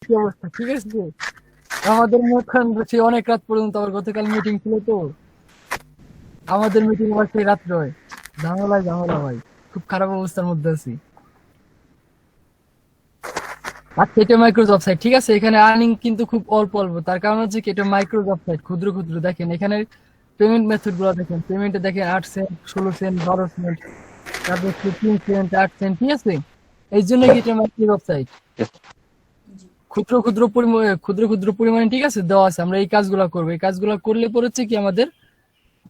কি অবস্থা, ঠিক আছে? আমাদের মুখখান সে অনেক রাত পর্যন্ত, আবার গতকাল মিটিং ছিল তো, আমাদের মিটিং আবার সেই রাত্রে হয়। ঝামেলায় ঝামেলা ভাই, খুব খারাপ অবস্থার মধ্যে আছি। আচ্ছা, এটা মাইক্রোসফট সাইট, ঠিক আছে? এখানে আর্নিং কিন্তু খুব অল্প অল্প, তার কারণ হচ্ছে কি এটা মাইক্রোসফট সাইট, ক্ষুদ্র ক্ষুদ্র। দেখেন এখানে পেমেন্ট মেথড গুলো দেখেন, পেমেন্টে দেখেন 8 সেন্ট, 16 সেন্ট, 12 সেন্ট, তারপর হচ্ছে 3 সেন্ট, 8 সেন্ট, ঠিক আছে? এই জন্য কি এটা মাইক্রোসফট সাইট, ক্ষুদ্র ক্ষুদ্র পরিমাণে, ক্ষুদ্র ক্ষুদ্র পরিমাণে, ঠিক আছে, দেওয়া আছে। আমরা এই কাজগুলো করবো, এই কাজগুলো করলে পরে হচ্ছে কি আমাদের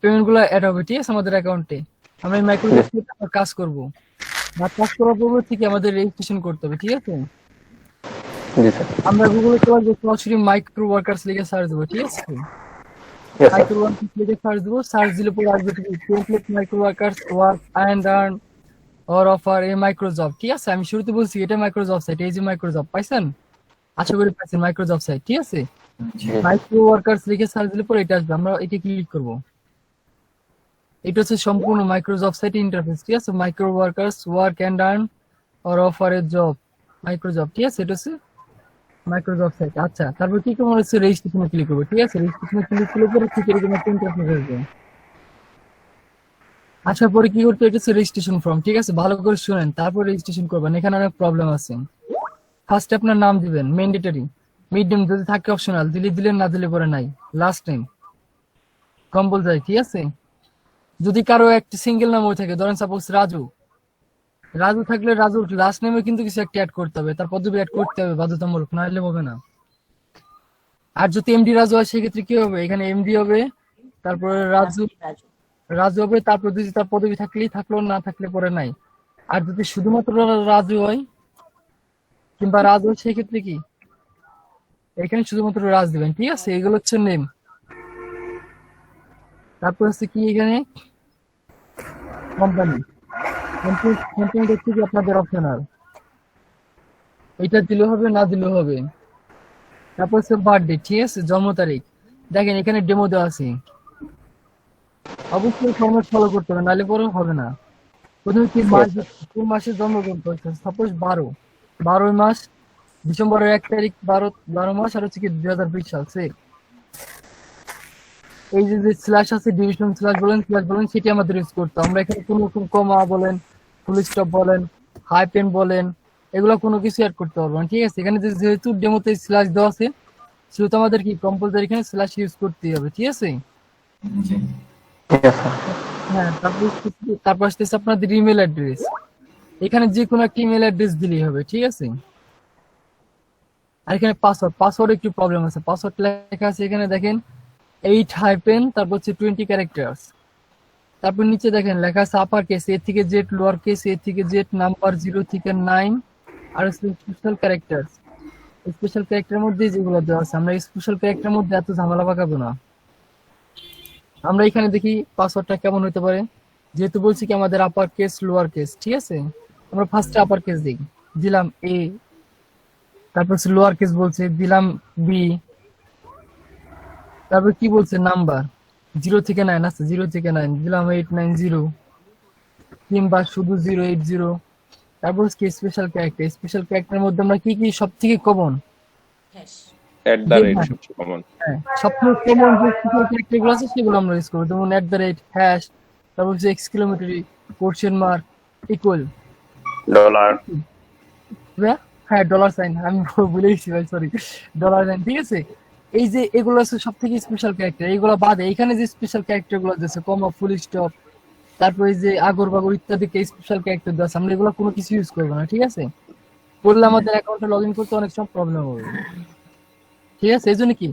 পেমেন্ট গুলো অ্যাড হবে, ঠিক আছে, আমাদের অ্যাকাউন্টে। আমরা এই মাইক্রোসফট কাজ করব, আর কাজ করার পর হচ্ছে কি আমাদের রেজিস্ট্রেশন করতে হবে, ঠিক আছে? জি স্যার। আমরা গুগলে চলে গিয়ে সরাসরি মাইক্রো ওয়ার্কার্স লিখে সার্চ দেবো, ঠিক আছে? Yes sir. মাইক্রো ওয়ার্কার্স লিখে সার্চ দেবো, সার্চ দিলে পরে আসবে template micro workers work and earn or offer A micro job, ঠিক আছে? আমি শুরুতে বলছি এটা মাইক্রো জব সাইট, এই যে মাইক্রো জব পাইছেন, আশা করি পাইছেন মাইক্রো জব সাইট, ঠিক আছে? মাইক্রো ওয়ার্কার্স লিখে সার্চ দিলে পরে এটা আসবে, আমরা এটা ক্লিক করব। এটা হচ্ছে সম্পূর্ণ মাইক্রোসফট সাইট ইন্টারফেস, ঠিক আছে? Micro workers work and earn or offer a job, micro job, ঠিক আছে? এটা হচ্ছে মাইক্রোসফট সাইট। আচ্ছা, তারপর কি করবো হচ্ছে রেজিস্ট্রেশনে ক্লিক করবো, ঠিক আছে? রেজিস্ট্রেশনে ক্লিক করলে পরে ঠিক এরকম একটা ইন্টারফেস আসবে। আসার পরে কি করতে, এটা হচ্ছে রেজিস্ট্রেশন ফর্ম, ঠিক আছে? ভালো করে শুনেন, তারপর রেজিস্ট্রেশন করবেন। এখানে অনেক প্রবলেম আছে। ফার্স্টে আপনার নাম দিবেন, ম্যান্ডেটরি। মিড নেম যদি থাকে অপশনাল, দিলে দিলেন, না দিলে পরে নাই। লাস্ট নেম কম্পালসারি, ঠিক আছে? যদি কারো একটা সিঙ্গেল নাম হয়ে থাকে, ধরেন সাপোজ রাজু, রাজু থাকলে রাজুর লাস্ট নেমে কিন্তু কিছু একটা অ্যাড করতে হবে, তার পদবি অ্যাড করতে হবে বাধ্যতামূলক, না হলে হবে না। আর যদি এমডি রাজু হয় সেক্ষেত্রে কি হবে, এখানে এমডি হবে, তারপরে রাজু, রাজু হবে, তারপর যদি তার পদবি থাকলেই থাকলো, না থাকলে পরে নাই। আর যদি শুধুমাত্র রাজু হয় কিংবা রাজু হয় সেক্ষেত্রে কি এখানে শুধুমাত্র রাজ দিবেন, ঠিক আছে? এগুলো হচ্ছে নেম। তারপর হচ্ছে কি এখানে কোম্পানি, কোম্পানিটা হচ্ছে কি আপনাদের অপশনাল, এটা দিলেও হবে, না দিলেও হবে। তারপর হচ্ছে বার্থডে, ঠিক আছে, জন্ম তারিখ। দেখেন এখানে ডেমো দেওয়া আছে, অবশ্যই ফরম্যাট ফলো করতে হবে, নাহলে পরে হবে না। প্রথমে কি মাস, ইয়েস স্যার। কোন মাসে জন্মগ্রহণ করেছে, সাপোজ 12 মাস, ডিসেম্বরের 1 তারিখ, 12 মাস, আর হচ্ছে কি 2020 সাল সে। এই যে যে স্ল্যাশ আছে, ডিভিশন স্ল্যাশ বলেন সেটি আমাদের ইউজ করতে হবে। আমরা এখানে কোনো রকম কমা বলেন, ফুল স্টপ বলেন, হাইপেন বলেন, এগুলো কোনো কিছু অ্যাড করতে পারবো না, ঠিক আছে? এখানে যেহেতু ডেমোতে স্ল্যাশ দেওয়া আছে সেহেতু আমাদের কি কম্পালসারি এখানে স্ল্যাশ ইউজ করতেই হবে, ঠিক আছে? Yes sir. হ্যাঁ, তারপর আসতেছে আপনাদের ইমেল অ্যাড্রেস। এখানে যে কোনো একটা ইমেল অ্যাড্রেস দিলেই হবে, ঠিক আছে? আর এখানে পাসওয়ার্ড, পাসওয়ার্ড একটু প্রবলেম আছে। পাসওয়ার্ড লেখা আছে এখানে দেখেন 8 হাইপেন, তারপর হচ্ছে 20 ক্যারেক্টার্স। তারপর নিচে দেখেন লেখা আছে আপার কেস এ থেকে জেড, লোয়ার কেস এ থেকে জেড, নাম্বার 0 থেকে 9, আর স্পেশাল ক্যারেক্টার। স্পেশাল ক্যারেক্টারের মধ্যে যেগুলো দেওয়া আছে, আমরা স্পেশাল ক্যারেক্টারের মধ্যে এত ঝামেলা পাকাবো না। আমরা এখানে দেখি পাসওয়ার্ডটা কেমন হতে পারে। যেহেতু বলছি কি আমাদের আপার কেস লোয়ার কেস, ঠিক আছে? আমরা ফার্স্টে আপার কেস দিই, দিলাম এ, তারপর লোয়ার কেস বলছে, দিলাম বি, তারপর কি বলছে নাম্বার 0 থেকে 9 আছে, 0 থেকে 9 দিলাম 890, কিংবা শুধু 080। তারপর কি স্পেশাল ক্যারেক্টার, স্পেশাল ক্যারেক্টারের মধ্যে আমরা কি কি সব থেকে কমন, এট দ্য রেট সবচেয়ে কমন। হ্যাঁ সবথেকে কমন যে স্পেশাল ক্যারেক্টার গুলো আছে সেগুলো আমরা ইউজ করবো, যেমন @, তারপর হচ্ছে exclamatory, question mark, equal, dollar. হ্যাঁ ডলার সাইন, আমি ভুলে গেছি ভাই, সরি, ডলার সাইন, ঠিক আছে? এই যে এগুলো আছে সব থেকে স্পেশাল ক্যারেক্টার, এইগুলো বাদে এখানে যে স্পেশাল ক্যারেক্টার গুলো আছে, কমা, ফুল স্টপ, তারপরে এই যে আগর বাগর ইত্যাদি স্পেশাল ক্যারেক্টার আছে, আমরা এগুলো কোনো কিছু ইউজ করবো না, ঠিক আছে? করলে আমাদের অ্যাকাউন্টে লগ ইন করতে অনেক সময় প্রবলেম হবে, ঠিক আছে? এই জন্য কি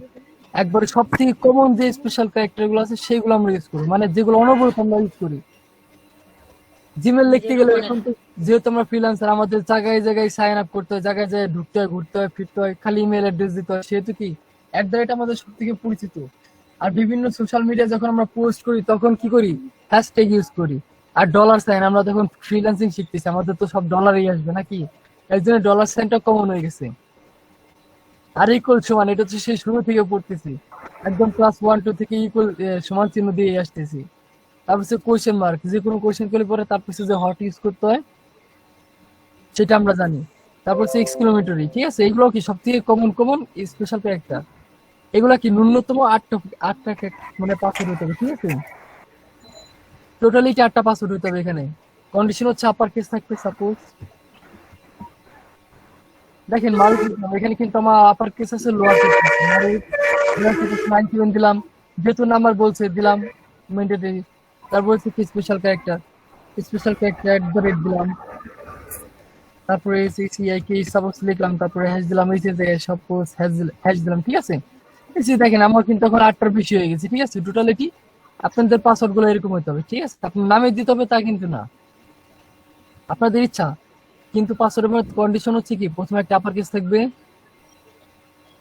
একবারে সব থেকে কমন যে স্পেশাল ক্যারেক্টার গুলো আছে সেগুলো আমরা ইউজ করবো, মানে যেগুলো অনবরত আমরা ইউজ করি। জিমেল লিখতে গেলে এখন তো যেহেতু আমরা ফ্রিল্যান্সার, আমাদের জায়গায় জায়গায় সাইন আপ করতে হয়, জায়গায় জায়গায় ঢুকতে হয়, ঘুরতে হয়, ফিরতে হয়, খালি ইমেল অ্যাড্রেস দিতে হয়, সেহেতু কি আমাদের সব থেকে পরিচিত। আর বিভিন্ন সোশ্যাল মিডিয়া যখন আমরা পোস্ট করি তখন কি করি, হ্যাশট্যাগ ইউজ করি। আর ডলার সাইন, আমরা যখন ফ্রিল্যান্সিং শিখতেছি আমাদের তো সব ডলারই আসবে নাকি, এর জন্য ডলার সাইনটা কমন হয়ে গেছে। আর ইকুয়াল সমান, এটা হচ্ছে সেই শুরু থেকে পড়তেছি, একদম ক্লাস 1 2 থেকে ইকুয়াল সমান চিহ্ন দিয়ে আসতেছি। তারপর হচ্ছে কোয়েশ্চেন মার্ক, যে কোনো কোয়েশ্চেন করলে পরে তারপর হচ্ছে যে হট ইউজ করতে হয় সেটা আমরা জানি। তারপর 6 কিলোমিটারই, ঠিক আছে। এগুলো কি সব থেকে কমন স্পেশাল ক্যারেক্টার। এগুলা কি ন্যূনতম আটটা মানে পাসওয়ার্ড হতে হবে, ঠিক আছে। টোটালি 4টা পাসওয়ার্ড হতে হবে এখানে। কন্ডিশন হচ্ছে আপার কেস থাকবে সাপোজ। দেখেন মারুফ ইসলাম, এখানে কিন্তু আমার আপার কেস আছে, লোয়ার কেস আছে। মারুফ 97 দিলাম, যেহেতু নাম্বার বলছে দিলাম মেন্টেলি। তারপর হচ্ছে কি স্পেশাল ক্যারেক্টার দিলাম। তারপরে সিআইকে সাপোজ লিখলাম, তারপরে হ্যাশ দিলাম, এই যে সাপোজ হ্যাশ দিলাম, ঠিক আছে। এই যে দেখেন আমার কিন্তু এখন 8টার বেশি হয়ে গেছে, ঠিক আছে। টোটালিটি আপনাদের পাসওয়ার্ড গুলো এরকম হতে হবে, ঠিক আছে। আপনার নামে দিতে হবে তা কিন্তু না, আপনাদের ইচ্ছা। কিন্তু পাসওয়ার্ডের মধ্যে কন্ডিশন হচ্ছে কি, প্রথমে একটা আপার কেস থাকবে,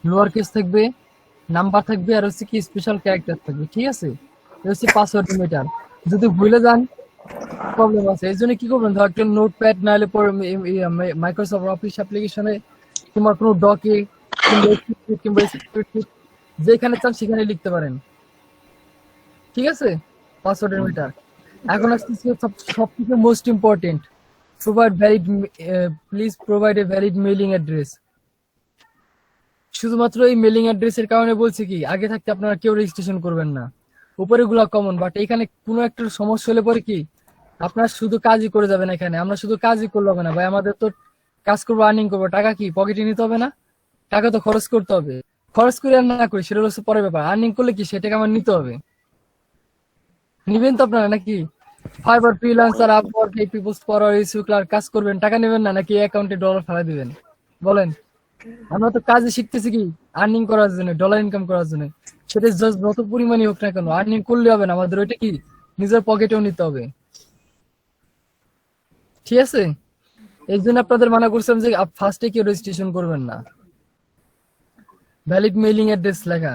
লোয়ার কেস থাকবে, নাম্বার থাকবে, আর হচ্ছে কি স্পেশাল ক্যারেক্টার থাকবে, ঠিক আছে। এই হচ্ছে পাসওয়ার্ড মেটার। যদি ভুলে যান প্রবলেম আছে। এই জন্য কি করবেন, ধর একটা নোটপ্যাড নাহলে পরে মাইক্রোসফট অফিস অ্যাপ্লিকেশনে কিংবা কোনো ডকে কিংবা যেখানে চান সেখানে লিখতে পারেন, ঠিক আছে। পাসওয়ার্ডের মেটার। এখন আসতেছে সব থেকে most important, please provide a valid mailing address. শুধুমাত্র এই মেলিং অ্যাড্রেসের কারণে বলছে কি, আগে থাকতে আপনারা কেউ রেজিস্ট্রেশন করবেন না। উপরে গুলা কমন, বাট এখানে কোনো একটা সমস্যা হলে পরে কি, আপনার শুধু কাজই করে যাবেন। এখানে আমরা শুধু কাজই করলে হবে না ভাই, আমাদের তো কাজ করবো, আর্নিং করবো, টাকা কি পকেটে নিতে হবে না? টাকা তো খরচ করতে হবে। খরচ করে আর না করি সেটা হচ্ছে পরের ব্যাপার, আর্নিং করলে কি সেটাকে আমার নিতে হবে। নিবেন তো আপনারা নাকি? ফাইবার ফ্রিল্যান্সার, আপওয়ার্ক, এপি পোস্ট পড়ার রিসিউক্লার কাজ করবেন, টাকা নেবেন না, নাকি অ্যাকাউন্টে ডলার ফেলা দিবেন? বলেন। আমরা তো কাজে শিখতেছি কি, আর্নিং করার জন্য, ডলার ইনকাম করার জন্য। সেটা জাস্ট যত পরিমাণই হোক না কেন, আর্নিং করলে হবে না, আমাদের ওইটা কি নিজের পকেটেও নিতে হবে, ঠিক আছে। এই জন্য আপনাদের মানা করছিলাম যে ফার্স্টে কেউ রেজিস্ট্রেশন করবেন না। ভ্যালিড মেইলিং অ্যাড্রেস লেখা,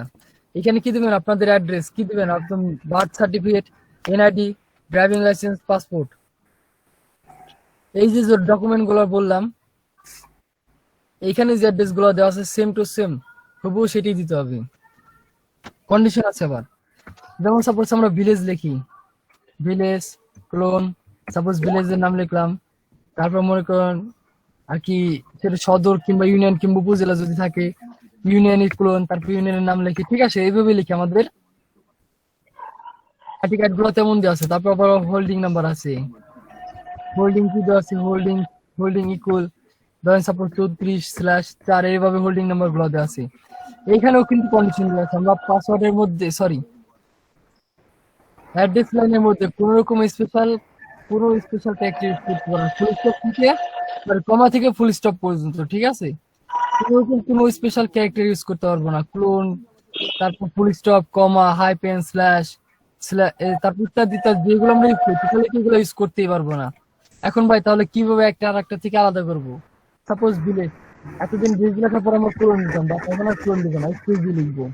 এখানে কি দিবেন, আপনাদের অ্যাড্রেস কি দিবেন, একদম birth certificate, NID, driving licence, passport, এই যে ডকুমেন্ট গুলো বললাম, এইখানে যে অ্যাড্রেস গুলো দেওয়া আছে সেম টু সেম তবুও সেটাই দিতে হবে। কন্ডিশন আছে আবার, যেমন সাপোজ আমরা ভিলেজ লিখি, ভিলেজ ক্লোন, সাপোজ ভিলেজের নাম লিখলাম, তারপর মনে করেন আর কি সেটা সদর কিংবা ইউনিয়ন কিংবা উপজেলা যদি থাকে, ইউনিয়নের ক্লোন, তারপর ইউনিয়নের নাম লিখি, ঠিক আছে। এইভাবে লিখি আমাদের আইডি কার্ড গুলো তেমন দেওয়া আছে। তারপর আবার হোল্ডিং নাম্বার আছে, হোল্ডিং কি দেওয়া আছে, হোল্ডিং ইকুয়াল, ধরেন সাপোজ 34/4, এইভাবে হোল্ডিং নাম্বার গুলো দেওয়া আছে। এখানেও কিন্তু কন্ডিশন দেওয়া আছে। আমরা পাসওয়ার্ডের মধ্যে অ্যাড্রেস লাইনের মধ্যে কোনো রকম স্পেশাল ট্যাগ ইউজ করতে পারেন, ফুল স্টপ থেকে কমা থেকে ফুল স্টপ পর্যন্ত, ঠিক আছে। কোনো রকম কোনো স্পেশাল ক্যারেক্টার ইউজ করতে পারবো না, ক্লোন, তারপর ফুল স্টপ, কমা, হাইপেন, স্ল্যাশ, তারপর ইত্যাদি ইত্যাদি যেগুলো আমরা ইউজ করি, এগুলো ইউজ করতেই পারবো না। এখন ভাই তাহলে কিভাবে একটা আর একটা থেকে আলাদা করবো? সাপোজ ভিলেজ, এতদিন ভিলেজ লেখার পর আমরা ক্লোন দিতাম, বা এখন আর ক্লোন দিব না, এসপি লিখবো,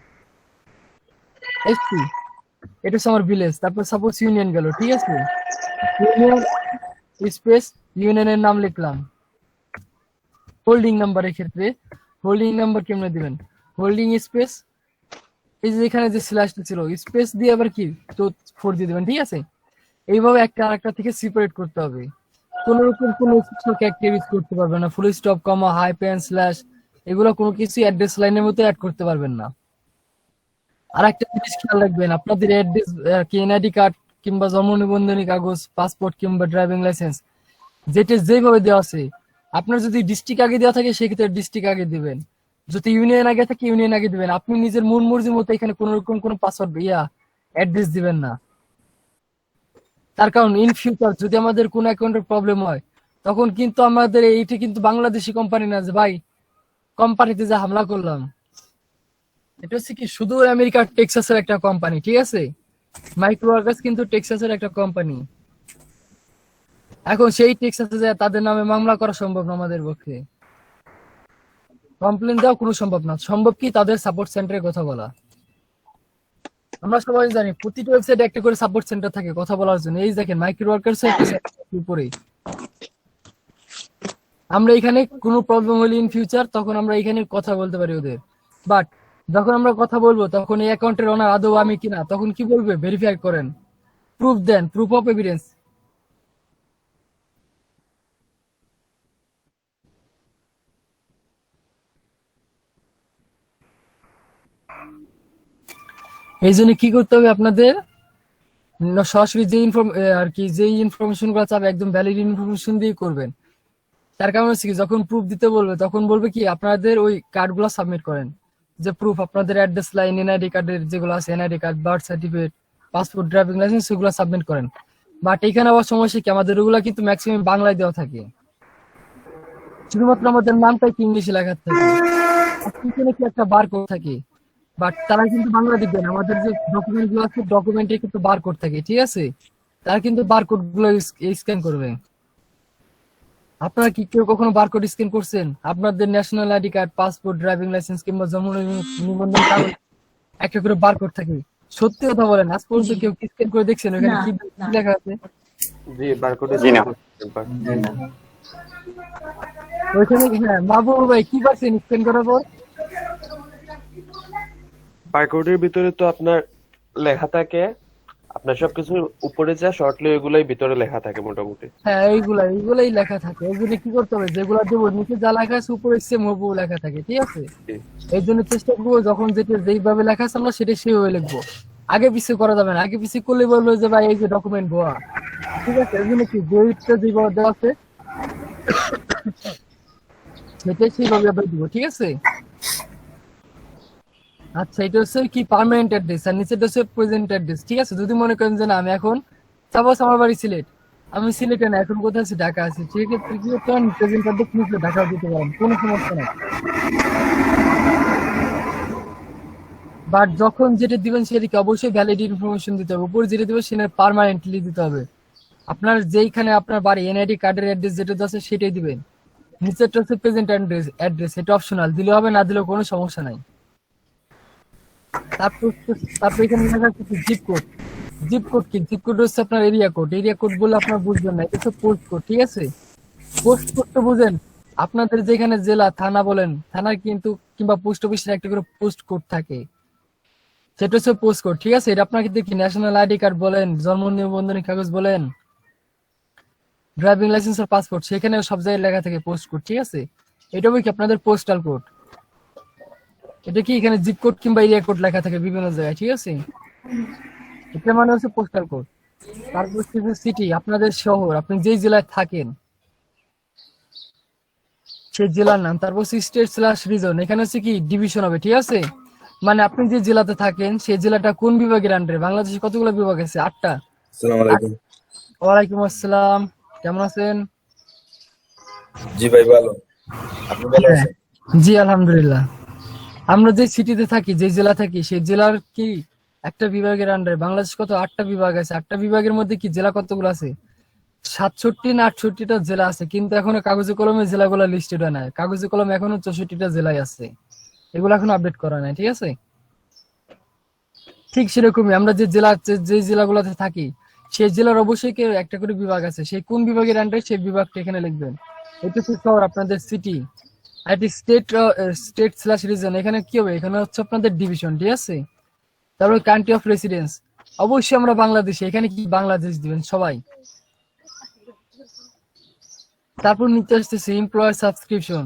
এসপি। এটা হচ্ছে আমার ভিলেজ। তারপর সাপোজ ইউনিয়ন গেল, ঠিক আছে, ইউনিয়ন স্পেস, ইউনিয়নের নাম লিখলাম। হোল্ডিং নাম্বারের ক্ষেত্রে হোল্ডিং নাম্বার কেমনে দিবেন, হোল্ডিং স্পেস, এই যে এখানে যে স্ল্যাশটা ছিল স্পেস দিয়ে আবার কি তো 4 দিয়ে দিবেন, ঠিক আছে। এইভাবে একটা আরেকটা থেকে সেপারেট করতে হবে। কোন রকম কোনো স্পেশাল ক্যারেক্টার ইউজ করতে পারবেন না, ফুল স্টপ, কমা, হাইপেন, স্ল্যাশ, এগুলো কোনো কিছু অ্যাড্রেস লাইনের মধ্যে অ্যাড করতে পারবেন না। আর একটা জিনিস খেয়াল রাখবেন, আপনাদের অ্যাড্রেস কি এনআইডি কার্ড কিংবা জন্ম নিবন্ধনী কাগজ, পাসপোর্ট কিংবা ড্রাইভিং লাইসেন্স, যেটা যেভাবে দেওয়া আছে, আপনার যদি ডিস্ট্রিক্ট আগে দেওয়া থাকে সেক্ষেত্রে ডিস্ট্রিক্ট আগে দিবেন, যদি ইউনিয়ন আগে থাকে ইউনিয়ন আগে দিবেন। আপনি নিজের মন মর্জি মতো এখানে কোন রকম কোনো পাসওয়ার্ড অ্যাড্রেস দিবেন না। তার কারণ ইন ফিউচার যদি আমাদের কোনো অ্যাকাউন্টের প্রবলেম হয়, তখন কিন্তু আমাদের এইটা কিন্তু বাংলাদেশি কোম্পানি না যে ভাই কোম্পানিতে যা হামলা করলাম। এটা হচ্ছে কি শুধু আমেরিকার টেক্সাসের একটা কোম্পানি, ঠিক আছে। মাইক্রো ওয়ার্কার্স কিন্তু টেক্সাসের একটা কোম্পানি। এখন সেই টেক্সাসে যায় তাদের নামে মামলা করা সম্ভব না আমাদের পক্ষে, কমপ্লেন দেওয়া কোনো সম্ভব না। সম্ভব কি তাদের সাপোর্ট সেন্টারে কথা বলা। আমরা সবাই জানি প্রতিটা ওয়েবসাইটে একটা করে সাপোর্ট সেন্টার থাকে কথা বলার জন্য। এই দেখেন মাইক্রো ওয়ার্কার্স উপরেই। আমরা এখানে কোনো প্রবলেম হলে ইন ফিউচার তখন আমরা এখানে কথা বলতে পারি ওদের। বাট যখন আমরা কথা বলবো তখন এই অ্যাকাউন্টের ওনার আদৌ আমি কিনা, তখন কি বলবে, ভেরিফাই করেন, প্রুফ দেন, প্রুফ অফ এভিডেন্স। এই জন্য কি করতে হবে আপনাদের, সরাসরি যে আর কি যে ইনফরমেশন গুলো চাবে একদম ভ্যালিড ইনফরমেশন দিয়ে করবেন। তার কারণ হচ্ছে কি, যখন প্রুফ দিতে বলবে তখন বলবে কি আপনাদের ওই কার্ডগুলো সাবমিট করেন, যে প্রুফ আপনাদের অ্যাড্রেস লাইন, এনআইডি কার্ডের যেগুলো আছে, NID card, birth certificate, passport, driving licence, সেগুলো সাবমিট করেন। বাট এখানে আবার সমস্যা কি, আমাদের ওগুলা কিন্তু ম্যাক্সিমাম বাংলায় দেওয়া থাকে, শুধুমাত্র আমাদের নামটাই কি ইংলিশে লেখা থাকে, এখানে কি একটা বারকোড থাকে, বাট তারা কিন্তু বাংলা দিবে না। আমাদের যে ডকুমেন্ট গুলো আছে ডকুমেন্টে কিন্তু বারকোড থাকে, ঠিক আছে, তারা কিন্তু বারকোড গুলো স্ক্যান করবে। আপনারা কি কেউ কখনো বারকোড স্ক্যান করছেন? আপনাদের national ID card, passport, driving licence কিংবা জন্ম নিবন্ধন কাগজ একটা করে বারকোড থাকে। সত্যি কথা বলেন, আজ পর্যন্ত কেউ স্ক্যান করে দেখছেন ওখানে কি লেখা আছে? জি বারকোড জি না। ওইখানে হ্যাঁ, মাহবুব ভাই কি পাচ্ছেন স্ক্যান করার পর? বারকোডের ভিতরে তো আপনার লেখা থাকে, আপনার সবকিছু উপরে যা শর্টলি ওইগুলাই ভিতরে লেখা থাকে মোটামুটি। হ্যাঁ, এইগুলাই লেখা থাকে। এই জন্য কি করতে হবে, যেগুলা দেবো নিচে যা লেখা আছে উপরে সেম হুবহু লেখা থাকে, ঠিক আছে। এই জন্য চেষ্টা করবো যখন যেটা যেইভাবে লেখা আছে আমরা সেটা সেইভাবে লিখবো, আগে পিছিয়ে করা যাবে না। আগে পিছিয়ে করলে বলবো যে ভাই এই যে ডকুমেন্ট ভুয়া, ঠিক আছে। এই জন্য কি যেইটা যেভাবে দেওয়া আছে সেটাই সেইভাবে আমরা দিব, ঠিক আছে। আচ্ছা, এটা হচ্ছে কি পার্মানেন্ট অ্যাড্রেস, আর নিচেটা হচ্ছে প্রেজেন্ট অ্যাড্রেস, ঠিক আছে। যদি মনে করেন যে না আমি এখন সাপোজ আমার বাড়ি সিলেট, আমি সিলেটে না, এখন কোথায় আছি, ঢাকা আছি, সেক্ষেত্রে কি করতে পারেন, প্রেজেন্ট অ্যাড্রেস নিচে ঢাকা দিতে পারেন, কোনো সমস্যা নেই। বাট যখন যেটা দিবেন সেটাকে অবশ্যই ভ্যালিড ইনফরমেশন দিতে হবে, উপরে যেটা দিবেন সেটা পার্মানেন্টলি দিতে হবে। আপনার যেইখানে আপনার বাড়ি এনআইডি কার্ডের অ্যাড্রেস যেটা আছে সেটাই দিবেন। নিচেরটা হচ্ছে প্রেজেন্ট অ্যাড্রেস, এটা অপশনাল, দিলে হবে না দিলেও কোনো সমস্যা নাই। তারপর এখানে লেখা আছে জিপ কোড। জিপ কোড কি? জিপ কোড হচ্ছে আপনার এরিয়া কোড। এরিয়া কোড বলে আপনার বুঝবেন না, এটা হচ্ছে পোস্ট কোড, ঠিক আছে। পোস্ট কোড তো বুঝেন, আপনাদের যেখানে জেলা, থানা বলেন, থানার কিন্তু কিংবা পোস্ট অফিসের একটা করে পোস্ট কোড থাকে, সেটা হচ্ছে পোস্ট কোড, ঠিক আছে। এটা আপনাকে দেখি ন্যাশনাল আইডি কার্ড বলেন, জন্ম নিবন্ধনের কাগজ বলেন, ড্রাইভিং লাইসেন্স আর পাসপোর্ট, সেখানে সব জায়গায় লেখা থাকে পোস্ট কোড, ঠিক আছে। এটা কি আপনাদের পোস্টাল কোড। এটা কি এখানে জিপ কোড কিংবা এরিয়া কোড লেখা থাকে বিভিন্ন জায়গায়, ঠিক আছে। এটা মানে হচ্ছে পোস্টাল কোড। তারপর হচ্ছে সিটি, আপনাদের শহর, আপনি যেই জেলায় থাকেন সেই জেলার নাম। তারপর স্টেট স্ল্যাশ রিজন, এখানে হচ্ছে কি ডিভিশন হবে, ঠিক আছে। মানে আপনি যে জেলাতে থাকেন সেই জেলাটা কোন বিভাগের আন্ডারে। বাংলাদেশে কতগুলো বিভাগ আছে? 8টা। আসসালামু আলাইকুম। ওয়ালাইকুম আসসালাম, কেমন আছেন? জি ভাই ভালো, আপনি ভালো হ্যাঁ, আছেন? জি আলহামদুলিল্লাহ। আমরা যে সিটিতে থাকি, যে জেলা থাকি, সেই জেলার কি একটা বিভাগের আন্ডারে। বাংলাদেশ কত 8টা বিভাগ আছে, 8টা বিভাগের মধ্যে কি জেলা কতগুলো আছে? 67 না 68টা জেলা আছে, কিন্তু এখনো কাগজে কলমে জেলাগুলো লিস্টেড হয় না। কাগজে কলমে এখনো 64টা জেলায় আছে, এগুলো এখনো আপডেট করা নাই, ঠিক আছে। ঠিক সেরকমই আমরা যে যে জেলাগুলোতে থাকি সেই জেলার অবশ্যই একটা করে বিভাগ আছে, সেই কোন বিভাগের আন্ডারে সেই বিভাগটা এখানে লিখবেন। এটা হচ্ছে শহর, আপনাদের সিটি। আর এটি স্টেট স্ল্যাশ রিজন, এখানে কি হবে, এখানে হচ্ছে আপনাদের ডিভিশন, ঠিক আছে। তারপর কান্ট্রি অফ রেসিডেন্স, অবশ্যই আমরা বাংলাদেশে, এখানে কি বাংলাদেশ দিবেন সবাই। তারপর নিতে আসতেছে এমপ্লয়ার সাবস্ক্রিপশন,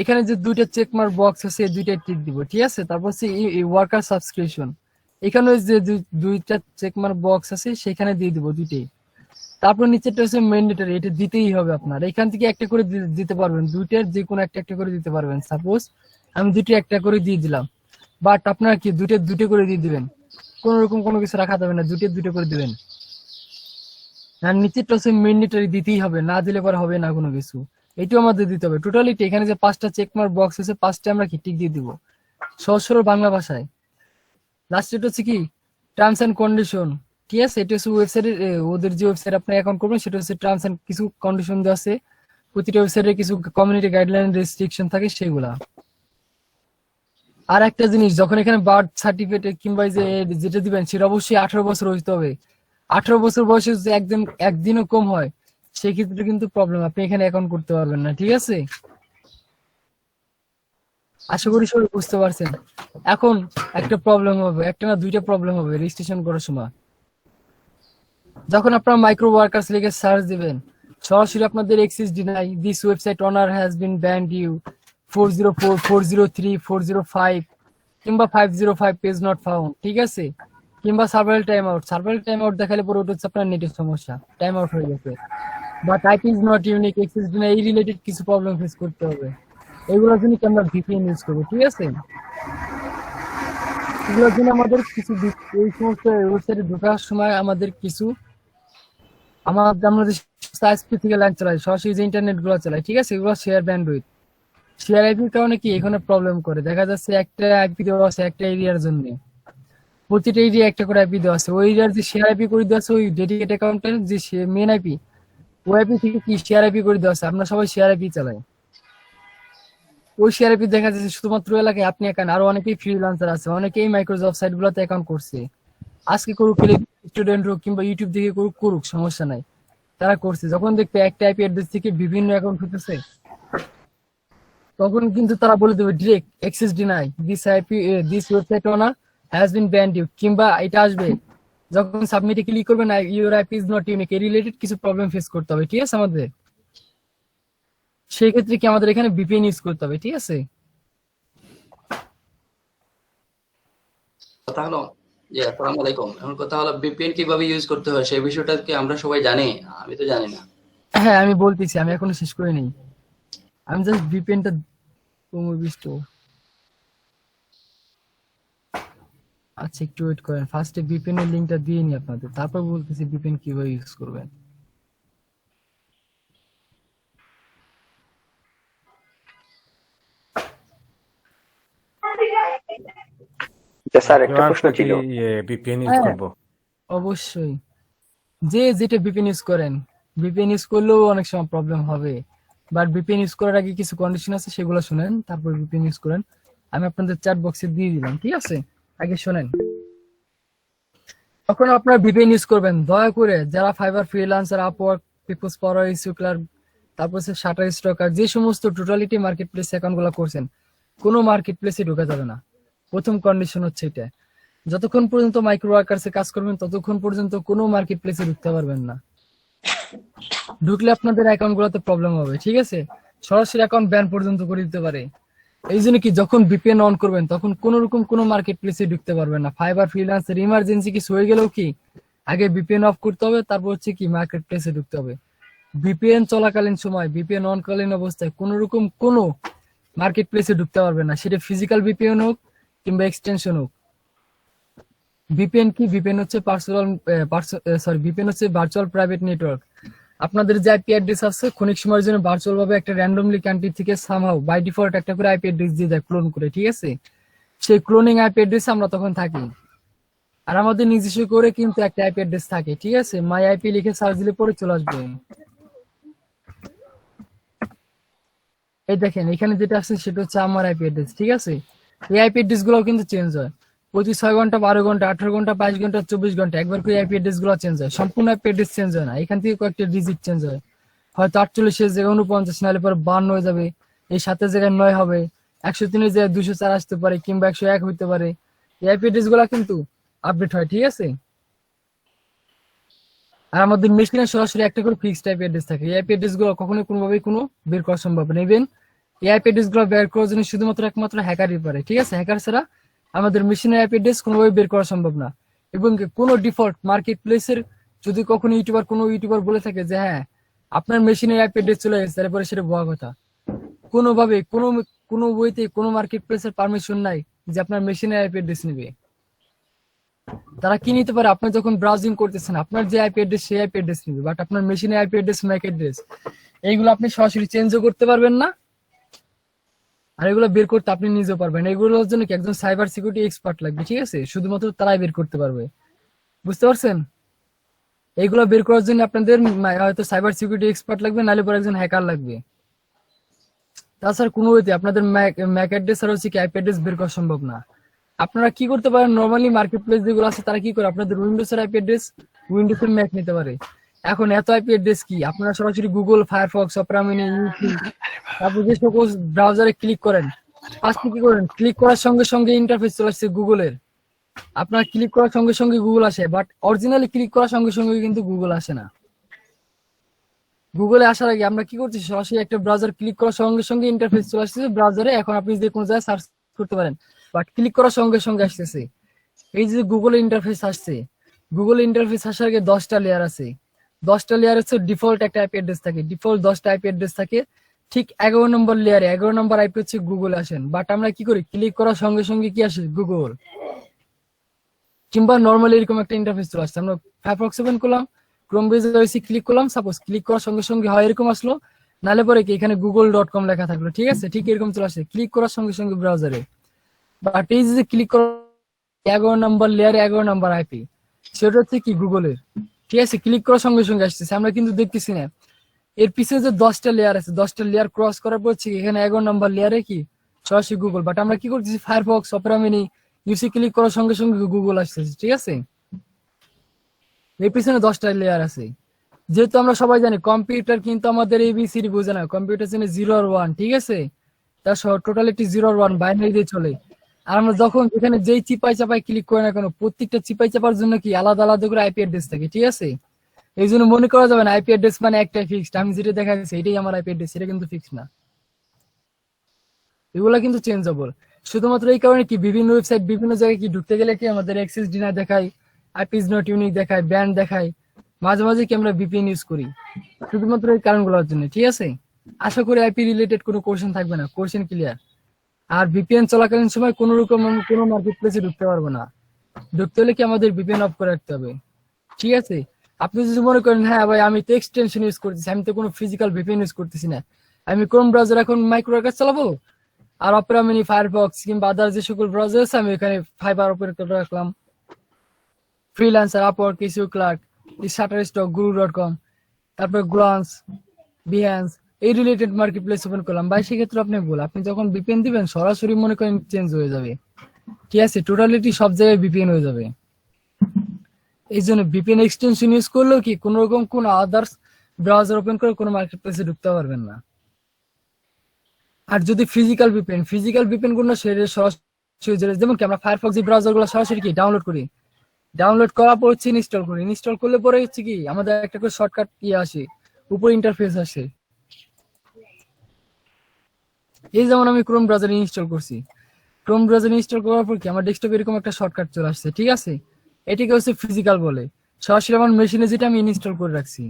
এখানে যে দুইটা চেকমার্ক বক্স আছে এই দুইটা টিক দিব, ঠিক আছে। তারপর হচ্ছে ওয়ার্কার সাবস্ক্রিপশন, এখানে যে দুইটা চেকমার্ক বক্স আছে সেখানে দিয়ে দিব দুইটাই। তারপর নিচেরটা হচ্ছে ম্যান্ডেটরি, এটা দিতেই হবে আপনার। এখান থেকে একটা করে দিতে পারবেন, দুইটার যে কোনো একটা করে দিতে পারবেন। সাপোজ আমি দুইটা একটা করে দিয়ে দিলাম, বাট আপনারা কি দুইটা করে দিয়ে দিবেন, কোন রকম কোনো কিছু রাখা যাবে না, দুইটা করে দিবেন। আর নিচেরটা হচ্ছে ম্যান্ডেটরি, দিতেই হবে, না দিলে পরে হবে না কোনো কিছু, এটাও আমাদের দিতে হবে। টোটালিটি এখানে যে 5টা চেকমার্ক বক্স আছে 5টা আমরা কি টিক দিয়ে দিব সহজ সরল বাংলা ভাষায়। লাস্ট হচ্ছে কি টার্মস এন্ড কন্ডিশন, ঠিক আছে। এটা হচ্ছে ওয়েবসাইটের, ওদের যে ওয়েবসাইট আপনি অ্যাকাউন্ট করবেন সেটা হচ্ছে টার্মস এন্ড কিছু কন্ডিশন দেওয়া আছে, প্রতিটা ওয়েবসাইটে কিছু কমিউনিটি গাইডলাইন রেস্ট্রিকশন থাকে সেগুলা। আর একটা জিনিস, যখন এখানে বার্থ সার্টিফিকেট কিংবা যে যেটা দিবেন সেটা অবশ্যই 18 বছর হইতে হবে। 18 বছর বয়সে যদি একদিনও কম হয় সেক্ষেত্রে কিন্তু প্রবলেম, আপনি এখানে অ্যাকাউন্ট করতে পারবেন না, ঠিক আছে। আশা করি সবাই বুঝতে পারছেন। এখন একটা প্রবলেম হবে, একটা না দুইটা প্রবলেম হবে রেজিস্ট্রেশন করার সময়। যখন আপনারা মাইক্রো ওয়ার্কার্স লিখে সার্চ দিবেন, সরাসরি আপনাদের access deny, this website owner has been banned you 404 403 405 কিংবা 505 পেজ নট ফাউন্ড, ঠিক আছে, কিংবা সার্ভার টাইম আউট দেখালে পরে ওটা হচ্ছে আপনার নেটের সমস্যা, টাইম আউট হয়ে গেছে, বা type is not unique, access deny, এই রিলেটেড কিছু প্রবলেম ফেস করতে হবে। এগুলোর জন্য কি আমরা ভিপিএন ইউজ করবো, ঠিক আছে। এগুলোর জন্য আমাদের কিছু এই সমস্ত ওয়েবসাইটে ঢোকার সময় আমাদের কিছু আমরা যে আইএসপি থেকে লাইন চালাই, সরাসরি যে ইন্টারনেট গুলো চালাই, ঠিক আছে, এগুলো শেয়ার ব্যান্ডউইথ, শেয়ার আইপির কারণে কি এখানে প্রবলেম করে, দেখা যাচ্ছে একটা আইপি দেওয়া আছে একটা এরিয়ার জন্য, প্রতিটা এরিয়া একটা করে আইপি দেওয়া আছে, ওই এরিয়ার যে শেয়ার আইপি করে দেওয়া আছে ওই ডেডিকেট অ্যাকাউন্টের যে মেন আইপি, ওই আইপি থেকে কি শেয়ার আইপি করে দেওয়া আছে, আমরা সবাই শেয়ার আইপি চালাই। ওই শেয়ার আইপি দেখা যাচ্ছে শুধুমাত্র এলাকায় আপনি একান, আরো অনেকেই ফ্রিল্যান্সার আছে, অনেকেই মাইক্রোসফট সাইট গুলোতে অ্যাকাউন্ট করছে, আজকে করুক, স্টুডেন্ট হোক কিংবা ইউটিউব থেকে করুক সমস্যা নাই, তারা করছে। যখন দেখবে একটা আইপি অ্যাড্রেস থেকে বিভিন্ন অ্যাকাউন্ট হতেছে, তখন কিন্তু তারা বলে দেবে direct access deny, this website owner has been banned you, কিংবা এটা আসবে যখন সাবমিটে ক্লিক করবেন your IP is not unique, এই রিলেটেড কিছু প্রবলেম ফেস করতে হবে, ঠিক আছে আমাদের। সেই ক্ষেত্রে কি আমাদের এখানে ভিপিএন ইউজ করতে হবে, ঠিক আছে। কথা হলো যে আসসালামু আলাইকুম, এখন কথা হলো ভিপিএন কিভাবে ইউজ করতে হয় সেই বিষয়টা কি আমরা সবাই জানি? আমি তো জানি না। হ্যাঁ আমি বলতেছি, আমি এখনো শেষ করিনি, আমি জাস্ট ভিপিএনটা আচ্ছা একটু ওয়েট করেন, ফার্স্টে ভিপিএন এর লিংকটা দিয়ে নি আপনাদের, তারপর বলতেছি ভিপিএন কিভাবে ইউজ করবেন। স্যার একটা প্রশ্ন ছিল। ভিপিএন ইউজ হ্যাঁ। করব? অবশ্যই, যে যেটা ভিপিএন ইউজ করেন, ভিপিএন ইউজ করলেও অনেক সময় প্রবলেম হবে, বাট ভিপিএন ইউজ করার আগে কিছু কন্ডিশন আছে, সেগুলো শুনেন, তারপর ভিপিএন ইউজ করেন। আমি আপনাদের চ্যাট বক্সে দিয়ে দিলাম, ঠিক আছে, আগে শুনেন। যখন আপনারা ভিপিএন ইউজ করবেন, দয়া করে যারা ফাইবার ফ্রিল্যান্সার, আপওয়ার্ক, পিপলস পাওয়ার, ইসুক্লার, তারপর শাটার স্টকার, যে সমস্ত টোটালিটি মার্কেট প্লেস অ্যাকাউন্টগুলো করছেন, কোনো মার্কেট প্লেসে ঢোকা যাবে না। প্রথম কন্ডিশন হচ্ছে এটা, যতক্ষণ পর্যন্ত মাইক্রো ওয়ার্কার্সে কাজ করবেন ততক্ষণ পর্যন্ত কোনো মার্কেট প্লেসে ঢুকতে পারবেন না। ঢুকলে আপনাদের অ্যাকাউন্ট গুলোতে প্রবলেম হবে, ঠিক আছে, সরাসরি অ্যাকাউন্ট ব্যান পর্যন্ত করে দিতে পারে। এই জন্য কি যখন ভিপিএন অন করবেন তখন কোনো রকম কোনো মার্কেট প্লেসে ঢুকতে পারবেন না। ফাইবার ফ্রিল্যান্সের ইমার্জেন্সি কিছু হয়ে গেলেও কি আগে ভিপিএন অফ করতে হবে, তারপর হচ্ছে কি মার্কেট প্লেসে ঢুকতে হবে। ভিপিএন চলাকালীন সময়, ভিপিএন অনকালীন অবস্থায় কোনো রকম কোনো মার্কেট প্লেসে ঢুকতে পারবেন না, সেটা ফিজিক্যাল ভিপিএন হোক কিংবা এক্সটেনশন হোক। ভিপিএন কি? ভিপিএন হচ্ছে ভিপিএন হচ্ছে ভার্চুয়াল প্রাইভেট নেটওয়ার্ক। আপনাদের যে আইপি অ্যাড্রেস আছে ক্ষণিক সময়ের জন্য ভার্চুয়াল ভাবে একটা র্যান্ডমলি কান্ট্রি থেকে সামহাউ বাই ডিফল্ট একটা করে আইপি অ্যাড্রেস দিয়ে দেয় ক্লোন করে, ঠিক আছে, সেই ক্লোনিং আইপি অ্যাড্রেসে আমরা তখন থাকি। আর আমাদের নিজস্ব করে কিন্তু একটা আইপি অ্যাড্রেস থাকে, ঠিক আছে, মাই আইপি লিখে সার্চ দিলে পরে চলে আসবে। এই দেখেন এখানে যেটা আছে সেটা হচ্ছে আমার আইপি অ্যাড্রেস, ঠিক আছে। এই আইপি অ্যাড্রেস গুলো কিন্তু চেঞ্জ হয় প্রতি 6 ঘন্টা, 12 ঘন্টা, 18 ঘন্টা, 22 ঘন্টা, 24 ঘন্টা, একবার করে আইপি অ্যাড্রেস গুলো চেঞ্জ হয়। সম্পূর্ণ আইপি অ্যাড্রেস চেঞ্জ হয় না, এখান থেকে কয়েকটা ডিজিট চেঞ্জ হয়, হয়তো 48 এর জায়গায় 49, নাহলে পরে 52 হয়ে যাবে, এই 7 জায়গায় 9 হবে, 103 এর জায়গায় 204 আসতে পারে, কিংবা 101 হইতে পারে। এই আইপি অ্যাড্রেস গুলো কিন্তু আপডেট হয়, ঠিক আছে। আর আমাদের মেশিনে সরাসরি একটা করে ফিক্সড আইপি অ্যাড্রেস থাকে। এই আইপি অ্যাড্রেস গুলো কখনোই কোনোভাবেই কোনো বের করা সম্ভব না। ইভেন এই আইপি অ্যাড্রেস গুলো বের করার জন্য শুধুমাত্র একমাত্র হ্যাকারই পারে, ঠিক আছে, হ্যাকার ছাড়া আমাদের মেশিনের আইপি অ্যাড্রেস কোনোভাবে বের করা সম্ভব না। এবং কোনো ডিফল্ট মার্কেট প্লেসের যদি কখনো কোনো ইউটিউবার বলে থাকে যে হ্যাঁ আপনার মেশিনের আইপি অ্যাড্রেস চলে গেছে, তারপরে সেটা ভুয়া কথা। কোনোভাবে কোনো ওয়েতে কোনো মার্কেট প্লেসের পারমিশন নাই যে আপনার মেশিনের আইপি অ্যাড্রেস নেবে। তারা কি নিতে পারে, আপনি যখন ব্রাউজিং করতেছেন আপনার যে আইপি অ্যাড্রেস সেই আইপি অ্যাড্রেস নেবে, বাট আপনার মেশিনের আইপি অ্যাড্রেস, ম্যাক অ্যাড্রেস, এইগুলো আপনি সরাসরি চেঞ্জও করতে পারবেন না, আর এগুলো বের করতে আপনি নিজেও পারবেন। এগুলোর জন্য কি একজন সাইবার সিকিউরিটি এক্সপার্ট লাগবে, ঠিক আছে, শুধুমাত্র তারাই বের করতে পারবে, বুঝতে পারছেন। এইগুলো বের করার জন্য আপনাদের হয়তো সাইবার সিকিউরিটি এক্সপার্ট লাগবে, নাহলে পরে একজন হ্যাকার লাগবে। তাছাড়া কোনো ওয়েতে আপনাদের ম্যাক অ্যাড্রেস আর হচ্ছে কি আইপি অ্যাড্রেস বের করা সম্ভব না। আপনারা কি করতে পারেন, নরমালি মার্কেট প্লেস যেগুলো আছে তারা কি করে আপনাদের উইন্ডোজের আইপি অ্যাড্রেস, উইন্ডোজের ম্যাক নিতে পারে। এখন এত আইপি অ্যাড্রেস কি আপনারা সরাসরি Google, Firefox, Opera mini, YouTube, তারপর যে সকল ব্রাউজারে ক্লিক করেন, ফার্স্টে কি করেন, ক্লিক করার সঙ্গে সঙ্গে ইন্টারফেস চলে আসছে গুগলের। আপনারা ক্লিক করার সঙ্গে সঙ্গে গুগল আসে, বাট অরিজিনালি ক্লিক করার সঙ্গে সঙ্গে কিন্তু গুগল আসে না। গুগলে আসার আগে আমরা কি করছি, সরাসরি একটা ব্রাউজার ক্লিক করার সঙ্গে সঙ্গে ইন্টারফেস চলে আসছে ব্রাউজারে। এখন আপনি যে কোনো জায়গায় সার্চ করতে পারেন, বাট ক্লিক করার সঙ্গে সঙ্গে আসতেছে। এই যে গুগল ইন্টারফেস আসছে, গুগল ইন্টারফেস আসার আগে 10টা লেয়ার আছে। 10টা লেয়ার হচ্ছে ডিফল্ট একটা আইপি অ্যাড্রেস থাকে, ডিফল্ট 10টা আইপি অ্যাড্রেস থাকে। ঠিক 11 নম্বর লেয়ারে 11 নম্বর আইপি হচ্ছে গুগল আসেন। বাট আমরা কি করি, ক্লিক করার সঙ্গে সঙ্গে কি আসে, গুগল। কিংবা নর্মালি এরকম একটা ইন্টারফেস চলে আসছে। আমরা ফায়ারফক্স ওপেন করলাম, ক্রোম ব্রাউজারে এসে ক্লিক করলাম, সাপোজ ক্লিক করার সঙ্গে সঙ্গে হয় এরকম আসলো, নালে পরে কি এখানে google.com লেখা থাকলো, ঠিক আছে, ঠিক এরকম চলে আসে ক্লিক করার সঙ্গে সঙ্গে ব্রাউজারে। বাট এই যে ক্লিক করা 11 নম্বর লেয়ারে 11 নম্বর আইপি, সেটা হচ্ছে কি গুগলের, ঠিক আছে, ক্লিক করার সঙ্গে সঙ্গে আসতেছে, আমরা কিন্তু দেখতেছি না। এর পিছনে যে 10টা লেয়ার আছে, 10টা লেয়ার ক্রস করার পর হচ্ছে কি এখানে 11 নম্বর লেয়ারে কি সরাসরি গুগল। বাট আমরা কি করতেছি, ফায়ারফক্স, অপেরা মিনি ইউসি ক্লিক করার সঙ্গে সঙ্গে গুগল আসতেছে, ঠিক আছে। এর পিছনে 10টা লেয়ার আছে। যেহেতু আমরা সবাই জানি কম্পিউটার কিন্তু আমাদের এবিসিডি বোঝে না, কম্পিউটার জানে 0 আর 1, ঠিক আছে, তার টোটালিটি 0 আর 1 বাইনারি দিয়ে চলে। আর আমরা যখন যেখানে যেই চিপাই চাপাই ক্লিক করে না কেন, প্রত্যেকটা চিপাই চাপার জন্য কি আলাদা আলাদা করে আইপি অ্যাড্রেস থাকে, ঠিক আছে। এই জন্য মনে করা যাবে না আইপি অ্যাড্রেস মানে একটাই ফিক্সড, আমি যেটা দেখা যাচ্ছে এটাই আমার আইপি অ্যাড্রেস, এটা কিন্তু ফিক্সড না, এগুলা কিন্তু চেঞ্জেবল। শুধুমাত্র এই কারণে কি বিভিন্ন ওয়েবসাইট বিভিন্ন জায়গায় কি ঢুকতে গেলে কি আমাদের অ্যাক্সেস ডিনার দেখায়, আইপি ইজ নট ইউনিক দেখায়, ব্যান্ড দেখায়, মাঝে মাঝে কি আমরা ভিপিএন ইউজ করি, শুধুমাত্র এই কারণগুলোর জন্য, ঠিক আছে। আশা করি আইপি রিলেটেড কোনো কোশ্চেন থাকবে না, কোশ্চেন ক্লিয়ার। আর ভিপিএন চলাকালীন সময় কোনো রকম কোনো মার্কেট প্লেসে ঢুকতে পারবো না, ঢুকতে হলে কি আমাদের ভিপিএন অফ করে রাখতে হবে, ঠিক আছে। আপনি যদি মনে করেন হ্যাঁ ভাই আমি তো এক্সটেনশন ইউজ করতেছি, আমি তো কোনো ফিজিক্যাল ভিপিএন ইউজ করতেছি না, আমি ক্রোম ব্রাউজার এখন মাইক্রোওয়ার্কার চালাবো, আর অপেরা মিনি, ফায়ারফক্স কিংবা আদার যে সকল ব্রাউজার আছে আমি এখানে ফাইবার ওপেন করে রাখলাম, ফ্রিল্যান্সার, আপওয়ার্ক, ইস্যু ক্লার্ক, শাটারস্টক, গুরু.com, তারপর গ্লান্স, বিহ্যান্স, এই রিলেটেড মার্কেট প্লেস ওপেন করলাম। ভাই সেক্ষেত্রে আপনি বল, আপনি যখন ভিপিএন দিবেন সরাসরি মনে করেন চেঞ্জ হয়ে যাবে, ঠিক আছে, টোটালিটি সব জায়গায় ভিপিএন হয়ে যাবে। এই জন্য ভিপিএন এক্সটেনশন ইউজ করলেও কি কোন রকম কোন আদার্স ব্রাউজার ওপেন করে কোনো মার্কেট প্লেসে ঢুকতে পারবেন না। আর যদি ফিজিক্যাল ভিপিএন গুলো সেটা সরাসরি, যেমন কি আমরা ফায়ারফক্স ব্রাউজার গুলো সরাসরি কি ডাউনলোড করি, ডাউনলোড করার পর হচ্ছে ইনস্টল করি, ইনস্টল করলে পরে হচ্ছে কি আমাদের একটা করে শর্টকাট কি আসে, উপরে ইন্টারফেস আসে। এই যেমন আমি ক্রোম ব্রাউজার ইনস্টল করছি, ক্রোম ব্রাউজার ইনস্টল করার পর কি আমার ডেস্কটপে এরকম একটা শর্টকাট চলে আসছে, ঠিক আছে, এটাকে হচ্ছে ফিজিক্যাল বলে। সরাসরি আমার মেশিনে যেটা আমি ইনস্টল করে রাখছি,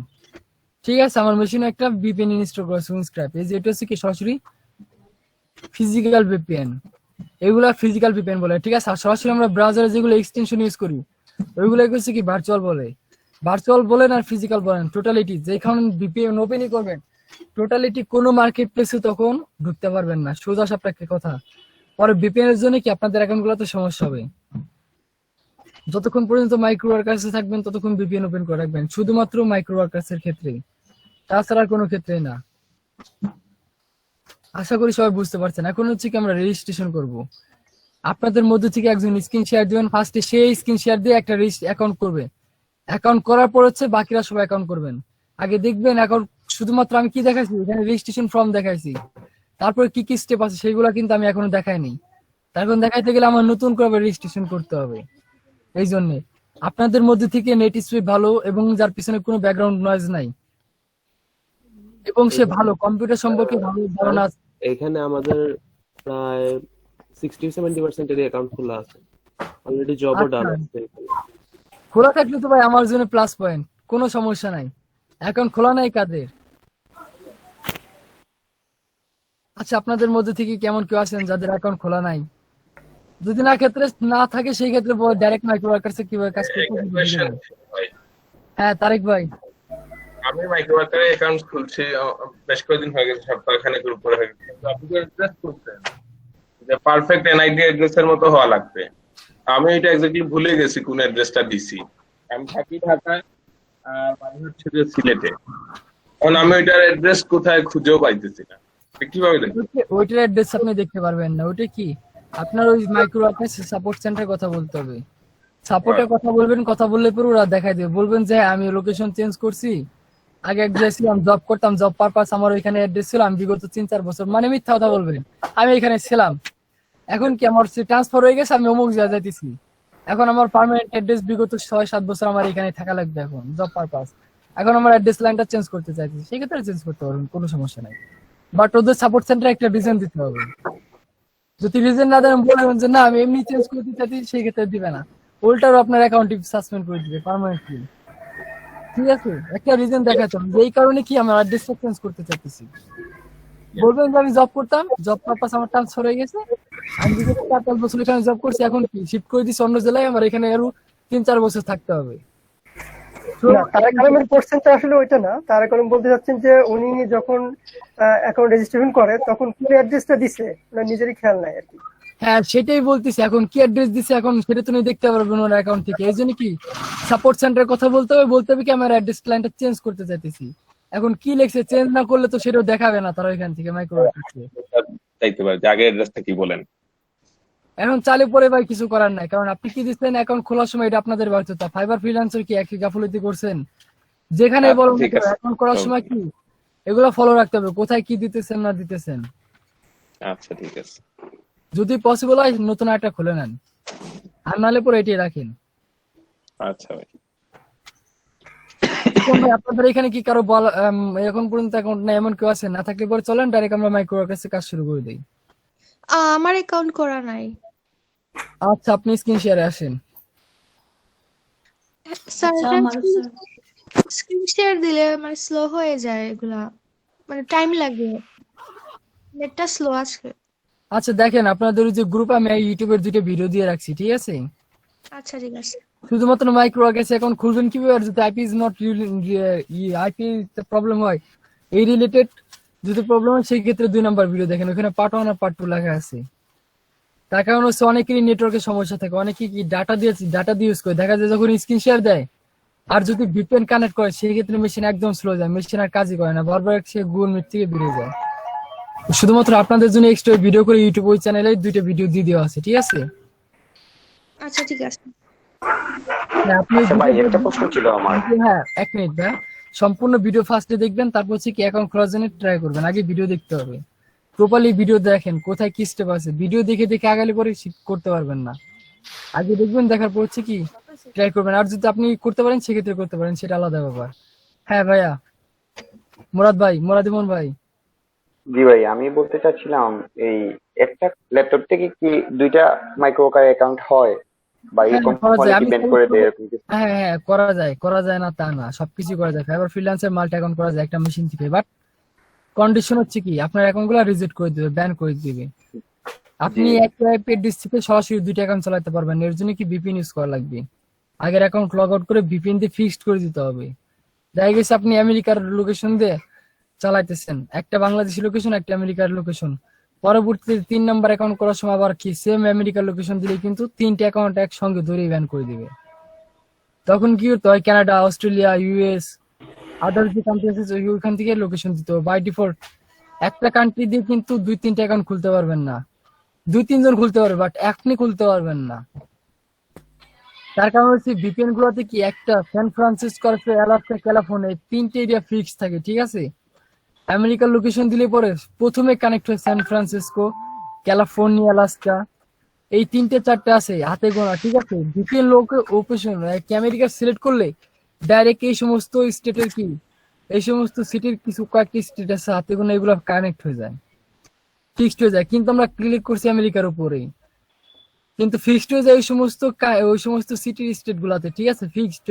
ঠিক আছে, আমার মেশিনে একটা ভিপিএন ইনস্টল করেছি উইনস্ক্রাইপ, এই যে এটা হচ্ছে কি সরাসরি ফিজিক্যাল ভিপিএন, এগুলা ফিজিক্যাল ভিপিএন বলে, ঠিক আছে। আর সরাসরি আমরা ব্রাউজারে যেগুলো এক্সটেনশন ইউজ করি ওইগুলো হচ্ছে কি ভার্চুয়াল বলে, ভার্চুয়াল বলেন আর ফিজিক্যাল বলেন, টোটালিটি যেখানে ভিপিএন ওপেনই করবেন টোটালিটি কোনো মার্কেট প্লেসে তখন ঢুকতে পারবেন না, সোজা সাপটাকে কথা। পরে ভিপিএন এর জন্য কি আপনাদের অ্যাকাউন্টগুলোতে সমস্যা হবে। যতক্ষণ পর্যন্ত মাইক্রোওয়ার্কার্সে থাকবেন ততক্ষণ ভিপিএন ওপেন করে রাখবেন, শুধুমাত্র মাইক্রোওয়ার্কার্সের ক্ষেত্রে, তাছাড়া কোনো ক্ষেত্রে না। আশা করি সবাই বুঝতে পারছেন। এখন হচ্ছে কি আমরা রেজিস্ট্রেশন করব। আপনাদের মধ্যে থেকে একজন স্ক্রিন শেয়ার দিবেন, ফার্স্টে সেই স্ক্রিন শেয়ার দিয়ে একটা অ্যাকাউন্ট করবে, অ্যাকাউন্ট করার পর হচ্ছে বাকিরা সবাই অ্যাকাউন্ট করবেন। আগে দেখবেন অ্যাকাউন্ট শুধুমাত্র আমি কি দেখাইছি, এখানে রেজিস্ট্রেশন ফর্ম দেখাইছি, তারপর কি কি স্টেপ আছে সেগুলো কিন্তু আমি এখনো দেখাইনি। এখন দেখাইতে গেলে আমার নতুন করে রেজিস্ট্রেশন করতে হবে। এই জন্য আপনাদের মধ্যে থেকে নেট স্পিড ভালো এবং যার পিছনে কোনো ব্যাকগ্রাউন্ড নয়েজ নাই এবং সে ভালো কম্পিউটার সম্পর্কে ভালো ধারণা আছে, এখানে আমাদের প্রায় 60-70% এর অ্যাকাউন্ট খোলা আছে, অলরেডি জবও ডান আছে। খোলা থাকলে তো ভাই আমার জন্য প্লাস পয়েন্ট, কোনো সমস্যা নাই। অ্যাকাউন্ট খোলা নাই কাদের? আচ্ছা আপনাদের মধ্যে থেকে কেমন কেউ আছেন যাদের অ্যাকাউন্ট খোলা নাই? যদি না ক্ষেত্রে না থাকে সেই ক্ষেত্রে ডাইরেক্ট মাইক্রোওয়ার্কারসে কিভাবে কাজ করতে হবে। হ্যাঁ তারেক ভাই, আমি মাইক্রোওয়ার্কারে অ্যাকাউন্ট খুলছি বেশ কয়েকদিন হয়ে গেছে, সপ্তাহখানেকের উপরে হয়ে গেছে, কিন্তু আপনি যে অ্যাড্রেস করছেন যে পারফেক্ট এনআইডি অ্যাড্রেসের মতো হওয়া লাগবে, আমি এটা এক্স্যাক্টলি ভুলে গেছি কোন অ্যাড্রেসটা দিছি। আমি থাকি ঢাকায় আর বাড়ি হচ্ছে যে সিলেটে, এখন আমি ওইটার অ্যাড্রেস কোথায় খুঁজেও পাইতেছি না, কিভাবে দেখবো? ওইটার অ্যাড্রেস আপনি দেখতে পারবেন না। ওইটা কি আপনার ওই মাইক্রোওয়ার্কার সাপোর্ট সেন্টারে কথা বলতে হবে, সাপোর্টে কথা বলবেন, কথা বললে পরে ওরা দেখাই দেবে, বলবেন যে আমি লোকেশন চেঞ্জ করছি, আগে অ্যাড্রেস ছিলাম, জব করতাম, জব পারপাস আমার ওইখানে অ্যাড্রেস ছিল, আমি বিগত 3-4 বছর, মানে মিথ্যা কথা বলবেন, আমি এখানে ছিলাম, এখন কি আমার ট্রান্সফার হয়ে গেছে, আমি অমুক জায়গায় যাইতেছি, এখন আমার পার্মানেন্ট অ্যাড্রেস বিগত 6-7 বছর আমার এখানে থাকা লাগবে, এখন জব পারপাস, এখন আমার অ্যাড্রেস লাইনটা চেঞ্জ করতে চাইছি, সেক্ষেত্রে চেঞ্জ করতে পারবেন, কোনো সমস্যা নাই। বাট ওদের সাপোর্ট সেন্টারে একটা ডিজাইন দিতে হবে। যদি রিজন না দেন বলবেন যে না আমি এমনি চেঞ্জ করতে চাইছি, সেই ক্ষেত্রে দিবে না, উল্টারও আপনার অ্যাকাউন্টটি সাসপেন্ড করে দিবে পার্মানেন্টলি। ঠিক আছে, একটা রিজন দেখাতে হবে যে এই কারণে কি আমি অ্যাড্রেসটা চেঞ্জ করতে চাইতেছি। বলবেন যে আমি জব করতাম, জব পারপাস আমার ট্রান্সফার হয়ে গেছে, আমি বিগত 4-5 বছর এখানে জব করছি, এখন কি শিফট করে দিচ্ছি অন্য জেলায়, আমার এখানে আরো 3-4 বছর থাকতে হবে। না, তারা কালামের কোশ্চেনটা আসলে ওইটা না। তারা কালাম বলতে চাচ্ছেন যে উনি যখন অ্যাকাউন্ট রেজিস্ট্রেশন করে তখন কোন অ্যাড্রেসটা দিছে ওনার নিজেরই খেয়াল নাই আর কি। হ্যাঁ সেটাই বলতেছি, এখন কি অ্যাড্রেস দিছে এখন সেটা তুমি দেখতে পারবেন ওর অ্যাকাউন্ট থেকে। এই জন্য কি সাপোর্ট সেন্টারে কথা বলতে হবে কি আমার অ্যাড্রেস লাইনটা চেঞ্জ করতে চাইতেছি। এখন কি লেখছে চেঞ্জ না করলে তো সেটাও দেখাবে না তারা ওইখান থেকে মাইক্রো। চাইতে পারে যে আগের অ্যাড্রেসটা কি বলেন। এখন চালু পরে ভাই কিছু করার নাই, কারণ আপনি কি দিচ্ছেন অ্যাকাউন্ট খোলার সময় এটা আপনাদের ব্যর্থতা। ফাইবার ফ্রিল্যান্সার কি একই গাফলতি করছেন, যেখানে আচ্ছা, বলুন ঠিক আছে। অ্যাকাউন্ট করার সময় কি এগুলো ফলো রাখতে হবে, কোথায় কি দিতেছেন না দিতেছেন। আচ্ছা ঠিক আছে। যদি পসিবল হয় নতুন একটা খুলে নেন, আর নাহলে পরে এটি রাখেন। আচ্ছা ভাই। এখন ভাই আপনাদের এখানে কি কারো বলা এখন পর্যন্ত অ্যাকাউন্ট না এমন কেউ আছে? না থাকলে পরে চলেন ডাইরেক্ট আমরা মাইক্রোর কাছে কাজ শুরু করে দিই। আমার অ্যাকাউন্ট করা নাই আচ্ছা আপনি স্ক্রিন শেয়ারে আসেন। স্যার। আচ্ছা আমারও স্যার স্ক্রিন শেয়ার দিলে মানে স্লো হয়ে যায়, এগুলা মানে টাইম লাগে, নেটটা স্লো আছে। আচ্ছা দেখেন আপনাদের ওই যে গ্রুপ আমি ইউটিউবের 2টা ভিডিও দিয়ে রাখছি, ঠিক আছে? আচ্ছা ঠিক আছে। শুধুমাত্র মাইক্রো কাছে অ্যাকাউন্ট খুলবেন কিভাবে, আর যদি IP is not IP problem হয় এই রিলেটেড যদি প্রবলেম হয় সেই ক্ষেত্রে 2 নাম্বার ভিডিও দেখেন, ওখানে পার্ট 1 আর পার্ট 2 লেখা আছে। তার কারণ হচ্ছে অনেকেরই নেটওয়ার্কের সমস্যা থাকে, অনেকে কি ডাটা দিয়ে ইউজ করে, দেখা যায় যখন স্ক্রিন শেয়ার দেয় আর যদি ভিপিএন কানেক্ট করে সেই ক্ষেত্রে মেশিন একদম স্লো যায়, মেশিন আর কাজই করে না, বারবার সে গুগল মিট থেকে বেরিয়ে যায়। শুধুমাত্র আপনাদের জন্য এক্সট্রা ভিডিও করে ইউটিউব ওই চ্যানেলে 2টা ভিডিও দিয়ে দেওয়া আছে, ঠিক আছে? আচ্ছা ঠিক আছে। হ্যাঁ, আপনি আচ্ছা ভাই, একটা প্রশ্ন ছিল আমার। হ্যাঁ 1 মিনিট ভাই, সম্পূর্ণ ভিডিও ফার্স্টে দেখবেন, তারপর হচ্ছে কি অ্যাকাউন্ট খোলার জন্য ট্রাই করবেন। আগে ভিডিও দেখতে হবে, প্রপারলি ভিডিও দেখেন কোথায় কি স্টেপ আছে। ভিডিও দেখে দেখে আগালে পরে করতে পারবেন না, আগে দেখবেন, দেখার পর হচ্ছে কি ট্রাই করবেন। আর যদি আপনি করতে পারেন সেক্ষেত্রে করতে পারেন, সেটা আলাদা ব্যাপার। হ্যাঁ ভাইয়া, মুরাদ ইমন ভাই। জি ভাই, আমি বলতে চাচ্ছিলাম এই একটা ল্যাপটপ থেকে কি 2টা মাইক্রোওয়ার্কার অ্যাকাউন্ট হয় বা হ্যাঁ এরকম করা হলে যায়, কি আমি ব্যান করে দেয় এরকম কিছু? হ্যাঁ হ্যাঁ করা যায় না তা না, সবকিছু করা যায়। ফাইবার ফ্রিল্যান্সার মাল্টি অ্যাকাউন্ট করা যায় একটা মেশিন থেকে, বাট কন্ডিশন হচ্ছে কি আপনার অ্যাকাউন্ট গুলো রিজেক্ট করে দিবে, ব্যান করে দিবে। আপনি জি। একটা আইপি থেকে সরাসরি 2টা অ্যাকাউন্ট চালাতে পারবেন, এর জন্য কি ভিপিএন ইউজ করা লাগবে। আগের অ্যাকাউন্ট লগ আউট করে ভিপিএন দিয়ে ফিক্সড করে দিতে হবে। দেখা গেছে আপনি আমেরিকার লোকেশন দিয়ে চালাইতেছেন, একটা বাংলাদেশি লোকেশন একটা আমেরিকার লোকেশন, পরবর্তীতে 3 নাম্বার অ্যাকাউন্ট করার সময় আবার কি সেম আমেরিকার লোকেশন দিলে কিন্তু 3টে অ্যাকাউন্ট একসঙ্গে ধরে ব্যান করে দিবে। তখন কি করতে হয়, কানাডা, অস্ট্রেলিয়া, ইউএস, আদার যে কান্ট্রি আছে ওইখান থেকে লোকেশন দিতে হবে। বাই ডিফল্ট একটা কান্ট্রি দিয়ে কিন্তু 2-3টে অ্যাকাউন্ট খুলতে পারবেন না, 2-3 জন খুলতে পারবে বাট আপনি খুলতে পারবেন না। তার কারণ হচ্ছে ভিপিএন গুলোতে কি একটা সান ফ্রান্সিসকো, আলাস্কা, ক্যালিফোর্নিয়া 3টে এরিয়া ফিক্স থাকে, ঠিক আছে? আমেরিকার লোকেশন দিলে পরে প্রথমে কানেক্ট হয় সান ফ্রান্সিসকো, ক্যালিফোর্নিয়া, আলাস্কা, এই 3টে-4টে আছে হাতে গোনা, ঠিক আছে? ভিপিএন লোকে অপারেশন আমেরিকা সিলেক্ট করলে ডাইরেক্ট এই সমস্ত স্টেটের কি এই সমস্ত সিটির কিছু কয়েকটি স্টেট আছে হাতে গোনা, এগুলো কানেক্ট হয়ে যায়, ফিক্সড হয়ে যায়। কিন্তু আমরা ক্লিক করছি আমেরিকার উপরেই, কিন্তু ফিক্সড হয়ে যায় ওই সমস্ত সিটির স্টেট গুলাতে, ঠিক আছে? ফিক্সড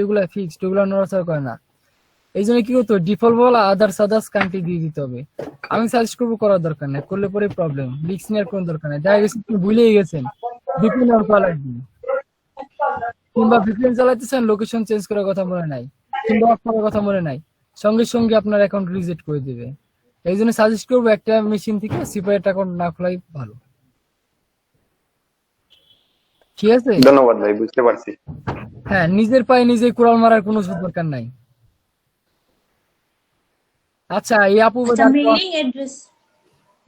এগুলো নড়াচড়া করে না। এই জন্য কি করতে হবে, ডিফল্ট বলা আদার্স কান্ট্রি দিয়ে দিতে হবে। আমি সাজেস্ট করবো করার দরকার নেই, করলে পরে প্রবলেম, রিস্ক নেওয়ার কোনো দরকার নেই। দেখা গেছে আপনি ভুলেই গেছেন ভিপিএন অন করা লাগবে, কিংবা ভিপিএন চালাইতেছেন লোকেশন চেঞ্জ করার কথা মনে নাই, কিংবা অফ করার কথা মনে নাই, সঙ্গে সঙ্গে আপনার অ্যাকাউন্ট রিজেক্ট করে দিবে। এই জন্য সাজেস্ট করবো একটা মেশিন থেকে সেপারেট অ্যাকাউন্ট না খোলাই ভালো, ঠিক আছে? ধন্যবাদ ভাই, বুঝতে পারছি। হ্যাঁ, নিজের পায়ে নিজে কুড়াল মারার কোনো দরকার নাই। আচ্ছা এই আপু আচ্ছা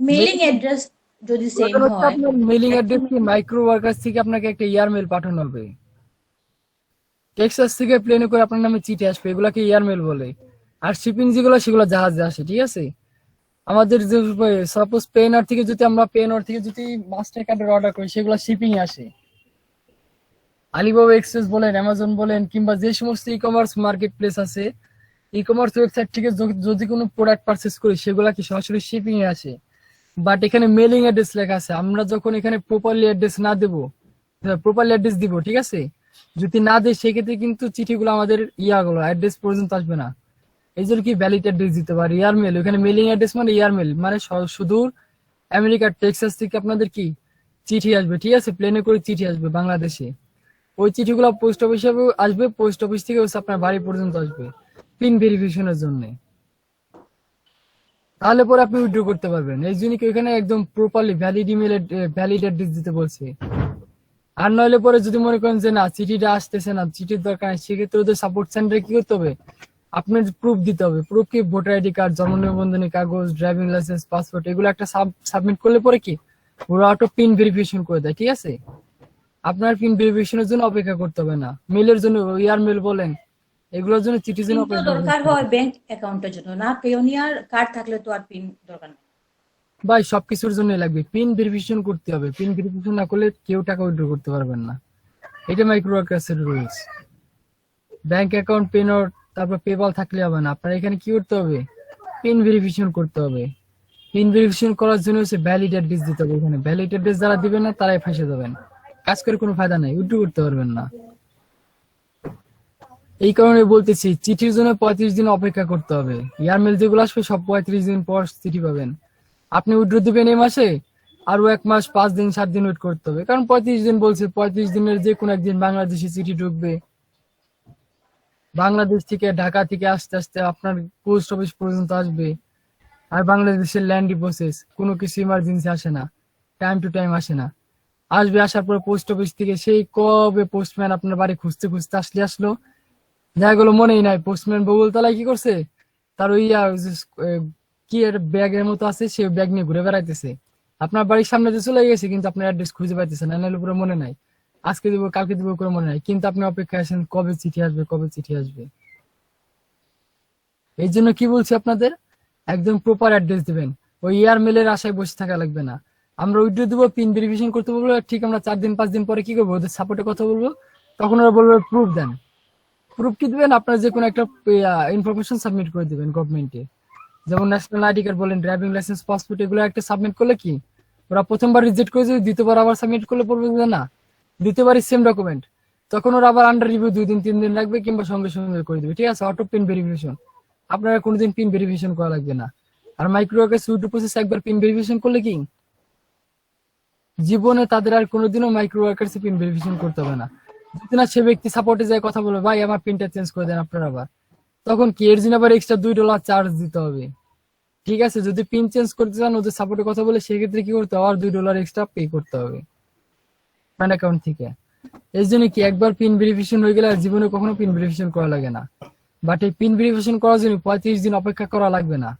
মেইলিং অ্যাড্রেস যদি সেম হয়, আপনার মেইলিং অ্যাড্রেস কি মাইক্রো ওয়ার্কার্স থেকে আপনাকে একটা মেল পাঠানো হবে, টেক্সাস থেকে প্লেনে করে আপনার নামে চিঠি আসবে, এগুলাকে মেল বলে। আর শিপিং যেগুলো সেগুলো জাহাজে আসে, ঠিক আছে? আমাদের যে সাপোজ পেনর থেকে যদি মাস্টার কার্ডের অর্ডার করি সেগুলো শিপিং আসে। আলিবাবা এক্সপ্রেস বলেন, অ্যামাজন বলেন, কিংবা যে সমস্ত ই কমার্স মার্কেট প্লেস আছে, ই কমার্স ওয়েবসাইট থেকে যদি কোনো প্রোডাক্ট পারচেস করি সেগুলা কি সরাসরি শিপিং এ আসে। বাট এখানে মেলিং অ্যাড্রেস লেখা আছে। আমরা যখন এখানে প্রপারলি অ্যাড্রেস না দেবো, প্রপারলি অ্যাড্রেস দিব, ঠিক আছে, যদি না দেয় সেক্ষেত্রে কিন্তু চিঠিগুলো আমাদের ইয়াগুলো অ্যাড্রেস পর্যন্ত আসবে না। এই জন্য কি ভ্যালিড অ্যাড্রেস দিতে পারে, ইয়ারমেল। ওখানে মেলিং অ্যাড্রেস মানে ইয়ারমেল, মানে সুদূর আমেরিকার টেক্সাস থেকে আপনাদের কি চিঠি আসবে, ঠিক আছে, প্লেনে করে চিঠি আসবে বাংলাদেশে। ওই চিঠিগুলো পোস্ট অফিসে আসবে, পোস্ট অফিস থেকে হচ্ছে আপনার বাড়ি পর্যন্ত আসবে পিন ভেরিফিকেশনের জন্য। তাহলে পরে আপনি উইথড্র করতে পারবেন। এই জন্য কি ওখানে একদম properly valid email valid address দিতে বলছে। আর নইলে পরে যদি মনে করেন যে না চিঠিটা আসতেছে না, চিঠির দরকার নেই, সেক্ষেত্রে ওদের সাপোর্ট সেন্টারে কি করতে হবে, আপনার প্রুফ দিতে হবে। প্রুফ কি, ভোটার আইডি কার্ড, জন্ম নিবন্ধনী কাগজ, ড্রাইভিং লাইসেন্স, পাসপোর্ট, এগুলো একটা সাবমিট করলে পরে কি ওরা অটো পিন ভেরিফিকেশন করে দেয়, ঠিক আছে। আপনার পিন ভেরিফিকেশনের জন্য অপেক্ষা করতে হবে না। মেলের জন্য ইয়ার মেল বলেন, এগুলোর জন্য চিঠির জন্য পিন তো অপেক্ষা দরকার করতে হবে। হয় ব্যাংক অ্যাকাউন্টের জন্য না, পেওনিয়ার কার্ড থাকলে তো আর পিন দরকার নেই। ভাই সবকিছুর জন্য লাগবে পিন ভেরিফিকেশন করতে হবে। পিন ভেরিফিকেশন না করলে কেউ টাকা উইথড্র করতে পারবেন না। এটা মাইক্রো ওয়ার্কার্সের রুলস। ব্যাংক অ্যাকাউন্ট, পেনর, তারপর পেপাল থাকলে হবে না। আপনার এখানে কি করতে হবে, পিন ভেরিফিকেশন করতে হবে। পিন ভেরিফিকেশন করার জন্য হচ্ছে ভ্যালিড অ্যাড্রেস দিতে হবে। এখানে ভ্যালিড অ্যাড্রেস যারা দিবেন না তারাই ফেঁসে যাবেন, কাজ করে কোনো ফায়দা নাই, উইথড্র করতে পারবেন না। এই কারণে বলতেছি চিঠির জন্য 35 দিন অপেক্ষা করতে হবে। ইয়ারমেল যেগুলো আসবে সব 35 দিন পর চিঠি পাবেন। আপনি উইথড্র দিবেন এই মাসে, আরো 1 মাস 5 দিন 7 দিন ওয়েট করতে হবে, কারণ 35 দিন বলছে। 35 দিনের যে কোনো একদিন বাংলাদেশে চিঠি ঢুকবে। বাংলাদেশ থেকে, ঢাকা থেকে আস্তে আস্তে আপনার পোস্ট অফিস পর্যন্ত আসবে। আর বাংলাদেশের ল্যান্ড প্রসেস কোনো কিছু ইমার্জেন্সি আসে না, টাইম টু টাইম আসে না। আসবে, আসার পর পোস্ট অফিস থেকে সেই কবে পোস্টম্যান আপনার বাড়ি খুঁজতে খুঁজতে আসলো, দেখা গেলো মনেই নাই। পোস্টম্যান বগুলতলায় কি করছে, তার ওই কি এর ব্যাগের মতো আছে, সে ব্যাগ নিয়ে ঘুরে বেড়াইতেছে। আপনার বাড়ির সামনে যে চলে গেছে, কিন্তু আপনার অ্যাড্রেস খুঁজে পাইতেছেন না, নাহলে পুরো মনে নাই, আজকে দিব কালকে দিব করে মনে নাই, কিন্তু আপনি অপেক্ষায় আছেন কবে চিঠি আসবে, কবে চিঠি আসবে। এই জন্য কি বলছি আপনাদের, একদম প্রপার অ্যাড্রেস দিবেন। ওই ইয়ার মেলের আশায় বসে থাকা লাগবে না। আমরা উইথড্র দিব, পিন ভেরিফিকেশন করতে বলবো, ঠিক আমরা 4 দিন 5 দিন পরে কি করবো, ওদের সাপোর্টে কথা বলবো, তখন ওরা বলবে প্রুফ দেন। প্রুফ কি দিবেন, আপনার যে কোনো একটা ইনফরমেশন সাবমিট করে দিবেন গভর্নমেন্টে, যেমন ন্যাশনাল আইডি কার্ড বলেন, ড্রাইভিং লাইসেন্স, পাসপোর্ট, এগুলো একটা সাবমিট করলে কি ওরা প্রথমবার রিজেক্ট করে যদি দ্বিতীয়বার আবার সাবমিট করলে পড়বে যে না দ্বিতীয়বারই সেম ডকুমেন্ট, তখন ওরা আবার আন্ডার রিভিউ 2 দিন 3 দিন লাগবে, কিংবা সঙ্গে সঙ্গে করে দিবে, ঠিক আছে। অটো পিন ভেরিফিকেশন, আপনারা কোনোদিন পিন ভেরিফিকেশন করা লাগবে না। আর মাইক্রো ওয়ার্কার্স উইথড্র প্রসেস একবার পিন ভেরিফিকেশন করলে কি জীবনে তাদের আর কোনোদিনও মাইক্রো ওয়ার্কার্স পিন ভেরিফিকেশন করতে হবে না। যদি না সে ব্যক্তি সাপোর্টে যায় কথা বলে, ভাই আমার পিনটা চেঞ্জ করে দেন আপনারা, আবার তখন কি এর জন্য আবার এক্সট্রা $2 চার্জ দিতে হবে, ঠিক আছে। যদি পিন চেঞ্জ করতে চান ওদের সাপোর্টে কথা বলে, সেক্ষেত্রে কি করতে হবে, আর $2 এক্সট্রা পে করতে হবে ব্যাংক অ্যাকাউন্ট থেকে। এই জন্য কি একবার পিন ভেরিফিকেশন হয়ে গেলে আর জীবনে কখনো পিন ভেরিফিকেশন করা লাগে না। বাট এই পিন ভেরিফিকেশন করার জন্য 35 দিন অপেক্ষা করা লাগবে না।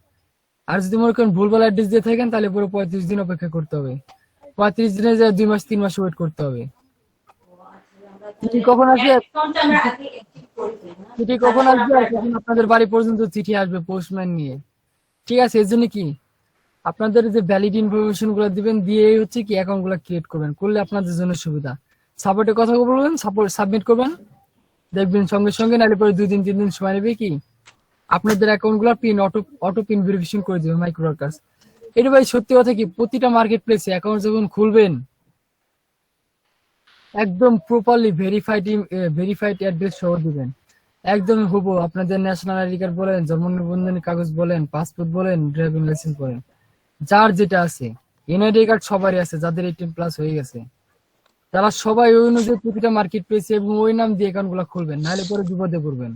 আর যদি মনে করেন ভুলভাল অ্যাড্রেস দিয়ে থাকেন, তাহলে পুরো 35 দিন অপেক্ষা করতে হবে। 35 দিনে যায় 2 মাস 3 মাস ওয়েট করতে হবে। চিঠি কখন আসবে, চিঠি কখন আসবে, আর কখন আপনাদের বাড়ি পর্যন্ত চিঠি আসবে পোস্টম্যান নিয়ে, ঠিক আছে। এর জন্য কি আপনাদের যে ভ্যালিড ইনফরমেশন গুলো দিবেন, দিয়ে হচ্ছে কি অ্যাকাউন্ট গুলো ক্রিয়েট করবেন, করলে আপনাদের জন্য সুবিধা। সাপোর্টে কথা বলবেন, সাপোর্ট সাবমিট করবেন, দেখবেন সঙ্গে সঙ্গে, নাহলে পরে 2 দিন 3 দিন সময় নেবে কি আপনাদের অ্যাকাউন্ট গুলো পিন অটো পিন ভেরিফিকেশন করে দিবে মাইক্রো ওয়ার্কার্স। এটা ভাই সত্যি কথা কি, প্রতিটা মার্কেট প্লেসে অ্যাকাউন্ট যখন খুলবেন একদম প্রপারলি ভেরিফাইড অ্যাড্রেস সহ দিবেন, একদম হুবহু আপনাদের ন্যাশনাল আইডি কার্ড বলেন, জন্ম নিবন্ধনী কাগজ বলেন, পাসপোর্ট বলেন, ড্রাইভিং লাইসেন্স বলেন, যার যেটা আছে, এনআইডি কার্ড সবারই আছে, যাদের 18+ হয়ে গেছে তারা সবাই ওই অনুযায়ী প্রতিটা মার্কেট প্লেসে এবং ওই নাম দিয়ে অ্যাকাউন্ট গুলো খুলবেন, নাহলে পরে বিপদে পড়বেন।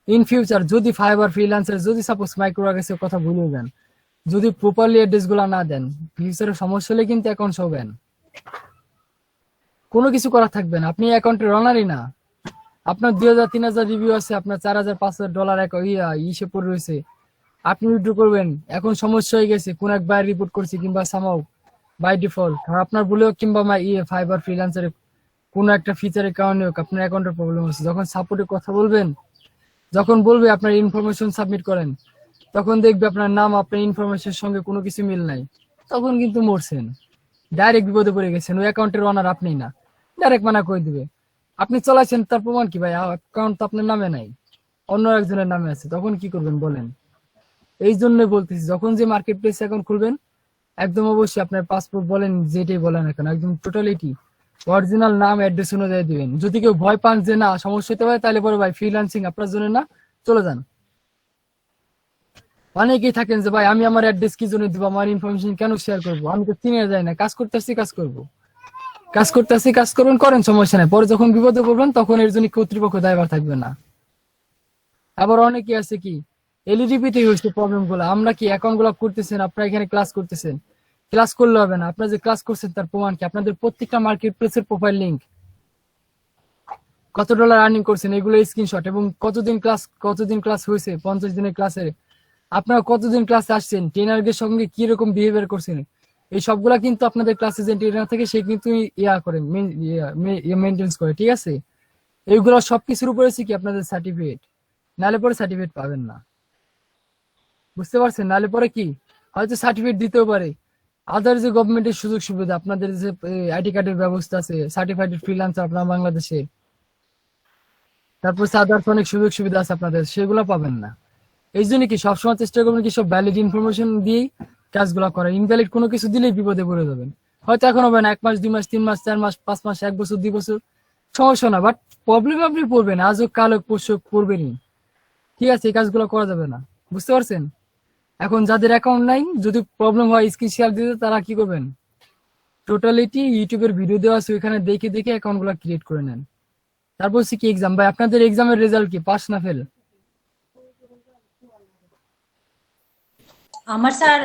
ইন ফিউচার যদি ফাইবার ফ্রিল্যান্সার, যদি সাপোজ মাইক্রো ওয়ার্কার্সের কথা ভুলে যান, যদি প্রপারলি অ্যাড্রেস গুলো না দেন, ফিউচারে সমস্যা হলে কিন্তু অ্যাকাউন্ট সবেন, কোনো কিছু করা থাকবে না, আপনি অ্যাকাউন্টের রানারই না। আপনার 2000-3000 রিভিউ আছে, আপনার $4000-5000 ইসে পড়ে রয়েছে, আপনি উইথড্র করবেন, এখন সমস্যা হয়ে গেছে, কোন এক বাই রিপোর্ট করছে কিংবা সামাও বাই ডিফল্ট, আপনার বলেও কিংবা ফাইবার ফ্রিল্যান্সারে কোনো একটা ফিচারের কারণে হোক আপনার অ্যাকাউন্টের প্রবলেম হচ্ছে, যখন সাপোর্টে কথা বলবেন, যখন বলবে আপনার ইনফরমেশন সাবমিট করেন, তখন দেখবে আপনার নাম আপনার ইনফরমেশনের সঙ্গে কোনো কিছু মিল নাই, তখন কিন্তু মরছেন, ডাইরেক্ট বিপদে পড়ে গেছেন। ওই অ্যাকাউন্টের ওনার আপনি না, ডাইরেক্ট মানা করে দিবে। আপনি চলাইছেন তার প্রমাণ কি ভাই, অ্যাকাউন্ট তো আপনার নামে নাই, অন্য একজনের নামে আছে, তখন কি করবেন বলেন। এই জন্য বলতেছি যখন যে মার্কেট প্লেস অ্যাকাউন্ট খুলবেন একদম অবশ্যই আপনার পাসপোর্ট বলেন যেটাই বলেন না কেন একদম টোটালিটি অরিজিনাল নাম অ্যাড্রেস অনুযায়ী দিবেন। যদি কেউ ভয় পান যে না সমস্যা হতে পারে তাহলে বড় ভাই ফ্রিল্যান্সিং আপনার জন্য না, চলে যান। অনেকেই থাকেন যে ভাই আমি আমার অ্যাড্রেস কি জন্য দিব, আমার ইনফরমেশন কেন শেয়ার করবো, আমি তো চিনে যাই না, কাজ করতেছি কাজ করবো, কাজ করতেছি কাজ করবেন, করেন সমস্যা নাই, পরে যখন বিপদে পড়বেন তখন এর জন্য কর্তৃপক্ষ দায়ভার থাকবে না। আবার অনেকে আছে কি এলইডিপিতে হচ্ছে প্রবলেম গুলো, আমরা কি অ্যাকাউন্ট গুলো করতেছেন, আপনারা এখানে ক্লাস করতেছেন, ক্লাস করলে হবে না, আপনারা যে ক্লাস করছেন তার প্রমাণ কি, আপনাদের প্রত্যেকটা মার্কেট প্লেসের প্রোফাইল লিংক, কত ডলার আর্নিং করছেন এগুলো স্ক্রিনশট, এবং কতদিন ক্লাস হয়েছে, 50 দিনের ক্লাসে আপনারা কতদিন ক্লাসে আসছেন, ট্রেনারদের সঙ্গে কি রকম বিহেভিয়ার করছেন, এই সবগুলা কিন্তু আপনাদের ক্লাসে যে ট্রেনার থেকে সে কিন্তু মেনটেন্স করে, ঠিক আছে। এইগুলো সবকিছুর উপরে কি আপনাদের সার্টিফিকেট, নালে পরে সার্টিফিকেট পাবেন না, বুঝতে পারছেন। নালে পরে কি হয়তো সার্টিফিকেট দিতেও পারে, আদার যে গভর্নমেন্টের সুযোগ সুবিধা, আপনাদের যে আইডি কার্ডের ব্যবস্থা আছে, সার্টিফাইড ফ্রিল্যান্সার আপনার বাংলাদেশে, তারপর আদার্স অনেক সুযোগ সুবিধা আছে আপনাদের, সেগুলো পাবেন না। এই জন্য কি সবসময় চেষ্টা করবেন কি সব ভ্যালিড ইনফরমেশন দিয়েই কাজগুলো করা, ইনভ্যালিড কোনো কিছু দিলেই বিপদে পড়ে যাবেন। হয়তো এখন হবে না 1 মাস 2 মাস 3 মাস 4 মাস 5 মাস 1 বছর 2 বছর সমস্যা না, বাট প্রবলেম আপনি পড়বেন, আজও কাল হোক পরশু হোক পড়বেনই, ঠিক আছে। এই কাজগুলো করা যাবে না, বুঝতে পারছেন। এখন যাদের অ্যাকাউন্ট নাই, যদি প্রবলেম হয় স্ক্রিন শেয়ার দিতে, তারা কি করবেন, টোটালিটি ইউটিউবের ভিডিও দেওয়া আছে ওইখানে দেখে দেখে অ্যাকাউন্ট গুলো ক্রিয়েট করে নেন। তারপর হচ্ছে কি এক্সাম, ভাই আপনাদের এক্সামের রেজাল্ট কি, পাস না ফেল? আমার স্যার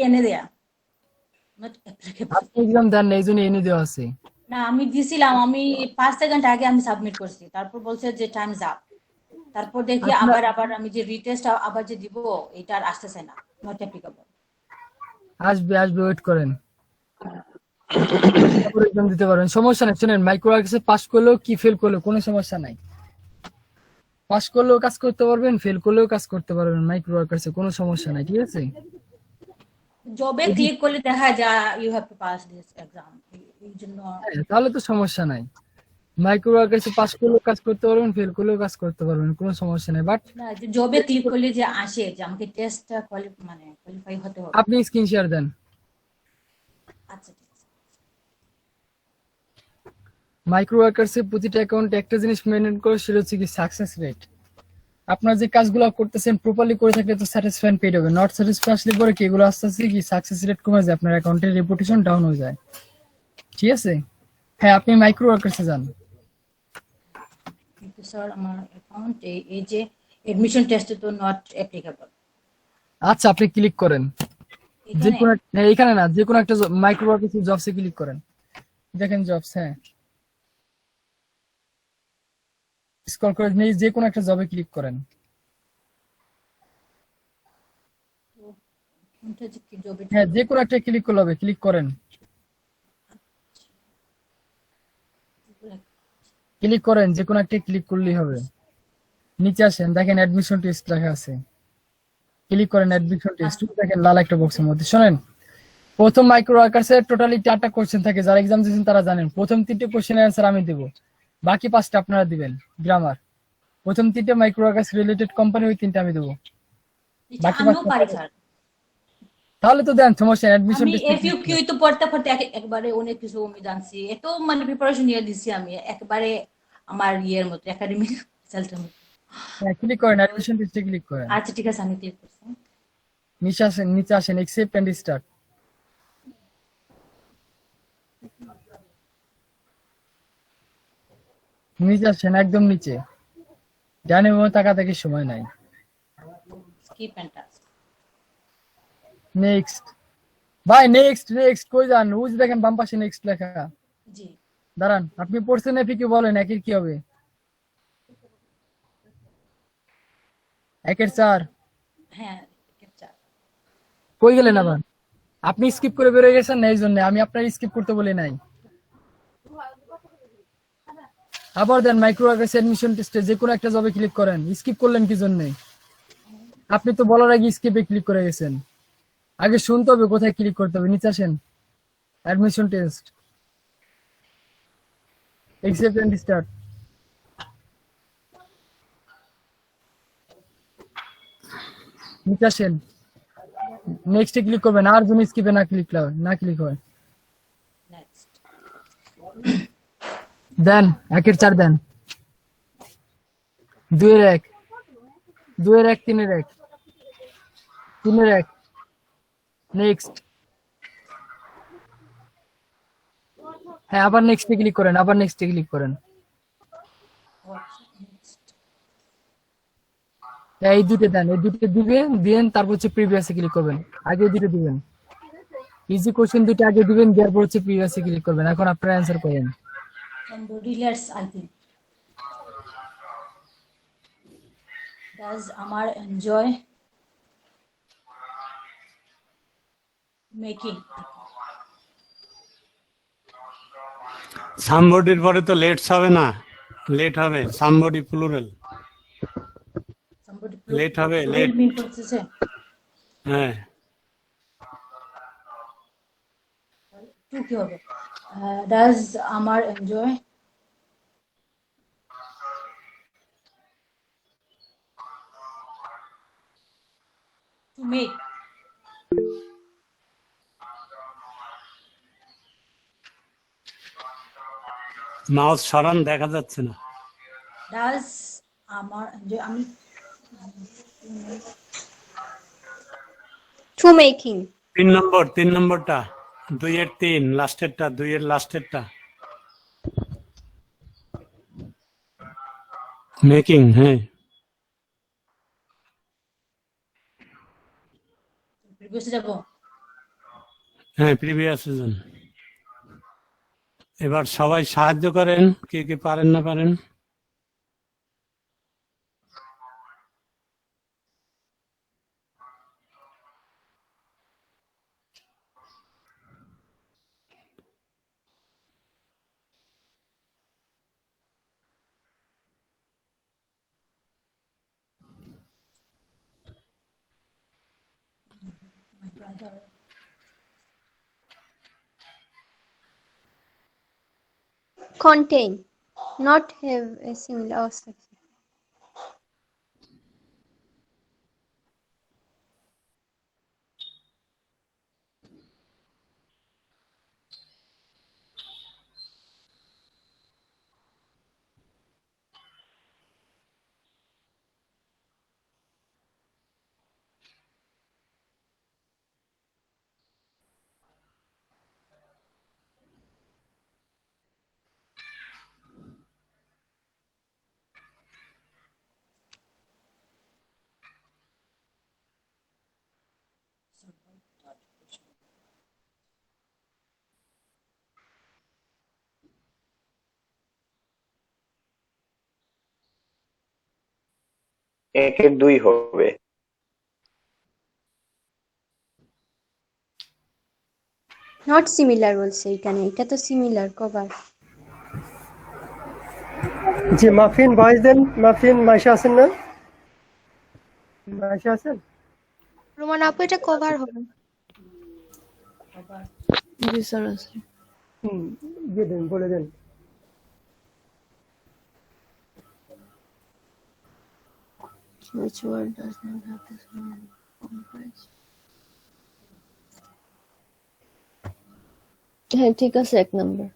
এনে দেয়া not applicable। আপনি এক্সাম দেন না, এই জন্য এনে দেওয়া আছে। না আমি দিছিলাম, আমি 5 সেকেন্ড আগে আমি সাবমিট করছি, তারপর বলছে যে টাইমস আপ, তারপর দেখি আবার আমি যে রিটেস্ট আবার যে দিব এটা আর আসতেছে না, নট অ্যাপ্লিকেবল। আসবে ওয়েট করেন, তারপর এক্সাম দিতে পারবেন, সমস্যা নাই। শুনেন, মাইক্রো ওয়ার্কসে পাস করলেও কি ফেল করলেও কোনো সমস্যা নাই, পাস করলেও কাজ করতে পারবেন, ফেল করলেও কাজ করতে পারবেন, মাইক্রো ওয়ার্কসে কোনো সমস্যা নাই, ঠিক আছে। জবে ক্লিক করলে দেখা যায় you have to pass this exam, এই জন্য তাহলে তো সমস্যা নাই, মাইক্রো ওয়ার্কসে পাস করলেও কাজ করতে পারবেন, ফেল করলেও কাজ করতে পারবেন, কোনো সমস্যা নাই। বাট না জবে ক্লিক করলে যে আসে যে আমাকে টেস্টটা কোয়ালিফাই হতে হবে। আপনি স্ক্রিন শেয়ার দেন। আচ্ছা ঠিক আছে। মাইক্রো ওয়ার্কার্সে প্রতিটা অ্যাকাউন্টে একটা জিনিস মেনটেন করে, সেটা হচ্ছে কি সাকসেস রেট। আপনার যে কাজগুলো করতেছেন প্রপারলি করে থাকলে তো স্যাটিসফাইড পেয়ে যাবে, নট স্যাটিসফাই আসলে পরে কি এগুলো আস্তে আস্তে কি সাকসেস রেট কমে যায়, আপনার অ্যাকাউন্টের রেপুটেশন ডাউন হয়ে যায়, ঠিক আছে। হ্যাঁ, আপনি মাইক্রো ওয়ার্কার্সে যান। কিন্তু স্যার আমার অ্যাকাউন্ট এই যে এডমিশন টেস্টে তো নট অ্যাপ্লিকেবল। আচ্ছা, আপনি ক্লিক করেন যে কোনো এখানে না, যে কোনো একটা মাইক্রো ওয়ার্কার্স জবসে ক্লিক করেন, দেখেন জবস, হ্যাঁ স্ক্রল করে নিয়ে যে কোনো একটা জবে ক্লিক করেন। হ্যাঁ, যে কোনো একটা ক্লিক করলে হবে, ক্লিক করেন, ক্লিক করেন, যে কোনো একটা ক্লিক করলেই হবে। নিচে আসেন, দেখেন অ্যাডমিশন টেস্ট লেখা আছে, ক্লিক করেন অ্যাডমিশন টেস্ট, দেখেন লাল একটা বক্সের মধ্যে। শোনেন, প্রথম মাইক্রো ওয়ার্কার্সে টোটালি 4টা কোশ্চেন থাকে, যারা এক্সাম দিয়েছেন তারা জানেন। প্রথম 3টে কোশ্চেনের অ্যান্সার আমি দেব, বাকি 5টা আপনারা দিবেন গ্রামার। প্রথম 3টে মাইক্রো ওয়ার্কার্স রিলেটেড কোম্পানি, ওই 3টা আমি দেবো, বাকি আমিও পারি স্যার। তাহলে তো দেন, সমস্যা অ্যাডমিশন আমি টেস্ট। এফইউ তো পড়তে পড়তে একবারে অনেক কিছু আমি জানছি, এত প্রিপারেশন নিয়ে দিছি আমি একবারে আমার ইয়ের মতো একাডেমিক রেজাল্টের মতো। হ্যাঁ, ক্লিক করেন অ্যাডমিশন টেস্টে ক্লিক করেন। আচ্ছা ঠিক আছে, আমি ক্লিক করছি। নিচে আসেন অ্যাকসেপ্ট এন্ড স্টার্ট। নিচে আসেন, একদম নিচে, ডানে বামে তাকাতাকির সময় নাই। Skip and task. নেক্সট ভাই, নেক্সট কই যান, ওই যে দেখেন বাম পাশে নেক্সট লেখা। জি দাঁড়ান, আপনি পড়ছেন এফিকিউ, বলেন একের কি হবে? 1/4। হ্যাঁ কই গেলেন আবার? আপনি স্কিপ করে বেরিয়ে গেছেন না, এই জন্য আমি আপনার স্কিপ করতে বলি নাই। আবার দেন মাইক্রো ওয়ার্কার্স অ্যাডমিশন টেস্টে যে কোনো একটা জবে ক্লিক করেন, স্কিপ করলেন কি জন্য? আপনি তো বলার আগে স্কিপে ক্লিক করে গেছেন, আগে শুনতে হবে কোথায় ক্লিক করতে হবে। নিচে আসেন admission test, accept and start. নিচে আসেন, নেক্সটে ক্লিক করবেন, আর জন্য স্কিপে না ক্লিক হয়। নেক্সট। দেন 1-4 দেন, 2-1, 2-1, 3-1, 3-1, নেক্সট। হ্যাঁ, আবার নেক্সটে ক্লিক করেন, আবার নেক্সটে ক্লিক করেন। এই দুটো দেন, এই দুটো দিবেন, তারপর হচ্ছে প্রিভিয়াসে ক্লিক করবেন। আগে দুটো দিবেন, ইজি কোশ্চেন দুটো আগে দিবেন, দেওয়ার পর হচ্ছে প্রিভিয়াসে ক্লিক করবেন। এখন আপনারা অ্যান্সার করেন। Somebody, let's, I think. Does Amar enjoy making? সামবডির পরে তো লেটস হবে না, লেট হবে, সামবডি প্লুরাল, Somebody লেট হবে, plural লেট। mean করতেছে। হ্যাঁ, টু কি হবে? Does Amar enjoy to make? Mouse সরান, দেখা যাচ্ছে না। Does Amar enjoy? আমি টু মেকিং। 3 নম্বরটা, 2-3 লাস্টেরটা, 2 লাস্টেরটা, মেকিং। হ্যাঁ, প্রিভিয়াসে যাব। হ্যাঁ, প্রিভিয়াস সিজন। এবার সবাই সাহায্য করেন, কে কে পারেন না পারেন। My brother. Contain, not have a similar section. একের 2 হবে। Not similar বলছে এখানে, এটা তো সিমিলার কভার। জি, মাফিন ভয়েস দেন। মাফিন, মাইশা আছেন না? মাইশা আছেন? রোমান আপু এটা কভার হবে। জি স্যার আছে। দিয়ে দেন, বলে দেন। Which word does not have this one comprise? হ্যাঁ, ঠিক আছে, 1 নম্বর।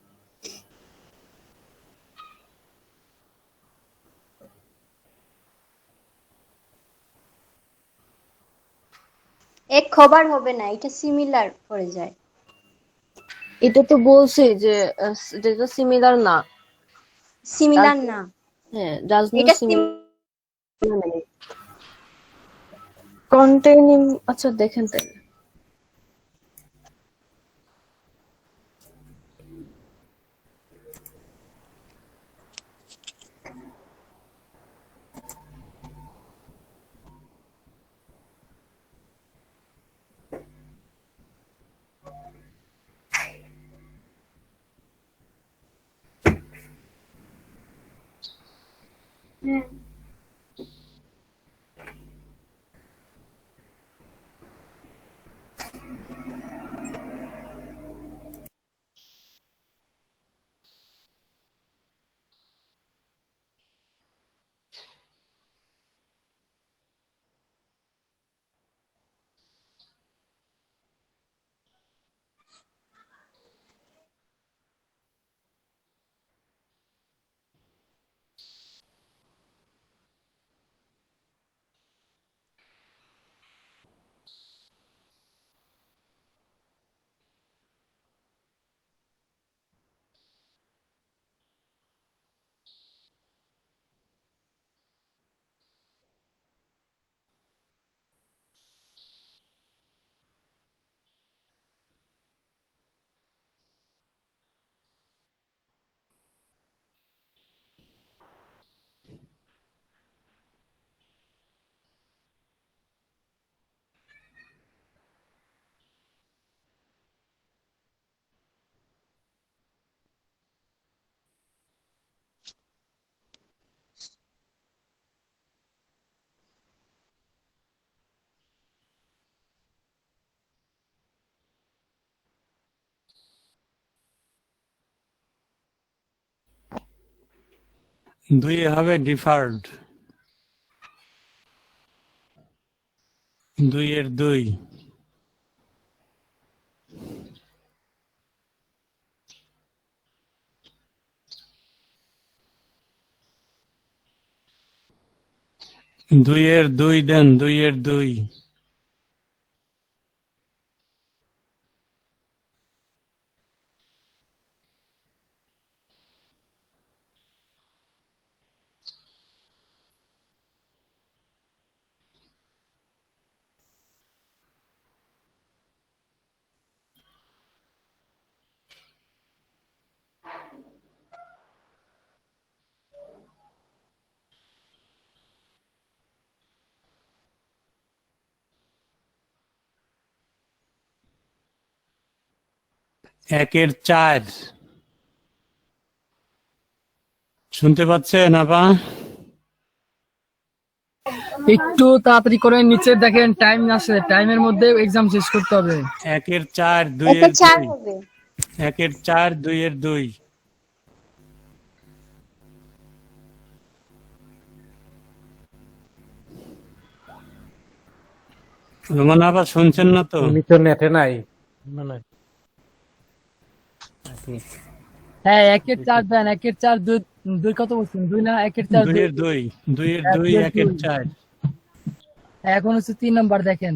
এক খবর হবে না, এটা সিমিলার পড়ে যায়। এটা তো বলছি যে যেটা সিমিলার না। সিমিলার না, হ্যাঁ, ডাজ নট এটা সিমিলার কন্টেইনিং। আচ্ছা দেখেন তাহলে। 2 হবে ডিফার্ড, 2 এর 2, দুইয়ের 2 দেন, 2 এর 2, একের 4, শুনতে পাচ্ছেন আপা? একটু তাড়াতাড়ি করে নিচে দেখেন, টাইম আছে, টাইমের মধ্যে এক্সাম শেষ করতে হবে। 1 এর 4, 2 একটা এর 4 2, হবে। 1 এর 4, 2 এর 2, রোমান আপা শুনছেন না তো? উনি তো নেটে নাই মানে হ্যাঁ, 1 এর 4 দেন, 1 এর 4, 2 কত বলছেন? 2 না, 1 এর 4, 2 এর 2, 2 এর 2, 1 এর 4, এখন হচ্ছে 3 নাম্বার দেখেন।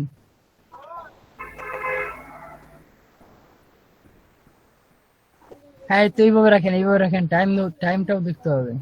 হ্যাঁ, তো এইভাবে রাখেন, এইভাবে রাখেন, টাইমটাও দেখতে হবে।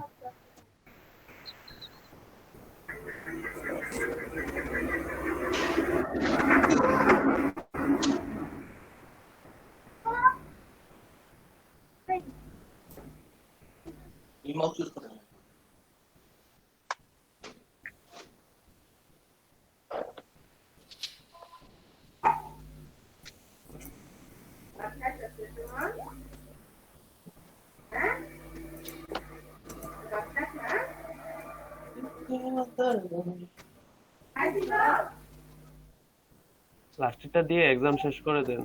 লাস্টেরটা দিয়ে এক্সাম শেষ করে দেন।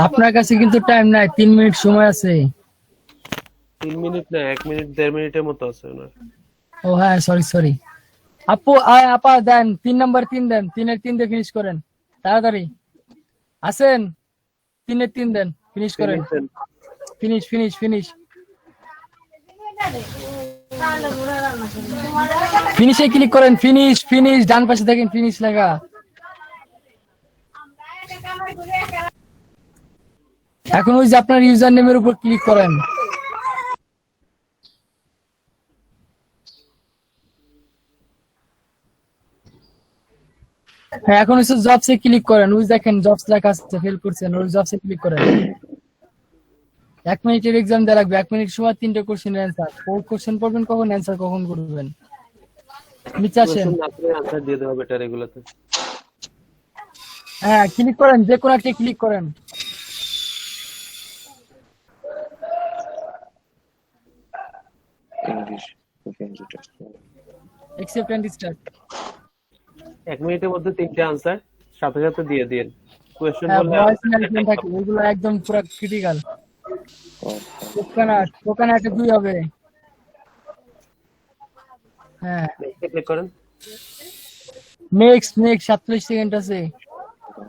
আপনার কাছে কিন্তু টাইম নাই, 3 মিনিট সময় আছে। 3 মিনিট না, 1 মিনিট 1.5 মিনিটের মতো আছে ওনার। ও হ্যাঁ, সরি। আপা দেন, 3 নাম্বার 3 দেন, 3 এর 3 দিয়ে ফিনিশ করেন তাড়াতাড়ি। আসেন, 3 এর 3 দেন, ফিনিশ করেন। ফিনিশ। ফিনিশে ক্লিক করেন, ফিনিশ, ডান পাশে দেখেন ফিনিশ লেখা। এখন ওই যে আপনার ইউজার নেমের উপর ক্লিক করেন। হ্যাঁ, এখন হচ্ছে জবসে ক্লিক করেন, ওই দেখেন জবস লেখা আছে, ফেল করছেন, ওই জবসে ক্লিক করেন। 1 মিনিটের এক্সাম দেওয়া লাগবে, 1 মিনিট সময় 3টে কোশ্চেনের অ্যান্সার। কোশ্চেন পড়বেন কখন, অ্যান্সার কখন করবেন। নিচে আসেন, আপনি আনসার দিয়ে দেওয়া বেটার এগুলাতে। হ্যাঁ ক্লিক করেন, যে কোনো একটা ক্লিক করেন। Accept and start. 1 মিনিটের মধ্যে 3টে আনসার সাথে সাথে দিয়ে দিন। কোশ্চেন হ্যাঁ, বললে ভয়েস ম্যানেজমেন্ট থাকে, ওগুলো একদম পুরো ক্রিটিক্যাল। কোকানাট 2 হবে। হ্যাঁ, ক্লিক করেন। নেক্সট 47 সেকেন্ড আছে।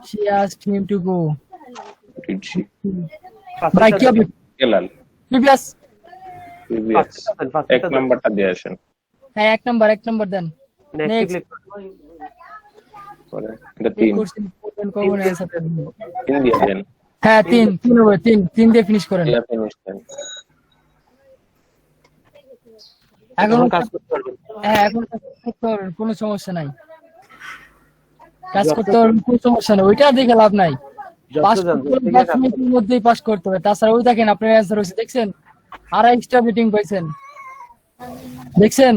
She asked him to go. ভাই কি হবে? প্রিভিয়াস। এক নাম্বারটা দিয়ে আসেন। হ্যাঁ, 1 নাম্বার দেন। নেক্সট ক্লিক করে এটা 3 কখন অ্যান্সার দেন? 3 দিয়ে দেন। হ্যাঁ, 3 হবে, 3 দিয়ে ফিনিশ করেন। ফিনিশ দেন। এখন কাজ করতে পারবেন। হ্যাঁ, এখন কাজ করতে পারবেন, কোনো সমস্যা নাই। কাজ করতে পারবেন, কোনো সমস্যা নেই, ওইটা দেখে লাভ নাই। পাস করতে 10 মিনিটের মধ্যেই পাস করতে হবে। তাছাড়া ওই দেখেন আপনার অ্যান্সার হয়েছে, দেখছেন 2.5 স্টার রেটিং পাইছেন, দেখছেন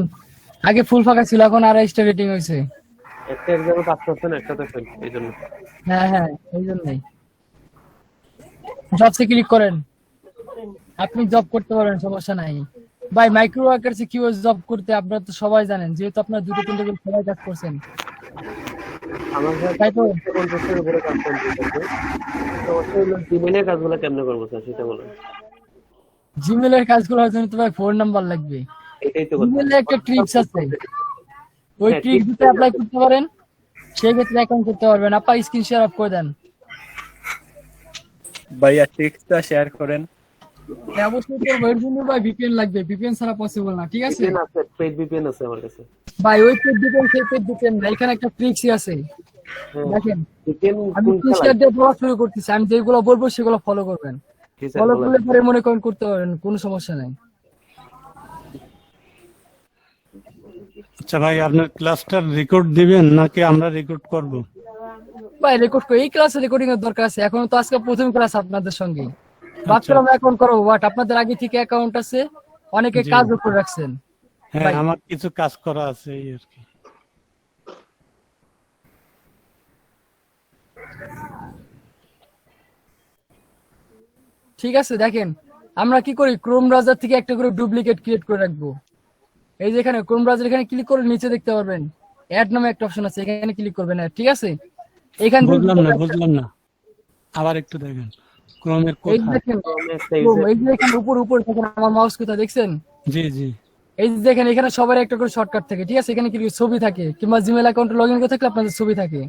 আগে ফুল ফাঁকা ছিল, এখন 2.5 স্টার রেটিং হয়েছে। একটা এক্সামে পাস করছেন, একটাতে ফেল, এইজন্য। হ্যাঁ, এই জন্যই। জবসে ক্লিক করেন, আপনি জব করতে পারেন, সমস্যা নাই। ভাই মাইক্রো ওয়ার্কার্সে কিভাবে জব করতে আপনারা তো সবাই জানেন, যেহেতু আপনারা 2-3টে করে সবাই কাজ করছেন। আমার তাই তো 50 উপরে কাজ করতে হবে। তো ওই জিমেইলের কাজগুলো কেমনে করব স্যার সেটা বলেন। জিমেলের কাজগুলোর জন্য তোমার ফোন নাম্বার লাগবে। এটাই তো কথা। জিমেলে একটা ট্রিক্স আছে, ওই হ্যাঁ, ট্রিক যদি অ্যাপ্লাই করতে পারেন সেক্ষেত্রে অ্যাকাউন্ট করতে পারবেন। আপা স্ক্রিন শেয়ার অফ করে দেন। ভাইয়া টেক্সটটা শেয়ার করেন। হ্যাঁ, অবশ্যই করবো। এর জন্য ভাই ভিপিএন লাগবে, ভিপিএন ছাড়া পসিবল না, ঠিক আছে VPN আছে, পেইড VPN আছে আমার কাছে। ভাই? ওই পেড ভিপিএন সেই পেড ভিপিএন না, এখানে একটা ট্রিক্সই আছে। হ্যাঁ, দেখেন VPN আমি কোনটা ট্রিক্সটা লাগবে? দিয়ে বলা শুরু করতেছি, আমি যেগুলো বলবো সেগুলো ফলো করবেন। কি স্যার ফলো বলেন। করলে পরে মনে করেন করতে পারবেন, কোনো সমস্যা নাই। আচ্ছা ভাই, আপনার ক্লাসটার রেকর্ড দিবেন নাকি আমরা রেকর্ড করব? ভাই রেকর্ড করে এই ক্লাসে রেকর্ডিং এর দরকার আছে, এখন তো আজকে প্রথম ক্লাস আপনাদের সঙ্গে। ভাবছিলাম অ্যাকাউন্ট করবো, বাট আপনাদের আগে থেকে অ্যাকাউন্ট আছে, অনেকে জি। কাজও করে রাখছেন। হ্যাঁ, ভাই। আমার কিছু কাজ করা আছে এই আর কি। ঠিক আছে, দেখেন আমরা কি করি, ক্রোম ব্রাউজার থেকে একটা করে ডুপ্লিকেট ক্রিয়েট করে রাখবো। এই যে এখানে ক্রোম ব্রাউজার, এখানে ক্লিক করে নিচে দেখতে পারবেন অ্যাড নামে একটা অপশন আছে, এখানে ক্লিক করবেন। ঠিক আছে, এখান থেকে বুঝলাম না, আবার একটু দেখেন ক্রোমের এই কোথায়। দেখেন Chrome, এই যে এখানে উপর দেখেন আমার মাউস কোথায় দেখছেন? জি জি। এই যে দেখেন এখানে সবার একটা করে শর্টকাট থাকে, ঠিক আছে? এখানে ক্লিক ছবি থাকে, কিংবা জিমেল অ্যাকাউন্টে লগ ইন করে থাকলে আপনাদের ছবি থাকে।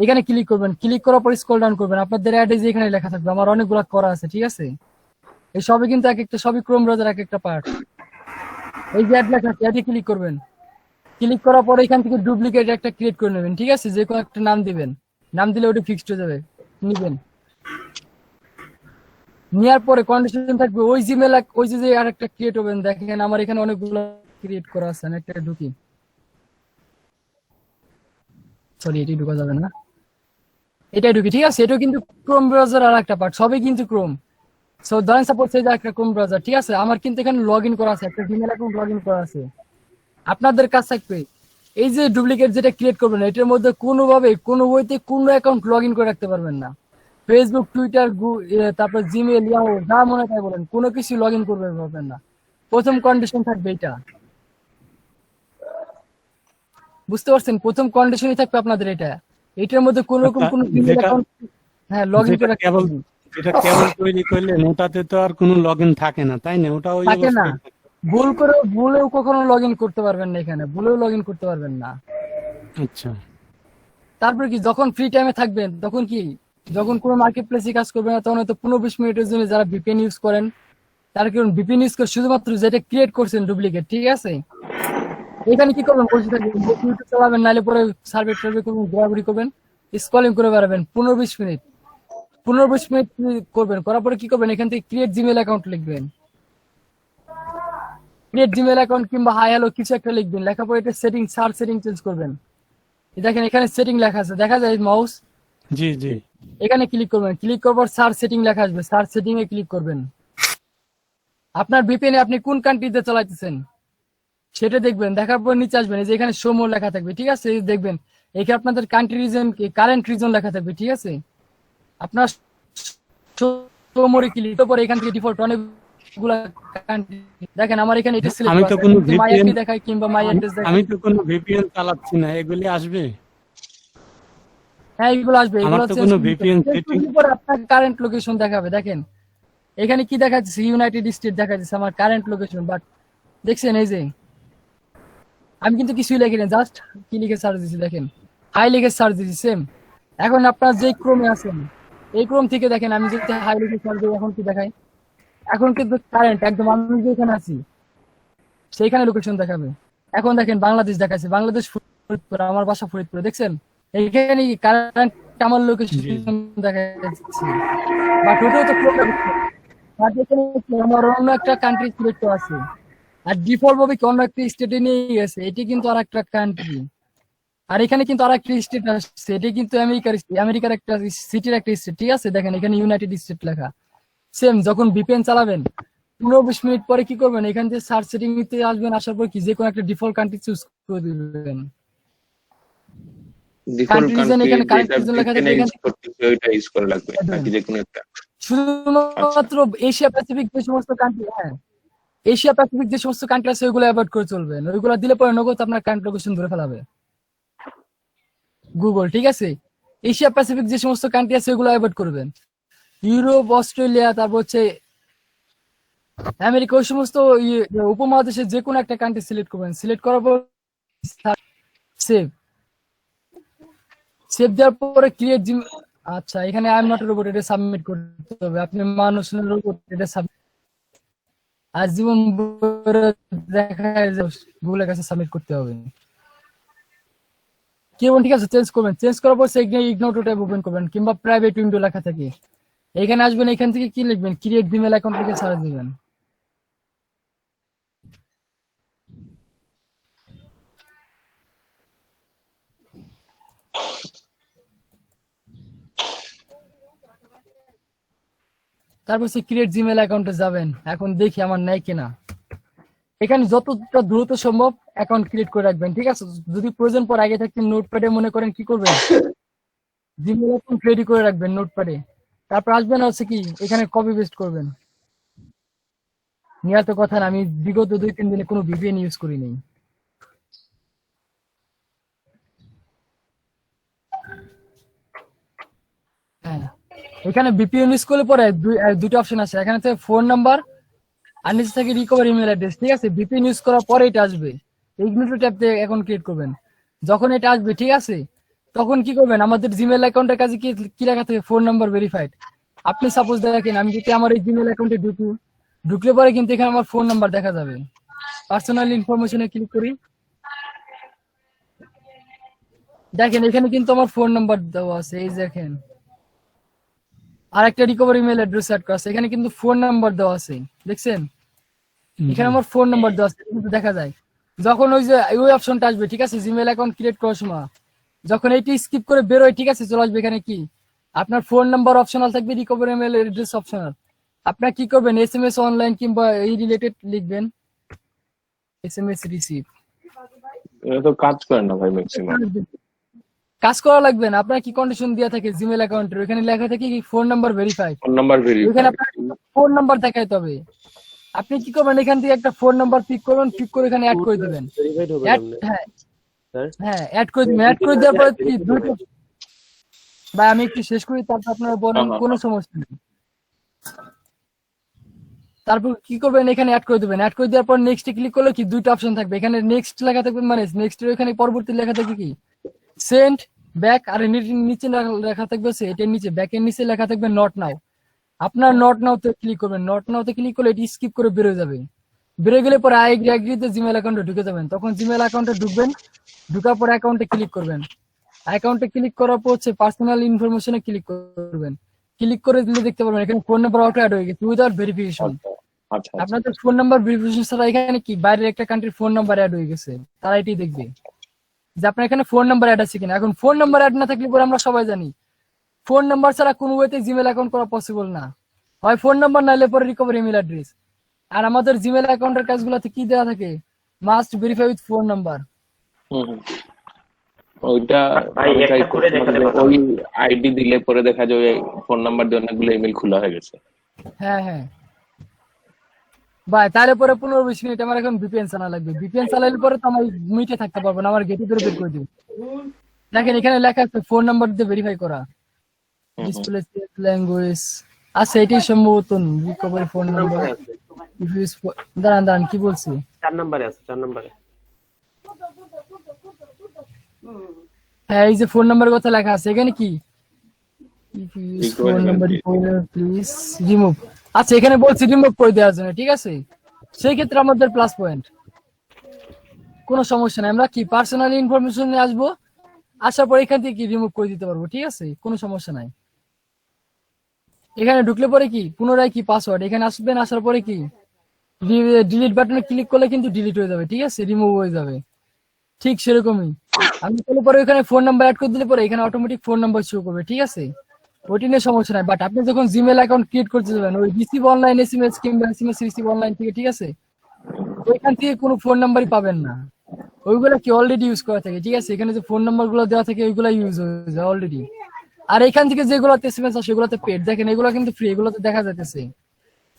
এখানে ক্লিক করবেন, ক্লিক করার পর স্ক্রল ডাউন করবেন, আপনাদের অ্যাড যে এখানে লেখা থাকবে। আমার অনেকগুলো করা আছে, ঠিক আছে? এই সবই কিন্তু এক একটা, সবই ক্রোম ব্রাউজার এক একটা পার্ট। এই যে অ্যাড লেখা আছে, অ্যাডে ক্লিক করবেন। ক্লিক করার পরে এখান থেকে ডুপ্লিকেট একটা ক্রিয়েট করে নেবেন, ঠিক আছে? যে কোনো একটা নাম দিবেন, নাম দিলে ওটা ফিক্সড হয়ে যাবে। নিবেন, নেওয়ার পরে কন্ডিশন থাকবে ওই জিমেল, ওই যে আরেকটা ক্রিয়েট হবেন। দেখেন আমার এখানে অনেকগুলো ক্রিয়েট করা আছে, আমি একটা ঢুকি। সরি, এটি ঢুকা যাবে না, এটাই ঢুকি, ঠিক আছে? এটাও কিন্তু ক্রোম ব্রাউজার আর একটা পার্ট, সবই কিন্তু ক্রোম। সো ধরেন সাপোজ এই যে একটা ক্রোম ব্রাউজার, ঠিক আছে? আমার কিন্তু এখানে লগ ইন করা আছে, একটা জিমেল অ্যাকাউন্ট লগ ইন করা আছে। আপনাদের কাজ থাকবে এই যে ডুপ্লিকেট যেটা ক্রিয়েট করবেন, এটার মধ্যে কোনোভাবে কোনো বইতে কোনো অ্যাকাউন্ট লগ ইন করে রাখতে পারবেন না। ফেসবুক, টুইটার, তারপর জিমেল, ইয়াহু, যা মনে তাই বলেন, কোনো কিছু লগ ইন করতে পারবেন না। প্রথম কন্ডিশন থাকবে এটা, বুঝতে পারছেন? প্রথম কন্ডিশনই থাকবে আপনাদের এটা। এটার মধ্যে কোনো রকম কোনো জিমেল অ্যাকাউন্ট হ্যাঁ লগ ইন করে রাখতে কেবল পারবেন না। এটা কেবল তৈরি করলে ওটাতে তো আর কোনো লগইন থাকে না, তাই না? ওটা ওই থাকে না, অবস্থায় থাকে। ভুলেও কখনো লগ ইন করতে পারবেন না, এখানে ভুলেও লগ ইন করতে পারবেন না। আচ্ছা, তারপরে কি, যখন ফ্রি টাইমে থাকবেন তখন কি, যখন কোনো মার্কেট প্লেসে কাজ করবেন না, তখন হয়তো 15-20 মিনিটের জন্য যারা ভিপিএন ইউজ করেন, তারা কি ভিপিএন ইউজ করে শুধুমাত্র যেটা ক্রিয়েট করছেন ডুপ্লিকেট, ঠিক আছে? এখানে কি করবেন, বসে থাকবেন, ইউটিউব চালাবেন, নাহলে পরে সার্ভে করবেন, ঘোরাঘুরি করবেন, স্ক্রলিং করে বেড়াবেন 15-20 মিনিট। 15-20 মিনিট করবেন, করার পরে কি করবেন, এখান থেকে ক্রিয়েট জিমেল অ্যাকাউন্ট লিখবেন। ক্রিয়েট জিমেল অ্যাকাউন্ট কিংবা হাই হ্যালো কিছু একটা লিখবেন, লেখার পরে এটা সেটিং, সার্চ সেটিং চেঞ্জ করবেন। দেখেন এখানে সেটিং লেখা আছে, দেখা যায় মাউস, জি জি। এখানে ক্লিক করবেন। ক্লিক করার পর সার্চ সেটিং লেখা আসবে, সার্চ সেটিং এ ক্লিক করবেন। আপনার ভিপিএন এ আপনি কোন কান্ট্রিতে চালাইতেছেন সেটা দেখবেন, দেখার পর নিচে আসবেন, এই যে এখানে শো মোর লেখা থাকবে, ঠিক আছে? এই দেখবেন এখানে আপনাদের কান্ট্রি রিজন, কারেন্ট রিজন লেখা থাকবে, ঠিক আছে? আপনার শো মোরে ক্লিক করার পর এখান থেকে ডিফল্ট অনেকগুলা কান্ট্রি দেখেন, আমার এখানে এটা সিলেক্ট আমি করা তো আছে, কোনো মাই VPN আইপি দেখায় কিংবা মাই অ্যাড্রেস দেখায়। আমি তো কোনো ভিপিএন চালাচ্ছি না, এগুলি আসবে? হ্যাঁ, এগুলো আসবে, আমার এগুলো তো কোনো VPN সেটিং পরে আপনার কারেন্ট লোকেশন দেখাবে। দেখেন এখানে কি দেখাচ্ছে, ইউনাইটেড স্টেট দেখাচ্ছে আমার কারেন্ট লোকেশন, বাট দেখছেন এই যে আমি কিন্তু কিছুই লিখিনি, জাস্ট কি লিখে সার্চ দিছি, দেখেন হাই লিখে সার্চ দিছি সেম। এখন আপনার যে ক্রোমে আছেন, এই ক্রোম থেকে দেখেন আমি যদি হাই লিখে সার্চ দিই, এখন কি দেখাই, এখন কিন্তু কারেন্ট একদম আমি যেখানে আছি সেইখানে লোকেশন দেখাবে। এখন দেখেন বাংলাদেশ দেখাচ্ছে, বাংলাদেশ ফরিদপুর, আমার বাসা ফরিদপুরে, দেখছেন এখানে কারেন্ট আমার লোকেশন দেখা যাচ্ছে, বাট ওটাও তো প্রবলেম হচ্ছে। আর এখানে আমার অন্য একটা কান্ট্রি সিলেক্ট আছে, আর ডিফল্ট ভাবে কি অন্য একটা স্টেটে নিয়ে গেছে, এটি কিন্তু আর একটা কান্ট্রি। আর এখানে কিন্তু আর একটা স্টেট আসছে, এটি কিন্তু আমেরিকার একটা সিটির একটা স্টেট, ঠিক আছে? দেখেন এখানে ইউনাইটেড স্টেট লেখা। সেম যখন ভিপিএন চালাবেন 15-20 মিনিট পরে কি করবেন, এখান থেকে সার্চ সেটিং তে আসবেন, আসার পর কি যে কোনো একটা ডিফল্ট কান্ট্রি চুজ করে দিবেন। ডিফল্ট রিজন এখানে কারেন্ট রিজন লেখা থাকবে, এখান থেকে ওইটা ইউজ করা লাগবে নাকি যে কোনো একটা? শুধুমাত্র এশিয়া প্যাসিফিক যে সমস্ত কান্ট্রি, হ্যাঁ এশিয়া প্যাসিফিক যে সমস্ত কান্ট্রি আছে ওইগুলো অ্যাভয়েড করে চলবেন, ওইগুলো দিলে পরে নগদ আপনার কারেন্ট লোকেশন ধরে ফেলাবে গুগল, ঠিক আছে? এশিয়া প্যাসিফিক যে সমস্ত কান্ট্রি আছে ওইগুলো অ্যাভয়েড করবেন। ইউরোপ, অস্ট্রেলিয়া, তারপর হচ্ছে আমেরিকা ওই সমস্ত উপমহাদেশের যে কোনো একটা কান্ট্রি সিলেক্ট করবেন, সিলেক্ট করার পর সেভ সেভ দেওয়ার পরে ক্রিয়েট জিমেল। আচ্ছা, এখানে আই এম নট রোবট এটা সাবমিট করতে হবে, আপনি মানুষ রোবট এটা সাবমিট, আর জীবন দেখা যায় গুগলের কাছে সাবমিট করতে হবে। কি বলুন, ঠিক আছে, চেঞ্জ করবেন, চেঞ্জ করার পর ইগনোর টু ট্যাব ওপেন করবেন, কিংবা প্রাইভেট উইন্ডো লেখা থাকে এখানে আসবেন, এখান থেকে কি লিখবেন, ক্রিয়েট জিমেল অ্যাকাউন্ট লিখে সার্চ দিবেন। তারপর সে ক্রিয়েট জিমেল অ্যাকাউন্টে যাবেন। এখন দেখি আমার নেয় কিনা। এখানে যতটা দ্রুত সম্ভব অ্যাকাউন্ট ক্রিয়েট করে রাখবেন, ঠিক আছে। যদি প্রয়োজন পর আগে থাকতে নোটপ্যাডে মনে করেন কি করবেন, জিমেল অ্যাকাউন্ট রেডি করে রাখবেন নোটপ্যাডে। তারপর আসবেন হচ্ছে কি এখানে কপি পেস্ট করবেন। নিয়ে তো কথা না, আমি বিগত 2-3 দিনে কোনো ভিপিএন ইউজ করি নাই। হ্যাঁ, এখানে ভিপিএন ইউজ করলে পরে দুটো অপশন আছে, এখানে থেকে ফোন নাম্বার আর নিচে থেকে রিকভার ইমেল অ্যাড্রেস, ঠিক আছে। ভিপিএন ইউজ করার পরে এটা আসবে, ইগনোর ট্যাব দিয়ে অ্যাকাউন্ট ক্রিয়েট করবেন। যখন এটা আসবে, ঠিক আছে, তখন কি করবেন, আমাদের জিমেল অ্যাকাউন্টের কাছে কি লেখা থাকে, ফোন নাম্বার ভেরিফাইড। আপনি সাপোজ দেখেন আমি যদি আমার এই জিমেল অ্যাকাউন্টে ঢুকলে পরে কিন্তু এখানে আমার ফোন নাম্বার দেখা যাবে। পার্সোনাল ইনফরমেশনে ক্লিক করি, দেখেন এখানে কিন্তু আমার ফোন নাম্বার দেওয়া আছে, এই দেখেন। আর একটা রিকভার ইমেল অ্যাড্রেস অ্যাড করা আছে, এখানে কিন্তু ফোন নাম্বার দেওয়া আছে, দেখছেন এখানে আমার ফোন নাম্বার দেওয়া আছে, কিন্তু দেখা যায় যখন ওই যে ওই অপশনটা আসবে, ঠিক আছে, জিমেল অ্যাকাউন্ট ক্রিয়েট করার সময় যখন এইটি স্কিপ করে বেরোয়, ঠিক আছে, চলে আসবে এখানে কি আপনার ফোন নাম্বার অপশনাল থাকবে, রিকভার ইমেল অ্যাড্রেস অপশনাল। আপনার কি করবেন, এসএমএস অনলাইন কিংবা এই রিলেটেড লিখবেন, এসএমএস রিসিভ। এটা তো কাজ করে না ভাই, ম্যাক্সিমাম কাজ করা লাগবে না। আপনার কি কন্ডিশন দেওয়া থাকে জিমেল অ্যাকাউন্টের, ওখানে লেখা থাকে কি phone number verify, phone number ওখানে ভেরিফাই। আপনার ফোন নাম্বার দেখাইতে হবে। আপনি কি করবেন, এখান থেকে একটা ফোন নাম্বার পিক করবেন, পিক করে এখানে অ্যাড করে দিবেন। ভেরিফাইড হবে হ্যাঁ হ্যাঁ, অ্যাড করে দিবেন। অ্যাড করে দেওয়ার পরে কি দুটো, ভাই আমি একটু শেষ করি তারপর আপনারা বলেন, কোনো সমস্যা নেই। তারপর কি করবেন, এখানে অ্যাড করে দিবেন। অ্যাড করে দেওয়ার পর নেক্সটে ক্লিক করলে কি দুটো অপশন থাকবে, এখানে নেক্সট লেখা থাকবে, মানে নেক্সট এর এখানে পরবর্তী লেখা থাকবে কি সেন্ড ব্যাক, আর নিচে লেখা থাকবে এটার নিচে ব্যাকের নিচে লেখা থাকবে নট নাও। আপনার নট নাও তে ক্লিক করবেন, নট নাও তে ক্লিক করলে এটি স্কিপ করে বেরোয় যাবে। বেরোয় গেলে পরে আই এগ্রি তে জিমেল অ্যাকাউন্টে ঢুকে যাবেন। তখন জিমেল অ্যাকাউন্টে ঢুকবেন, ঢুকার পর অ্যাকাউন্টে ক্লিক করবেন। অ্যাকাউন্টে ক্লিক করার পর হচ্ছে পার্সোনাল ইনফরমেশনে ক্লিক করবেন। ক্লিক করে দিলে দেখতে পারবেন এখানে ফোন নাম্বার অটো অ্যাড হয়ে গেছে উইদাউট ভেরিফিকেশন। আচ্ছা আপনাদের ফোন নাম্বার ভেরিফিকেশন ছাড়া এখানে কি বাইরের একটা কান্ট্রির ফোন নাম্বার অ্যাড হয়ে গেছে, তারা এটাই দেখবে যে আপনার এখানে ফোন নাম্বার অ্যাড আছে কিনা। এখন ফোন নাম্বার অ্যাড না থাকলে পরে আমরা সবাই জানি ফোন নাম্বার ছাড়া কোনো ওয়েতে জিমেল অ্যাকাউন্ট করা পসিবল না, হয় ফোন নাম্বার নাইলে পরে রিকভার ইমেল অ্যাড্রেস। আর আমাদের জিমেল অ্যাকাউন্টের কাজগুলোতে কি দেওয়া থাকে, must verify with phone number. ওইটা ভাই, আমি একটা try করে করছি, দেখালে মানে কথা ওই আইডি দিলে পরে দেখা যায় ওই ফোন নাম্বার দিয়ে অনেকগুলো ইমেল খোলা হয়ে গেছে। হ্যাঁ হ্যাঁ ভাই, তাহলে পরে 15-20 মিনিট আমার এখন ভিপিএন চালা লাগবে। ভিপিএন চালাইলে পরে তো আমার মিটে থাকতে পারবো না, আমার গেটে ধরে বের করে দিবে। দেখেন এখানে লেখা আছে ফোন নাম্বার দিয়ে ভেরিফাই করা, ডিসপ্লে ল্যাঙ্গুয়েজ আছে, এটাই সম্ভবত রিকভারি ফোন নাম্বার। দাঁড়ান দাঁড়ান কি বলছি, 4 নম্বরে আছে, 4 নম্বরে। হ্যাঁ এই যে ফোন নাম্বার কথা লেখা আছে এখানে কি ফোন নাম্বার প্লিজ রিমুভ। আচ্ছা এখানে বলছি রিমুভ করে দেওয়ার জন্য, ঠিক আছে। সেই ক্ষেত্রে আমাদের প্লাস পয়েন্ট, কোনো সমস্যা নাই। আমরা কি পার্সোনাল ইনফরমেশন আসবো, আসার পর এখান থেকে কি রিমুভ করে দিতে পারবো, ঠিক আছে, কোনো সমস্যা নাই। এখানে ঢুকলে পরে কি পুনরায় কি পাসওয়ার্ড, এখানে আসবেন, আসার পরে কি ডিলিট বাটনে ক্লিক করলে কিন্তু ডিলিট হয়ে যাবে, ঠিক আছে, রিমুভ হয়ে যাবে। ঠিক সেরকমই আমি তাহলে পরে এখানে ফোন নাম্বার অ্যাড করে দিলে পরে এখানে অটোমেটিক ফোন নাম্বার শো করবে, ঠিক আছে, ওইটি নিয়ে সমস্যা নাই। বাট আপনি যখন জিমেল অ্যাকাউন্ট ক্রিয়েট করতে যাবেন ওই রিসিভ অনলাইন এসএমএস কিংবা এসএমএস রিসিভ অনলাইন থেকে, ঠিক আছে, ওইখান থেকে কোনো ফোন নাম্বারই পাবেন না, ওইগুলো কি অলরেডি ইউজ করা থাকে, ঠিক আছে। এখানে যে ফোন নাম্বার গুলো দেওয়া থাকে ওইগুলো ইউজ হয়ে যায় অলরেডি। আর এখান থেকে যেগুলোতে এসএমএস আসে সেগুলোতে পেড, দেখেন এগুলো কিন্তু ফ্রি, এগুলোতে দেখা যাচ্ছে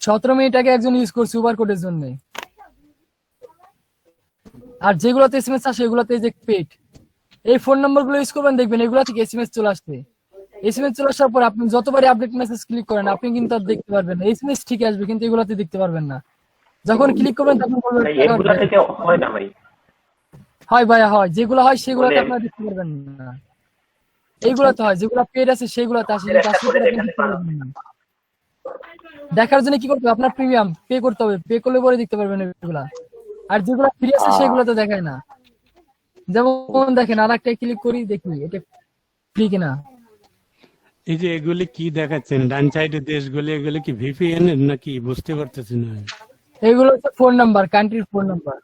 17 মিনিট আগে একজন ইউজ করছে উবার কোডের জন্য। আর যেগুলোতে এসএমএস আসে এগুলোতে যে পেড, এই ফোন নাম্বার গুলো ইউজ করবেন, দেখবেন এগুলো থেকে এসএমএস চলে আসছে। এসএমএস চলে আসার পর আপনি যতবারই আপডেট মেসেজ ক্লিক করেন আপনি কিন্তু আর দেখতে পারবেন না। এসএমএস ঠিক আসবে কিন্তু এগুলাতে দেখতে পারবেন না। যখন ক্লিক করবেন তখন বলবে এগুলা থেকে হয় না ভাই। হয় ভাইয়া হয়, যেগুলো হয় সেগুলোতে আপনারা দেখতে পারবেন না। এইগুলাতে হয়, যেগুলো পেড আছে সেগুলোতে আসে, কিন্তু আসলে আপনি দেখতে পারবেন না। দেখার জন্য কি করতে হবে, আপনার প্রিমিয়াম পে করতে হবে, পে করলে পরে দেখতে পারবেন এগুলা। আর যেগুলো ফ্রি আছে সেগুলো তো দেখায় না। যেমন দেখেন আর একটা ক্লিক করি দেখি এটা ফ্রি কিনা। এই যে এগুলি কি দেখাচ্ছেন ডান সাইডে দেশগুলি, এগুলি কি ভিপিএন এর নাকি বুঝতে পারতেছি না। এগুলো হচ্ছে ফোন নাম্বার, কান্ট্রির ফোন নাম্বার,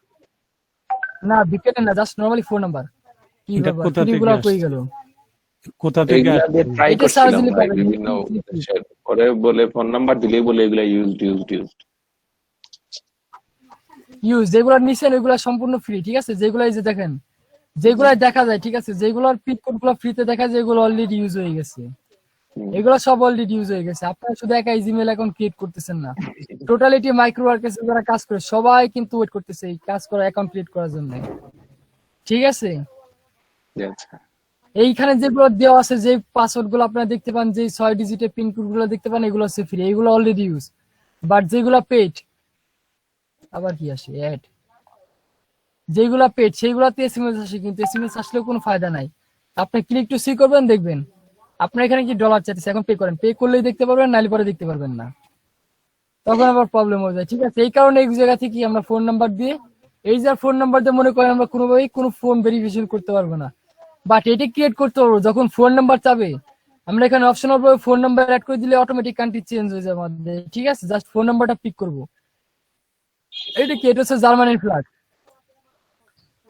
না বিকেটে না, জাস্ট নরমালি ফোন নাম্বার। কি এটা ব্যাপার, কোথা থেকে ফ্রিগুলো কই আসছে? গেল? কোথা থেকে এগুলা আসছে? দিয়ে ট্রাই এটা করছিলাম সার্চ দিলে ভাই পাবেন। বিভিন্ন দেশের, পরে বলে ফোন নাম্বার দিলেই বলে এগুলা ইউজড। ইউজ যেগুলো নিছেন ওইগুলো সম্পূর্ণ ফ্রি, ঠিক আছে? যেগুলো এই যে দেখেন, যেগুলো দেখা যায়, ঠিক আছে, যেগুলোর পিন কোড গুলো ফ্রিতে দেখা যায় এগুলো অলরেডি ইউজ হয়ে গেছে। এগুলো সব অলরেডি ইউজ হয়ে গেছে। আপনারা শুধু একাই জিমেল অ্যাকাউন্ট ক্রিয়েট করতেছেন না, টোটালিটি মাইক্রো ওয়ার্কার্স যারা কাজ করে সবাই কিন্তু ওয়েট করতেছে এই কাজ করা অ্যাকাউন্ট ক্রিয়েট করার জন্য, ঠিক আছে? এইখানে যেগুলো দেওয়া আছে, যে পাসওয়ার্ড গুলো আপনারা দেখতে পান, যে 6 ডিজিটের পিন কোড গুলো দেখতে পান, এগুলো হচ্ছে ফ্রি, এগুলো অলরেডি ইউজ। বাট যেগুলো পেড, আবার কি আসে অ্যাড, যেগুলো পেড সেইগুলোতে এসএমএস আসে, কিন্তু এসএমএস আসলেও কোনো ফায়দা নাই। আপনি ক্লিক টু সি করবেন, দেখবেন আপনার এখানে কি ডলার চাইছে, এখন পে করেন, পে করলেই দেখতে পারবেন, নাইলে পরে দেখতে পারবেন না, তখন আবার প্রবলেম হয়ে যায়, ঠিক আছে? এই কারণে এই জায়গা থেকে আমরা ফোন নাম্বার দিয়ে, এই যে ফোন নাম্বার দিয়ে মনে করেন আমরা কোনোভাবেই কোনো ফোন ভেরিফিকেশন করতে পারবো না, বাট এটি ক্রিয়েট করতে পারবো যখন ফোন নাম্বার চাবে। আমরা এখানে অপশনাল ভাবে ফোন নাম্বার অ্যাড করে দিলে অটোমেটিক কান্ট্রি চেঞ্জ হয়ে যাবে আমাদের, ঠিক আছে? জাস্ট ফোন নাম্বারটা পিক করবো। এটা কি, এটা হচ্ছে জার্মানির ফ্ল্যাগ।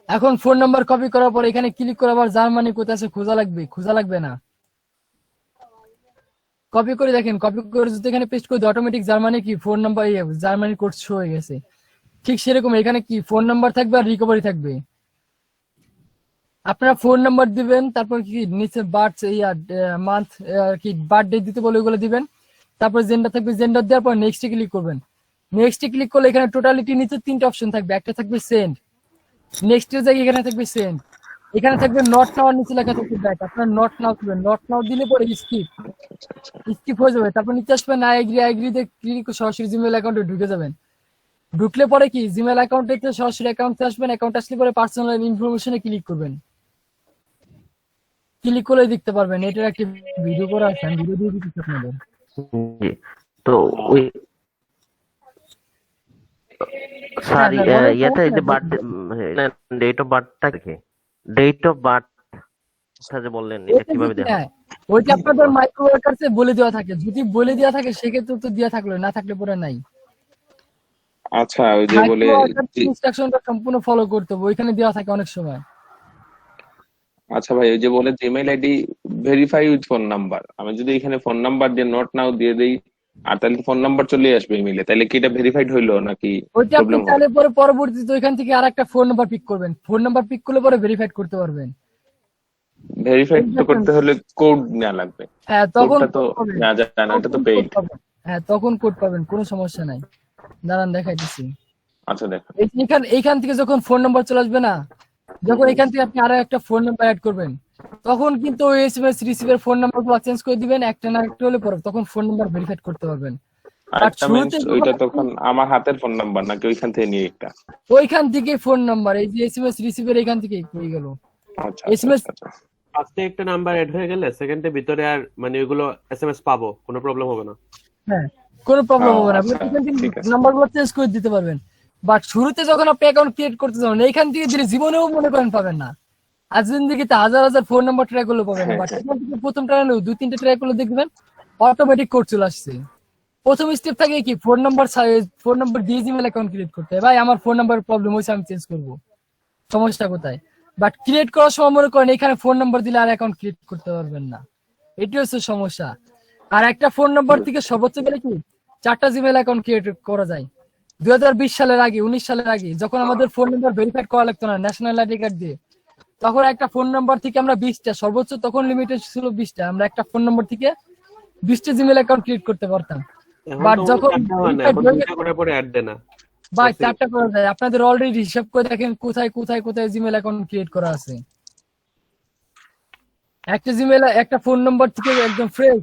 এখন ফোন নাম্বার কপি করার পর এখানে ক্লিক করে আবার জার্মানি কোথায় আছে খোঁজা লাগবে না। কপি করে দেখেন, কপি করে যদি এখানে পেস্ট করে দিই অটোমেটিক জার্মানি কি ফোন নাম্বার, জার্মানির কোড শো হয়ে গেছে। ঠিক সেরকম এখানে কি ফোন নাম্বার থাকবে আর রিকভারি থাকবে। আপনারা ফোন নাম্বার দিবেন, তারপর কি নিচে বার্থ মান্থ কি বার্থডে দিতে বলে ওগুলো দিবেন, তারপর জেন্ডার থাকবে, জেন্ডার দেওয়ার পর নেক্সটে ক্লিক করবেন। নেক্সটে ক্লিক করলে এখানে টোটালিটি নিচে 3টা অপশন থাকবে, একটা থাকবে সেন্ড, নেক্সটের জায়গায় এখানে থাকবে সেন্ড, এখানে থাকবে নট নাও, নিচে লেখা থাকবে ব্যাক। আপনার নট নাও দিবেন, নট নাও দিলে পরে স্কিপ হয়ে যাবে। তারপর নিচে আসবেন আই এগ্রি দিয়ে ক্লিক সরাসরি জিমেল অ্যাকাউন্টে ঢুকে যাবেন। ঢুকলে পরে কি জিমেল অ্যাকাউন্টে সরাসরি অ্যাকাউন্টে আসবেন, অ্যাকাউন্ট আসলে পরে পার্সোনাল ইনফরমেশনে ক্লিক করবেন। ক্লিক করে দেখতে পারবেন এটার একটা ভিডিও করা আছে, আমি ভিডিও দিয়ে দিচ্ছি আপনাদের। তো ওই সরি ইয়াতে যে বার্থডে ডেট অফ বার্থটা কি, ডেট অফ বার্থ যে বললেন এটা কিভাবে দেওয়া হয়? ওইটা আপনাদের মাইক্রো ওয়ার্কারসে বলে দেওয়া থাকে, যদি বলে দেওয়া থাকে সেক্ষেত্রে তো দেওয়া থাকলো, না থাকলে পরে নাই। আচ্ছা, ওই যে বলে ইনস্ট্রাকশনটা সম্পূর্ণ ফলো করতে হবে, ওইখানে দেওয়া থাকে অনেক সময়। আচ্ছা ভাই, ওই যে বলে Gmail ID verify with phone number, আমি যদি এখানে ফোন নাম্বার দিয়ে নট নাও দিয়ে দেই আর তাহলে ফোন নাম্বার চলে আসবে ইমেইলে, তাহলে কি এটা ভেরিফাইড হইলো নাকি ওইটা আপনি প্রবলেম হবে? তাহলে পরে পরবর্তীতে ওইখান থেকে আরেকটা ফোন নাম্বার পিক করবেন, ফোন নাম্বার পিক করলে পরে ভেরিফাইড করতে পারবেন। ভেরিফাইড তো করতে হলে কোড নেওয়া লাগবে। হ্যাঁ তখন কোডটা তো না যায় না, এটা তো পেইড। হ্যাঁ তখন কোড পাবেন, কোনো সমস্যা নাই। দাঁড়ান দেখাইতেছি। আচ্ছা দেখো, এইখান থেকে যখন ফোন নাম্বার চলে আসবে না, যখন এখান থেকে আপনি আরো একটা ফোন নাম্বার অ্যাড করবেন, তখন কিন্তু ওই এসএমএস রিসিভার ফোন নাম্বার গুলো চেঞ্জ করে দিবেন, একটা না একটা হলে পরে তখন ফোন নাম্বার ভেরিফাইড করতে পারবেন। আরেকটা মিন্স ওইটা তখন আমার হাতের ফোন নাম্বার নাকি ওইখান থেকে নিয়ে একটা? ওইখান থেকে ফোন নাম্বার, এই যে এসএমএস রিসিভার এখান থেকে হয়ে গেল। আচ্ছা এসএমএস ফার্স্টে একটা নাম্বার এড হয়ে গেলে সেকেন্ডের ভিতরে আর মানে ওইগুলো এসএমএস পাবো, কোনো প্রবলেম হবে না। হ্যাঁ কোনো প্রবলেম হবে না, আপনি এখান থেকে নাম্বারগুলো চেঞ্জ করে দিতে পারবেন। বাট শুরুতে যখন আপনি অ্যাকাউন্ট ক্রিয়েট করতে যাবেন এইখান থেকে দিলে জীবনেও মনে করেন পাবেন না। আজ জিন্দেগিতে হাজার হাজার ফোন নাম্বার ট্রাই করলে পাবেন না, বাট এখান থেকে প্রথম ট্রাই হলেও 2-3টে ট্রাই করলে দেখবেন অটোমেটিক কোড চলে আসছে। প্রথম স্টেপ থাকে কি ফোন নাম্বার দিয়ে জিমেল অ্যাকাউন্ট ক্রিয়েট করতে হয়। ভাই আমার ফোন নাম্বার প্রবলেম হয়েছে, আমি চেঞ্জ করবো, সমস্যা কোথায়? বাট ক্রিয়েট করার সময় মনে করেন এখানে ফোন নাম্বার দিলে আর অ্যাকাউন্ট ক্রিয়েট করতে পারবেন না, এটি হচ্ছে সমস্যা। আর একটা ফোন নাম্বার থেকে সর্বোচ্চ গেলে কি 4টা জিমেল অ্যাকাউন্ট ক্রিয়েট করা যায়। 2020 সালের আগে 19 সালের আগে যখন আমাদের ফোন নাম্বার ভেরিফাইড করা লাগতো না ন্যাশনাল আইডি কার্ড দিয়ে, তখন একটা ফোন নাম্বার থেকে আমরা 20টা, সর্বোচ্চ তখন লিমিটেড ছিল 20টা, আমরা একটা ফোন নাম্বার থেকে 20টা জিমেল অ্যাকাউন্ট ক্রিয়েট করতে পারতাম। বাট যখন ভাই 4টা করা যায়, আপনাদের অলরেডি হিসাব করে দেখেন কোথায় কোথায় কোথায় জিমেল অ্যাকাউন্ট ক্রিয়েট করা আছে। একটা জিমেল, একটা ফোন নম্বর থেকে একদম ফ্রেশ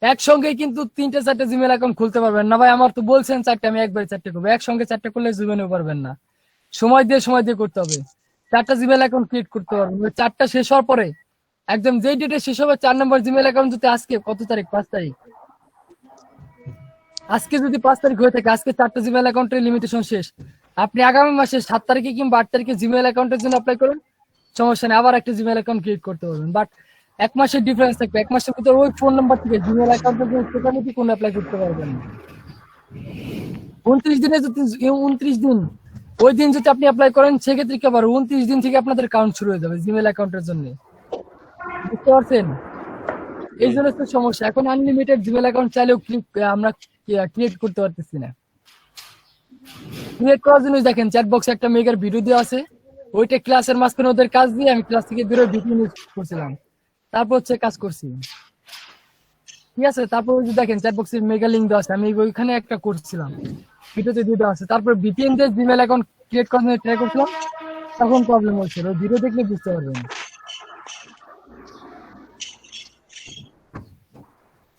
একসঙ্গে কিন্তু 3-4টা জিমেল অ্যাকাউন্ট খুলতে পারবেন না ভাই। আমার তো বলছেন 4টা, আমি একবারে 4টা করবো। একসঙ্গে 4টা করলে জীবনেও পারবেন না, সময় দিয়ে করতে হবে। 4টা জিমেল অ্যাকাউন্ট ক্রিয়েট করতে পারবেন। ওই 4টা শেষ হওয়ার পরে একদম যেই ডেটে শেষ হবে 4 নম্বর জিমেল অ্যাকাউন্ট যদি আজকে কত তারিখ, 5 তারিখ, আজকে যদি 5 তারিখ হয়ে থাকে, আজকে 4টা জিমেল অ্যাকাউন্টের লিমিটেশন শেষ। আপনি আগামী মাসে 7 তারিখে কিংবা 8 তারিখে জিমেল অ্যাকাউন্টের জন্য অ্যাপ্লাই করুন, সমস্যা নেই, আবার একটা জিমেল অ্যাকাউন্ট ক্রিয়েট করতে পারবেন। বাট 1 মাসের ডিফারেন্স থাকবে। 1 মাসের ভিতরে ওই ফোন নাম্বার থেকে জিমেল অ্যাকাউন্টের জন্য টোটালি কোনো অ্যাপ্লাই করতে পারবেন না। 29 দিনে যদি 29 দিন ওই দিন যদি আপনি অ্যাপ্লাই করেন, সেক্ষেত্রে কি আবার 29 দিন থেকে আপনাদের কাউন্ট শুরু হয়ে যাবে জিমেল অ্যাকাউন্টের জন্য, বুঝতে পারছেন? এই জন্য তো সমস্যা। এখন আনলিমিটেড জিমেল অ্যাকাউন্ট চাইলেও আমরা ক্রিয়েট করতে পারতেছি না। ক্রিয়েট করার জন্য দেখেন চ্যাট বক্সে একটা মেগার ভিডিও দেওয়া আছে, ওইটা ক্লাসের মাঝখানে ওদের কাজ দিয়ে আমি ক্লাস থেকে বেরোয় ভিডিও নিউজ করছিলাম, তারপর হচ্ছে কাজ করছি, ঠিক আছে? তারপর ওই যে দেখেন চ্যাট বক্সের মেগা লিঙ্ক দেওয়া আছে, আমি ওইখানে একটা করছিলাম, ভিডিওতে দিয়ে দেওয়া আছে। তারপর ভিপিএন দিয়ে জিমেল অ্যাকাউন্ট ক্রিয়েট করার জন্য ট্রাই করছিলাম, তখন প্রবলেম হচ্ছিল। ভিডিও দেখলে বুঝতে পারবেন।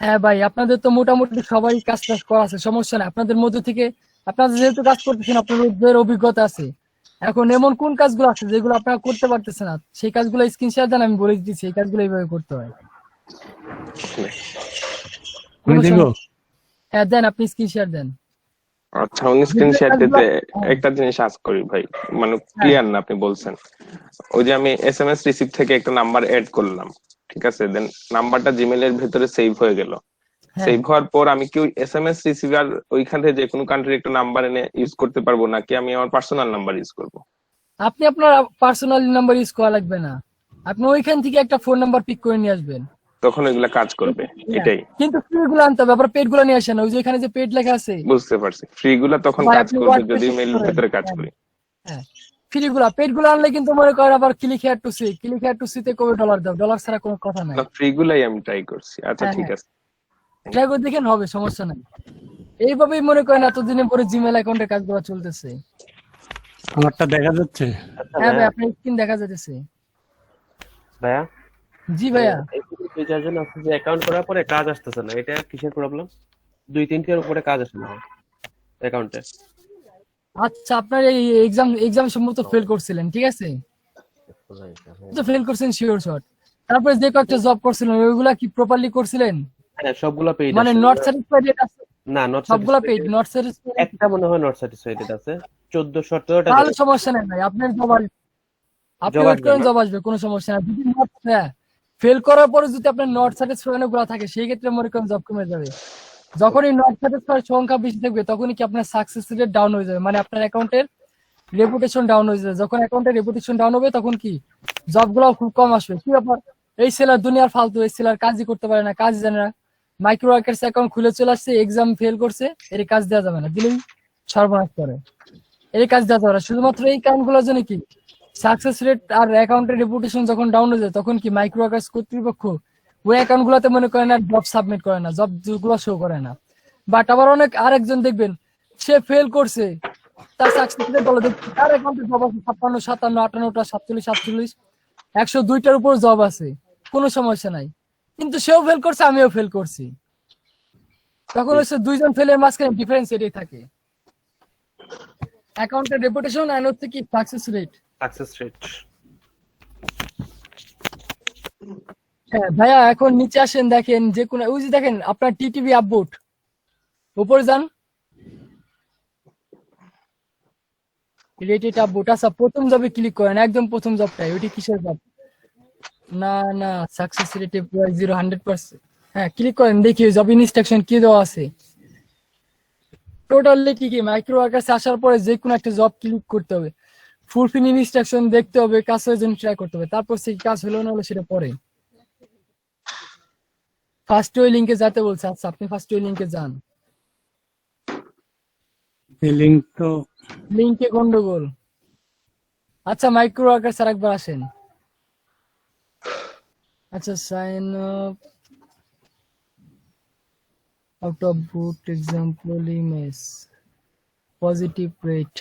হ্যাঁ ভাই, আপনাদের তো মোটামুটি সবাই কাজ করা আছে, সমস্যা নেই। আপনাদের মধ্যে থেকে আপনারা যেহেতু কাজ করতেছেন, আপনাদের অভিজ্ঞতা আছে। এখন এমন কোন কাজগুলো আছে যেগুলো আপনারা করতে পারতেছেন না, সেই কাজগুলো স্ক্রিনশট দেন, আমি বলে দিচ্ছি এই কাজগুলো এইভাবে করতে হয়। হ্যাঁ দেন, আপনি স্ক্রিনশট দেন। আচ্ছা, উনি স্ক্রিনশট দিতে একটা জিনিস আজ করি ভাই, মানে ক্লিয়ার না আপনি বলছেন। ওই যে আমি এসএমএস রিসিভ থেকে একটা নাম্বার এড করলাম, ঠিক আছে, দেন নাম্বারটা জিমেলের ভেতরে সেভ হয়ে গেল। সেভ হওয়ার পর আমি কি এসএমএস রিসিভার ওইখান থেকে যে কোনো কান্ট্রির একটা নাম্বার এনে ইউজ করতে পারবো, নাকি আমি আমার পার্সোনাল নাম্বার ইউজ করব? আপনি আপনার পার্সোনাল নাম্বার ইউজ করা লাগবে না, আপনি ওইখান থেকে একটা ফোন নাম্বার পিক করে নিয়ে আসবেন, তখন ওইগুলা কাজ করবে, এটাই। কিন্তু ফ্রি গুলো আনতে হবে, আবার পেড গুলো নিয়ে আসেন। ওই যে এখানে যে পেড লেখা আছে, বুঝতে পারছি, ফ্রি গুলা তখন কাজ করবে যদি মেইল ভেতরে কাজ করি। হ্যাঁ, ফ্রি গুলা, পেড গুলো আনলে কিন্তু মনে করেন আবার ক্লিক হেয়ার টু সি তে কবে ডলার দাও, ডলার ছাড়া কোনো কথা নাই। না, ফ্রি গুলাই আমি ট্রাই করছি। আচ্ছা ঠিক আছে, ট্রাই করে দেখেন, হবে, সমস্যা নাই। এইভাবেই মনে করেন এতদিনের পরে জিমেল অ্যাকাউন্টের কাজগুলো চলতেছে। আমারটা দেখা যাচ্ছে? হ্যাঁ ভাই, আপনার স্ক্রিন দেখা যাচ্ছে ভাইয়া। জি ভাইয়া। এই চারজন আছে যে অ্যাকাউন্ট করার পরে কাজ আসতেছে না, এটা কিসের প্রবলেম? 2-3টের উপরে কাজ আসে না অ্যাকাউন্টে। আচ্ছা, আপনার এই এক্সাম সম্ভবত ফেল করছিলেন, ঠিক আছে? তো ফেল করছেন শিওর শট। তারপরে যে কয়েকটা জব করছিলেন ওইগুলা কি প্রপারলি করছিলেন? হ্যাঁ, সবগুলা পেইড মানে নট স্যাটিসফাইড আছে? না, নট সবগুলা পেইড, নট স্যাটিসফাইড একটা মনে হয় নট স্যাটিসফাইড আছে। 14-17টা তাহলে সমস্যা নেই ভাই, আপনার জব আসবে, আপনি ওয়েট করেন, জব আসবে, কোনো সমস্যা নাই। যদি নট ফেল করার পরে যদি আপনার নট স্যাটিসফাইড গুলা থাকে, সেই ক্ষেত্রে মনে করেন জব কমে যাবে। যখনই নট স্যাটিসফাইড সংখ্যা বেশি থাকবে, তখনই কি আপনার সাকসেস রেট ডাউন হয়ে যাবে, মানে আপনার অ্যাকাউন্টের রেপুটেশন ডাউন হয়ে যাবে। যখন অ্যাকাউন্টের রেপুটেশন ডাউন হবে, তখন কি জবগুলো খুব কম আসবে। কি ব্যাপার, এই সেলার দুনিয়ার ফালতু, এই সেলার কাজই করতে পারে না, কাজ জানে না, মাইক্রো ওয়ার্কার্স অ্যাকাউন্ট খুলে চলে আসছে, এক্সাম ফেল করছে, এর কাজ দেওয়া যাবে না, দিলেই সর্বনাশ করে, এর কাজ দেওয়া যাবে না। শুধুমাত্র এই কারণগুলোর জন্য কি সাকসেস রেট আর অ্যাকাউন্টের রেপুটেশন যখন ডাউন হয়ে যায়, তখন কি মাইক্রো ওয়ার্কার্স কর্তৃপক্ষ ওই অ্যাকাউন্ট গুলোতে মনে করেন আর জব সাবমিট করে না, জব গুলো শো করে না। বাট আবার অনেক আরেকজন দেখবেন সে ফেল করছে, তার সাকসেস রেট বলে দেখবেন তার অ্যাকাউন্টে জব আছে 56, 57, 58টা, 47, 47, 102টার উপর জব আছে, কোনো সমস্যা নাই। কিন্তু সেও ফেল করছে, আমিও ফেল করছি, তখন হচ্ছে দুইজন ফেলের মাঝখানে ডিফারেন্স এটাই থাকে, অ্যাকাউন্টের রেপুটেশন আর হচ্ছে কি সাকসেস রেট। হ্যাঁ ভাইয়া, এখন নিচে আসেন, দেখেন যে কোনো ওই যে দেখেন আপনার টিটিভি আপবোর্ড, উপরে যান, রেটেড আপবোর্ড। আচ্ছা, প্রথম জবে ক্লিক করেন, একদম প্রথম জবটাই, ওইটি কিসের জব? না, সাকসেস রেট 100%। হ্যাঁ, ক্লিক করেন, দেখি জব ইনস্ট্রাকশন কি দেওয়া আছে, টোটালি কি মাইক্রো ওয়ার্কার্সে আসার পরে যে কোনো একটা জব ক্লিক করতে হবে, ফুলফিল ইনস্ট্রাকশন দেখতে হবে, কাজের জন্য ট্রাই করতে হবে, তারপর সেই কাজ হলো না হলো সেটা পরে। ফার্স্ট ওই লিংকে যেতে বলছে। আচ্ছা, আপনি ফার্স্ট ওই লিংকে যান। এই লিংক তো লিংকে গন্ডগোল। আচ্ছা, মাইক্রো ওয়ার্কার্স আরেকবার আসেন। আচ্ছা, sign up, out of boot, example image, positive rate.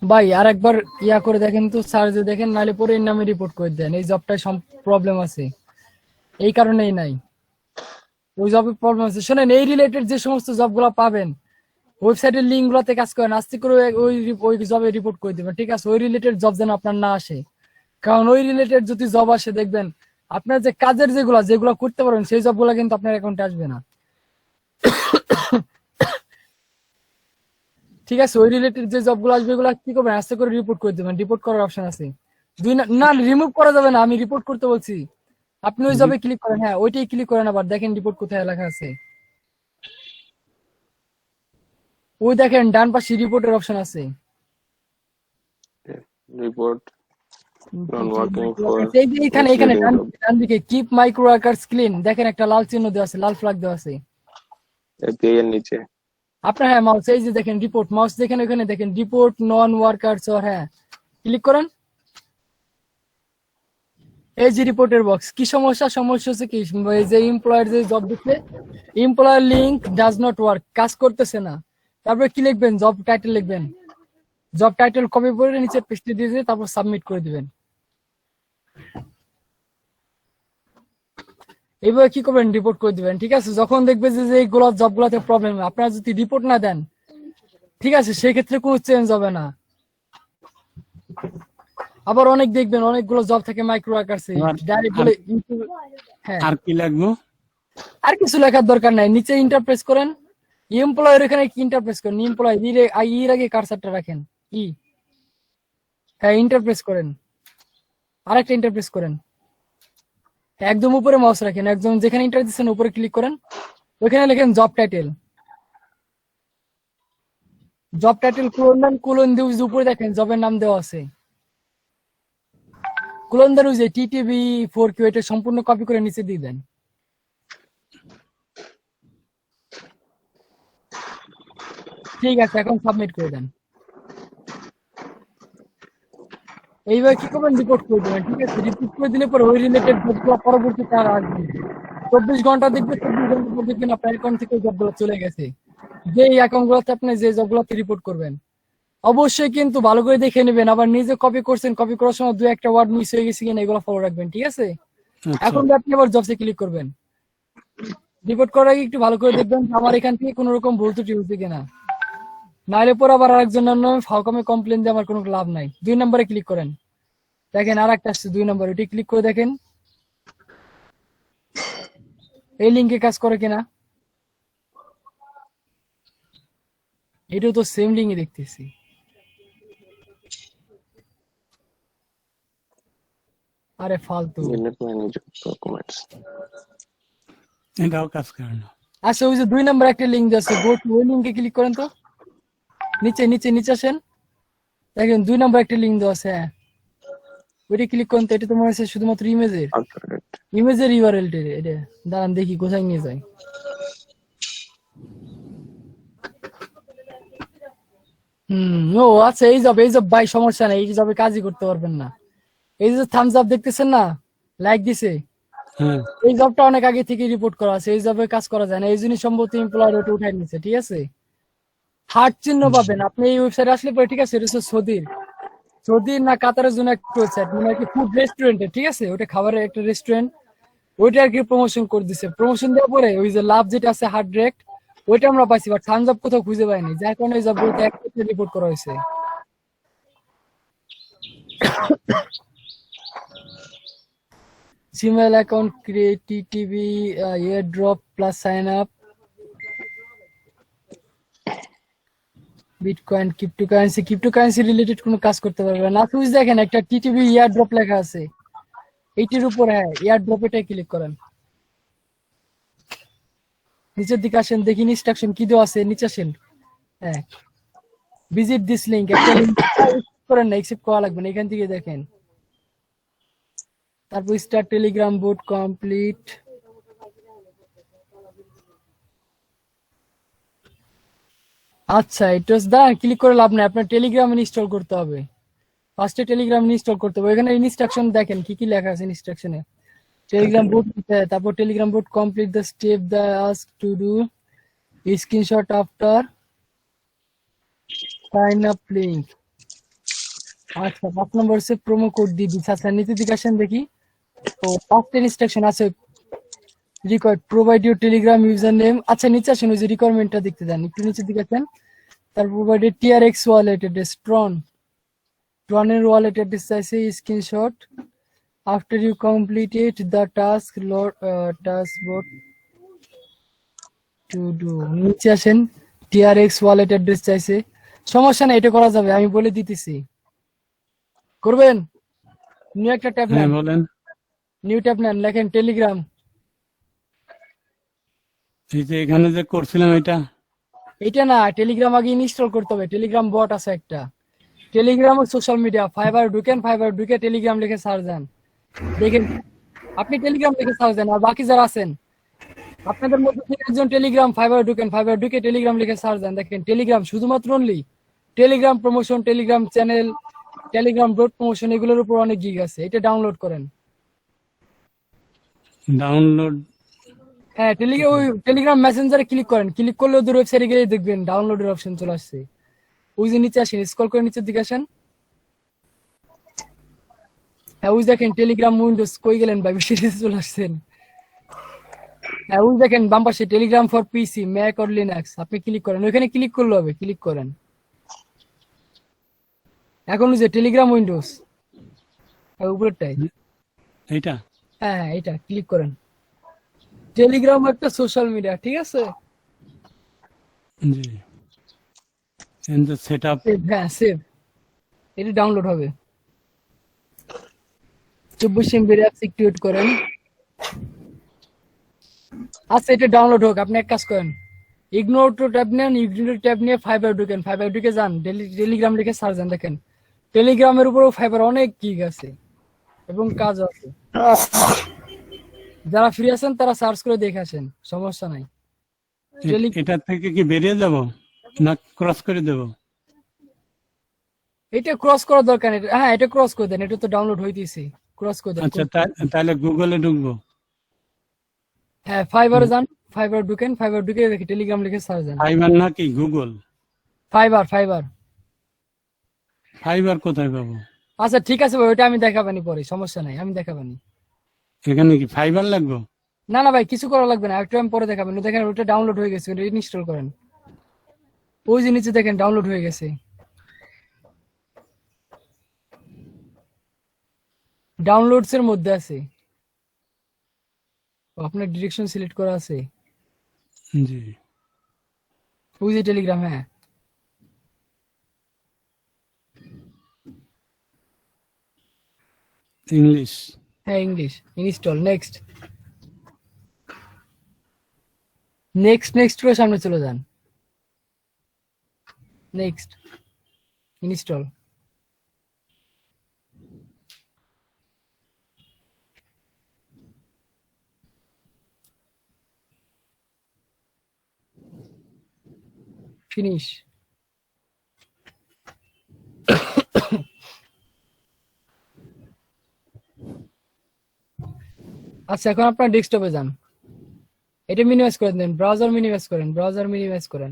ভাই আর একবার ইয়া করে দেখেন তো, সার্চে দেখেন, নাহলে পরে এর নামে রিপোর্ট করে দেন। এই জবটায় প্রবলেম আছে, এই কারণেই নাই, ওই জবে প্রবলেম আছে। শোনেন, এই রিলেটেড যে সমস্ত জবগুলো পাবেন, ওয়েবসাইটের লিঙ্ক গুলোতে কাজ করেন, আস্তে করে ওই জবে রিপোর্ট করে দিবেন, ঠিক আছে? ওই রিলেটেড জব যেন আপনার না আসে, কারণ ওই রিলেটেড যদি জব আসে দেখবেন আপনার যে কাজের যেগুলো করতে পারবেন সেই জবগুলো কিন্তু আপনার অ্যাকাউন্টে আসবে না, ঠিক আছে? ওই রিলেটেড যে জবগুলো আসবে এগুলো কি করবেন, আস্তে করে রিপোর্ট করে দেবেন। রিপোর্ট করার অপশন আছে, না রিমুভ করা যাবে না, আমি রিপোর্ট করতে বলছি। আপনি ওই জবে ক্লিক করেন, হ্যাঁ ওইটাই ক্লিক করেন, আবার দেখেন রিপোর্ট কোথায় লেখা আছে। ওই দেখেন ডান পাশে রিপোর্টের অপশন আছে। রিপোর্ট নন ওয়ার্কিং ফর এই যে এখানে ডান দিকে কিপ মাইক্রো ওয়ার্কার্স ক্লিন, দেখেন একটা লাল চিহ্ন দেওয়া আছে, লাল ফ্ল্যাগ দেওয়া আছে এপিআই এর নিচে। আপনার, হ্যাঁ মাউস এই যে দেখেন রিপোর্ট, মাউস দেখেন ওখানে দেখেন রিপোর্ট নন ওয়ার্কার্স, হ্যাঁ ক্লিক করেন। এই যে রিপোর্টের বক্স, কি সমস্যা হচ্ছে কি, এই যে এমপ্লয়ার যে জব দিচ্ছে, employer link does not work, কাজ করতেছে না। তারপরে কি লিখবেন, জব টাইটেল লিখবেন, জব টাইটেল কপি করে নিচে পেস্ট দিয়ে তারপর সাবমিট করে দিবেন। এইভাবে কি করবেন, রিপোর্ট করে দিবেন, ঠিক আছে? যখন দেখবে যে এইগুলো জবগুলোতে প্রবলেম, আপনারা যদি রিপোর্ট না দেন, ঠিক আছে, সেই ক্ষেত্রে কোনো চেঞ্জ হবে না। আবার অনেক দেখবেন অনেকগুলো জব থাকে মাইক্রো ওয়ার্কার্সে, ডাইরেক্ট বলে হ্যাঁ আর কি লাগবে? আর কিছু লেখার দরকার নাই, নিচে ইন্টারপ্রেস করেন, এমপ্লয়ের এখানে কি ইন্টারপ্রেস করেন, এমপ্লয় এর আগে কারসারটা রাখেন, হ্যাঁ ইন্টারপ্রেস করেন, আরেকটা ইন্টারপ্রেস করেন, একদম উপরে মাউস রাখেন, একদম যেখানে ইন্টার দিচ্ছেন উপরে ক্লিক করেন, ওইখানে লেখেন job title, job title colon দিয়ে উপরে দেখেন জবের নাম দেওয়া আছে, কোলন দেন যে TTB4Q, এটা সম্পূর্ণ কপি করে নিচে দিয়ে দেন। ঠিক আছে, এখন সাবমিট করে দেন। এইবার কি করবেন, রিপোর্ট করে দেবেন, ঠিক আছে? রিপোর্ট করে দিলে পরে ওই রিলেটেড জবগুলো পরবর্তীতে আর আসবে 24 ঘন্টা দেখবে, 24 ঘন্টা পর দেখবেন আপনার অ্যাকাউন্ট থেকে জবগুলো চলে গেছে, যে অ্যাকাউন্ট গুলোতে আপনি যে জবগুলোতে রিপোর্ট করবেন। অবশ্যই কিন্তু ভালো করে দেখে নেবেন, আবার নিজে কপি করছেন, কপি করার সময় 2-1টা ওয়ার্ড মিস হয়ে গেছে কিনা এগুলো ফলো রাখবেন, ঠিক আছে? এখন আপনি আবার জবসে ক্লিক করবেন, রিপোর্ট করার আগে একটু ভালো করে দেখবেন আমার এখান থেকে কোনো রকম ভুল ত্রুটি হচ্ছে কিনা, নাহলে পর আবার আরেকজনের নামে ফাউকামে কমপ্লেন দিয়ে আমার কোনো লাভ নাই। 2 নম্বরে ক্লিক করেন, দেখেন আর একটা আসছে 2 নম্বর, ওটি ক্লিক করে দেখেন এই লিঙ্কে কাজ করে কিনা। এটাও তো সেম লিঙ্কে দেখতেছি। আরে ফালতু, এটাও কাজ করে না। আচ্ছা ওই যে 2 নম্বর একটা লিঙ্ক আছে, গো টু, ওই লিঙ্কে ক্লিক করেন তো, নিচে আসেন, দেখেন 2 নম্বর একটা লিঙ্ক দেওয়া আছে, হ্যাঁ ওইটা ক্লিক করেন তো। এটা তোমার কাছে শুধুমাত্র ইমেজের ইউআরএল এটা, দাঁড়ান দেখি কোথায় নিয়ে যায়। ও আচ্ছা, এই জব ভাই সমস্যা নাই, এই জবে কাজই করতে পারবেন না। এই যে থামস আপ দেখতেছেন না, লাইক দিছে, এই জবটা অনেক আগে থেকে রিপোর্ট করা আছে, এই জবে কাজ করা যায় না, এই জন্য সম্ভবত এমপ্লয়ার ওটা উঠাই নিছে, ঠিক আছে? হার্ট চিহ্ন পাবেন আপনি এই ওয়েবসাইটে আসলে পরে, ঠিক আছে? এটা হচ্ছে সৌদির না কাতারের জন্য একটা ওয়েবসাইট, মানে আর কি ফুড রেস্টুরেন্টে, ঠিক আছে? ওটা খাবারের একটা রেস্টুরেন্ট, ওইটা আর কি প্রমোশন করে দিছে। প্রমোশন দেওয়ার পরে ওই যে লাভ যেটা আছে হার্ট ডিরেক্ট, ওইটা আমরা পাইছি, বাট থামস আপ কোথাও খুঁজে পাইনি, যার কারণে এই জবগুলোতে একটা রিপোর্ট করা হয়েছে। Gmail account create, TTB airdrop plus sign up, bitcoin, cryptocurrency related কোনো কাজ করতে পারবে না। আপনি দেখেন একটা TTB এয়ারড্রপ লেখা আছে, এইটির উপর, হ্যাঁ এয়ারড্রপ, এটা ক্লিক করেন, নিচের দিকে আসেন, দেখি ইনস্ট্রাকশন কি দেওয়া আছে, নিচে আসেন, হ্যাঁ ভিজিট দিস লিঙ্ক, একটা লিঙ্ক করেন না, অ্যাকসেপ্ট করা লাগবে না, এখান থেকে দেখেন। তারপর স্টার্ট টেলিগ্রাম বোট কমপ্লিট, আচ্ছা এটা ক্লিক করে লাভ নাই, আপনার টেলিগ্রাম ইনস্টল করতে হবে, ফার্স্টে টেলিগ্রাম ইনস্টল করতে হবে। এখানে ইনস্ট্রাকশন দেখেন কি কি লেখা আছে ইনস্ট্রাকশনে, টেলিগ্রাম বোট, তারপর Telegram bot complete the step the ask to do, screenshot after sign up link, আচ্ছা 5 নম্বর হচ্ছে প্রোমো কোড দিয়ে দিচ্ছে। আচ্ছা নিচে দিকে আসেন দেখি। তো ফার্স্ট ইনস্ট্রাকশন আছে required provide your Telegram user name. আচ্ছা নিচে আসেন, ওই যে রিকোয়ারমেন্টটা দেখতে যান, একটু নিচে দিকে আসেন। তার প্রোভাইডেড টিআরএক্স ওয়ালেট অ্যাড্রেস ট্রনের ওয়ালেট অ্যাড্রেস চাইছে screenshot. After you completed the task bot to do. নিচে আসেন, টিআরএক্স ওয়ালেট অ্যাড্রেস চাইছে। সমস্যা নেই, এটা করা যাবে, আমি বলে দিতেছি। করবেন? নিউ একটা ট্যাব হ্যাঁ নেন, বলেন। নিউ ট্যাব নেন, লেখেন টেলিগ্রাম। এই যে এখানে যে করছিলাম এটা, এটা না, টেলিগ্রাম আগে ইনস্টল করতে হবে। টেলিগ্রাম বট আছে একটা, টেলিগ্রাম ও সোশ্যাল মিডিয়া। ফাইবার ঢুকে টেলিগ্রাম লিখে সার্চ দেন, দেখেন। আপনি টেলিগ্রাম লিখে সার্চ দেন, আর বাকি যারা আছেন আপনাদের মধ্যে থেকে একজন টেলিগ্রাম ফাইবার ঢুকে টেলিগ্রাম লিখে সার্চ দেন, দেখেন টেলিগ্রাম শুধুমাত্র only Telegram promotion, Telegram channel, Telegram dot promotion, এগুলোর উপর অনেক গিগ আছে, এটা ডাউনলোড করেন। ডাউনলোড। হ্যাঁ, টেলিগ্রাম মেসেঞ্জারে ক্লিক করেন, ক্লিক করলে ওদের ওয়েবসাইটে গেলে দেখবেন ডাউনলোডের অপশন চলে আসছে। ওই যে নিচে আসেন, স্ক্রল করে নিচের দিকে আসেন। হ্যাঁ ওই দেখেন টেলিগ্রাম উইন্ডোজ, কই গেলেন ভাই, বেশি চলে আসছেন। হ্যাঁ ওই দেখেন বাম পাশে Telegram for PC, Mac or Linux, আপনি ক্লিক করেন, ওইখানে ক্লিক করলে হবে, ক্লিক করেন। এখন ওই যে টেলিগ্রাম উইন্ডোজ উপরেরটাই, এইটা। হ্যাঁ হ্যাঁ এটা ক্লিক করেন। টেলিগ্রাম একটা সোশ্যাল মিডিয়া, ঠিক আছে? জি। End the setup. হ্যাঁ সেভ, এটা ডাউনলোড হবে। 24 MB অ্যাপস অ্যাক্টিভেট করেন। আচ্ছা এটা ডাউনলোড হোক, আপনি এক কাজ করেন, ইগনোর টু ট্যাব নেন, ইগনোর ট্যাব নিয়ে ফাইবার ঢুকে যান, টেলিগ্রাম লিখে সার্চ দেন, দেখেন টেলিগ্রামের উপরেও ফাইবার অনেক গিগ আছে এবং কাজ আছে। যারা ফ্রি আছেন তারা সার্চ করে দেখে আসেন, সমস্যা নাই। এটা থেকে কি বেরিয়ে যাব না ক্রস করে দেব? এটা ক্রস করার দরকার নেই, হ্যাঁ এটা ক্রস করে দেন, এটা তো ডাউনলোড হইতেছে, ক্রস করে দেন। আচ্ছা তাহলে গুগলে ঢুকবো। হ্যাঁ ফাইবারে যান, ফাইবার ঢুকে দেখি টেলিগ্রাম লিখে সার্চ দেন। ফাইবার নাকি গুগল? ফাইবার ফাইবার কোথায় পাবো? আচ্ছা ঠিক আছে ভাই, ওটা আমি দেখাবানি পরে, সমস্যা নাই, আমি দেখাবানি। এখানে কি ফাইবার লাগবে? না না ভাই কিছু করা লাগবে না, একটু আমি পরে দেখাবেন। দেখেন ওটা ডাউনলোড হয়ে গেছে, ওটা ইনস্টল করেন। ওই যে নিচে দেখেন ডাউনলোড হয়ে গেছে, ডাউনলোডস এর মধ্যে আছে। আপনার ডিরেকশন সিলেক্ট করা আছে, জি। ওই যে টেলিগ্রাম, হ্যাঁ ইংলিশ। হ্যাঁ ইংলিশ, ইনস্টল, নেক্সট করে সামনে চলে যান। Next, install. ফিনিশ। আচ্ছা এখন আপনার ডেস্কটপে যান, এটা মিনিমাইজ করে দেন, ব্রাউজার মিনিমাইজ করেন।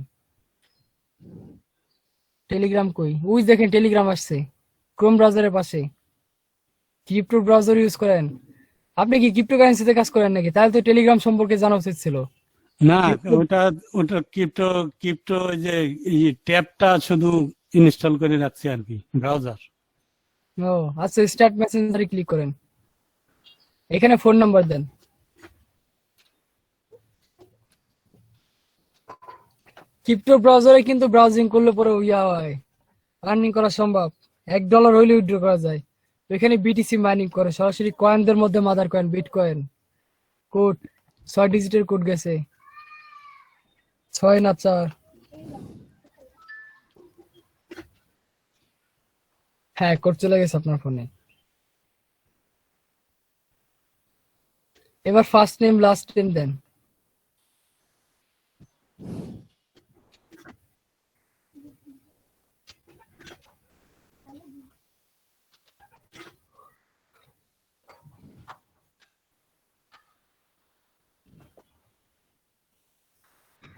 টেলিগ্রাম কই? ওই দেখেন টেলিগ্রাম আসছে ক্রোম ব্রাউজারের পাশে। ক্রিপ্টো ব্রাউজার ইউজ করেন? আপনি কি ক্রিপ্টোকারেন্সিতে কাজ করেন নাকি? তাহলে তো টেলিগ্রাম সম্পর্কে জানা উচিত ছিল। না ওটা ক্রিপ্টো যে এই ট্যাবটা শুধু ইনস্টল করে রাখছি আর কি, ব্রাউজার। ও আচ্ছা, স্টার্ট মেসেঞ্জারে ক্লিক করেন, এখানে ফোন নাম্বার দেন। ক্রিপ্টো ব্রাউজারে কিন্তু ব্রাউজিং করলে পরে ইয়া হয়, আর্নিং করা সম্ভব। $1 হইলে উইথড্র করা যায়। এখানে বিটিসি মাইনিং করে সরাসরি কয়েনদের মধ্যে, মাদার কয়েন, বিটকয়েন। কোড 6 ডিজিটের কোড গেছে, 6 না 4। হ্যাঁ কোড চলে গেছে আপনার ফোনে। এবার ফার্স্ট নেম লাস্ট নেম দেন।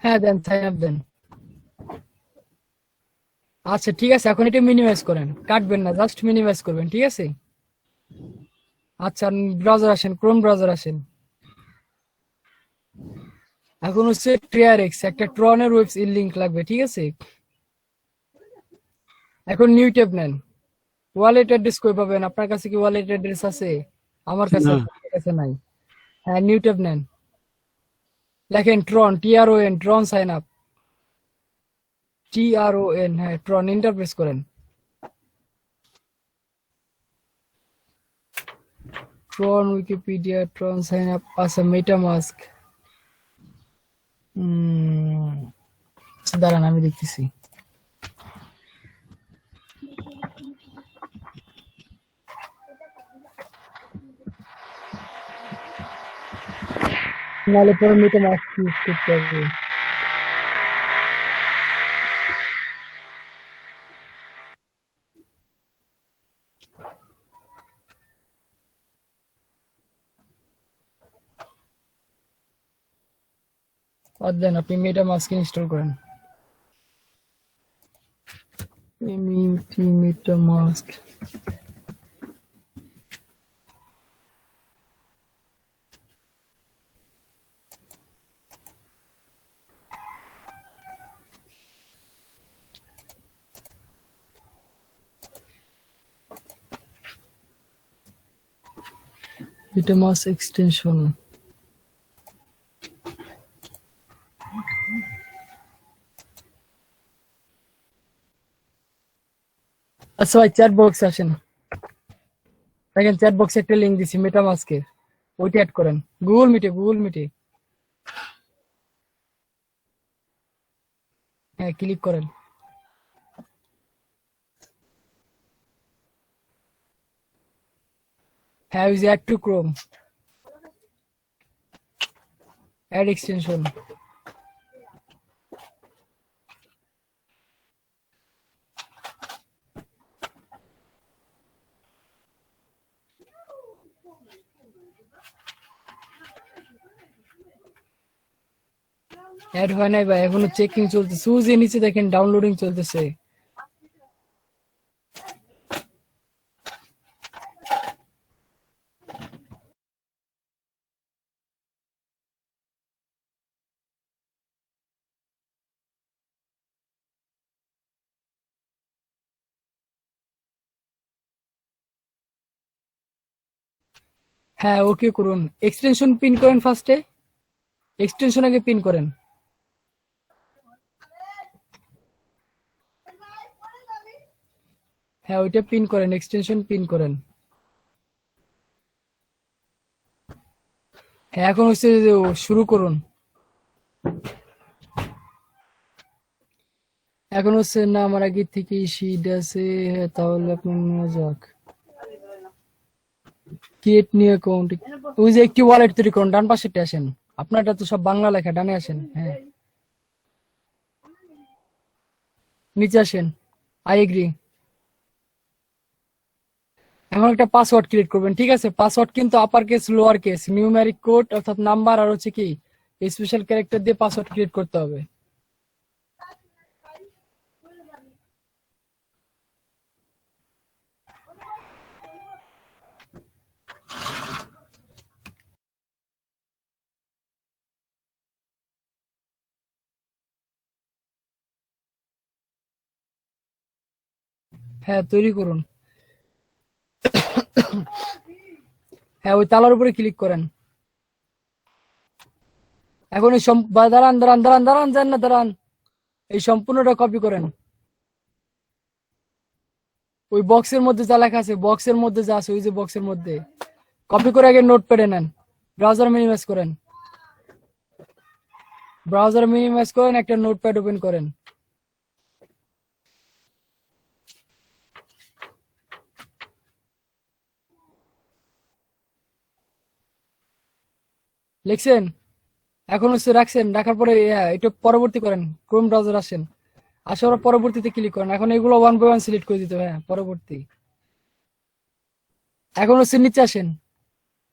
হ্যাঁ দেন, সাইন আপ দেন। আচ্ছা ঠিক আছে, এখন এটা মিনিমাইজ করেন, কাটবেন না, জাস্ট মিনিমাইজ করবেন, ঠিক আছে? আচ্ছা ব্রাউজার আসেন, ক্রোম ব্রাউজার আসেন। এখন হচ্ছে ট্রিয়ারেক্স, একটা ট্রনের ওয়েবসাইট লিংক লাগবে, ঠিক আছে? এখন নিউ ট্যাব নেন। ওয়ালেট অ্যাড্রেস কই পাবেন? আপনার কাছে কি ওয়ালেট অ্যাড্রেস আছে? আমার কাছে না। আপনার কাছে নাই। হ্যাঁ, নিউ ট্যাব নেন, লেখেন ট্রন, TRON, ট্রন সাইন আপ, TRON, হ্যাঁ ট্রন, ইন্টারপ্রেস করেন। ট্রন উইকিপিডিয়া, ট্রন সাইন আপ, আচ্ছা মেটামাস্ক। দাঁড়ান আমি দেখতেছি। নাহলে পরে মেটামাস্ক ইউজ করতে হবে। বাদ দেন, আপনি মেটামাস্ক ইনস্টল করেন। MetaMask, MetaMask extension. আচ্ছা ভাই, চ্যাট বক্স আসেন, দেখেন চ্যাট বক্সে একটা লিংক দিছি মেটামাস্কের, ওইটা অ্যাড করেন গুগল মিটে। হ্যাঁ ক্লিক করেন। হ্যাঁ use add to Chrome, add extension. Add হয় নাই ভাই, এখনো চেকিং চলতেছে। সুজে নিচে দেখেন ডাউনলোডিং চলতেছে। হ্যাঁ ওকে করুন, এক্সটেনশন পিন করেন ফার্স্টে, এক্সটেনশন আগে পিন করেন। হ্যাঁ ওইটা পিন করেন, এক্সটেনশন পিন করেন। হ্যাঁ এখন হচ্ছে যে শুরু করুন। এখন হচ্ছে না আমার আগে থেকে শীট আছে, হ্যাঁ তাহলে আপনার নেওয়া যাক। ক্রিয়েট নিউ অ্যাকাউন্ট, ওই যে একটি ওয়ালেট তৈরি করুন, ডান পাশেরটা আসেন, আপনারটা তো সব বাংলা লেখা, ডানে আসেন। হ্যাঁ নিচে আসেন, আই এগ্রি। এখন একটা পাসওয়ার্ড ক্রিয়েট করবেন, ঠিক আছে? পাসওয়ার্ড কিন্তু upper case, lower case, numeric code অর্থাৎ নাম্বার আর হচ্ছে কি স্পেশাল ক্যারেক্টার দিয়ে পাসওয়ার্ড ক্রিয়েট করতে হবে। হ্যাঁ তৈরি করুন। হ্যাঁ ওই তালার উপরে ক্লিক করেন। এখন এই দাঁড়ান, এই সম্পূর্ণটা কপি করেন। ওই বক্সের মধ্যে যা লেখা আছে, বক্সের মধ্যে যা আছে, ওই যে বক্সের মধ্যে কপি করে আগে নোটপ্যাডে নেন, ব্রাউজার মিনিমাইজ করেন, একটা নোটপ্যাড ওপেন করেন। লিখছেন? এখন হচ্ছে রাখছেন, রাখার পরে এটা পরবর্তী করেন, ক্রোম ব্রাউজার আসেন, আসার পরবর্তীতে ক্লিক করেন। এখন এগুলো 1 by 1 সিলেক্ট করে দিতে হবে। হ্যাঁ পরবর্তী। এখন হচ্ছে নিচে আসেন,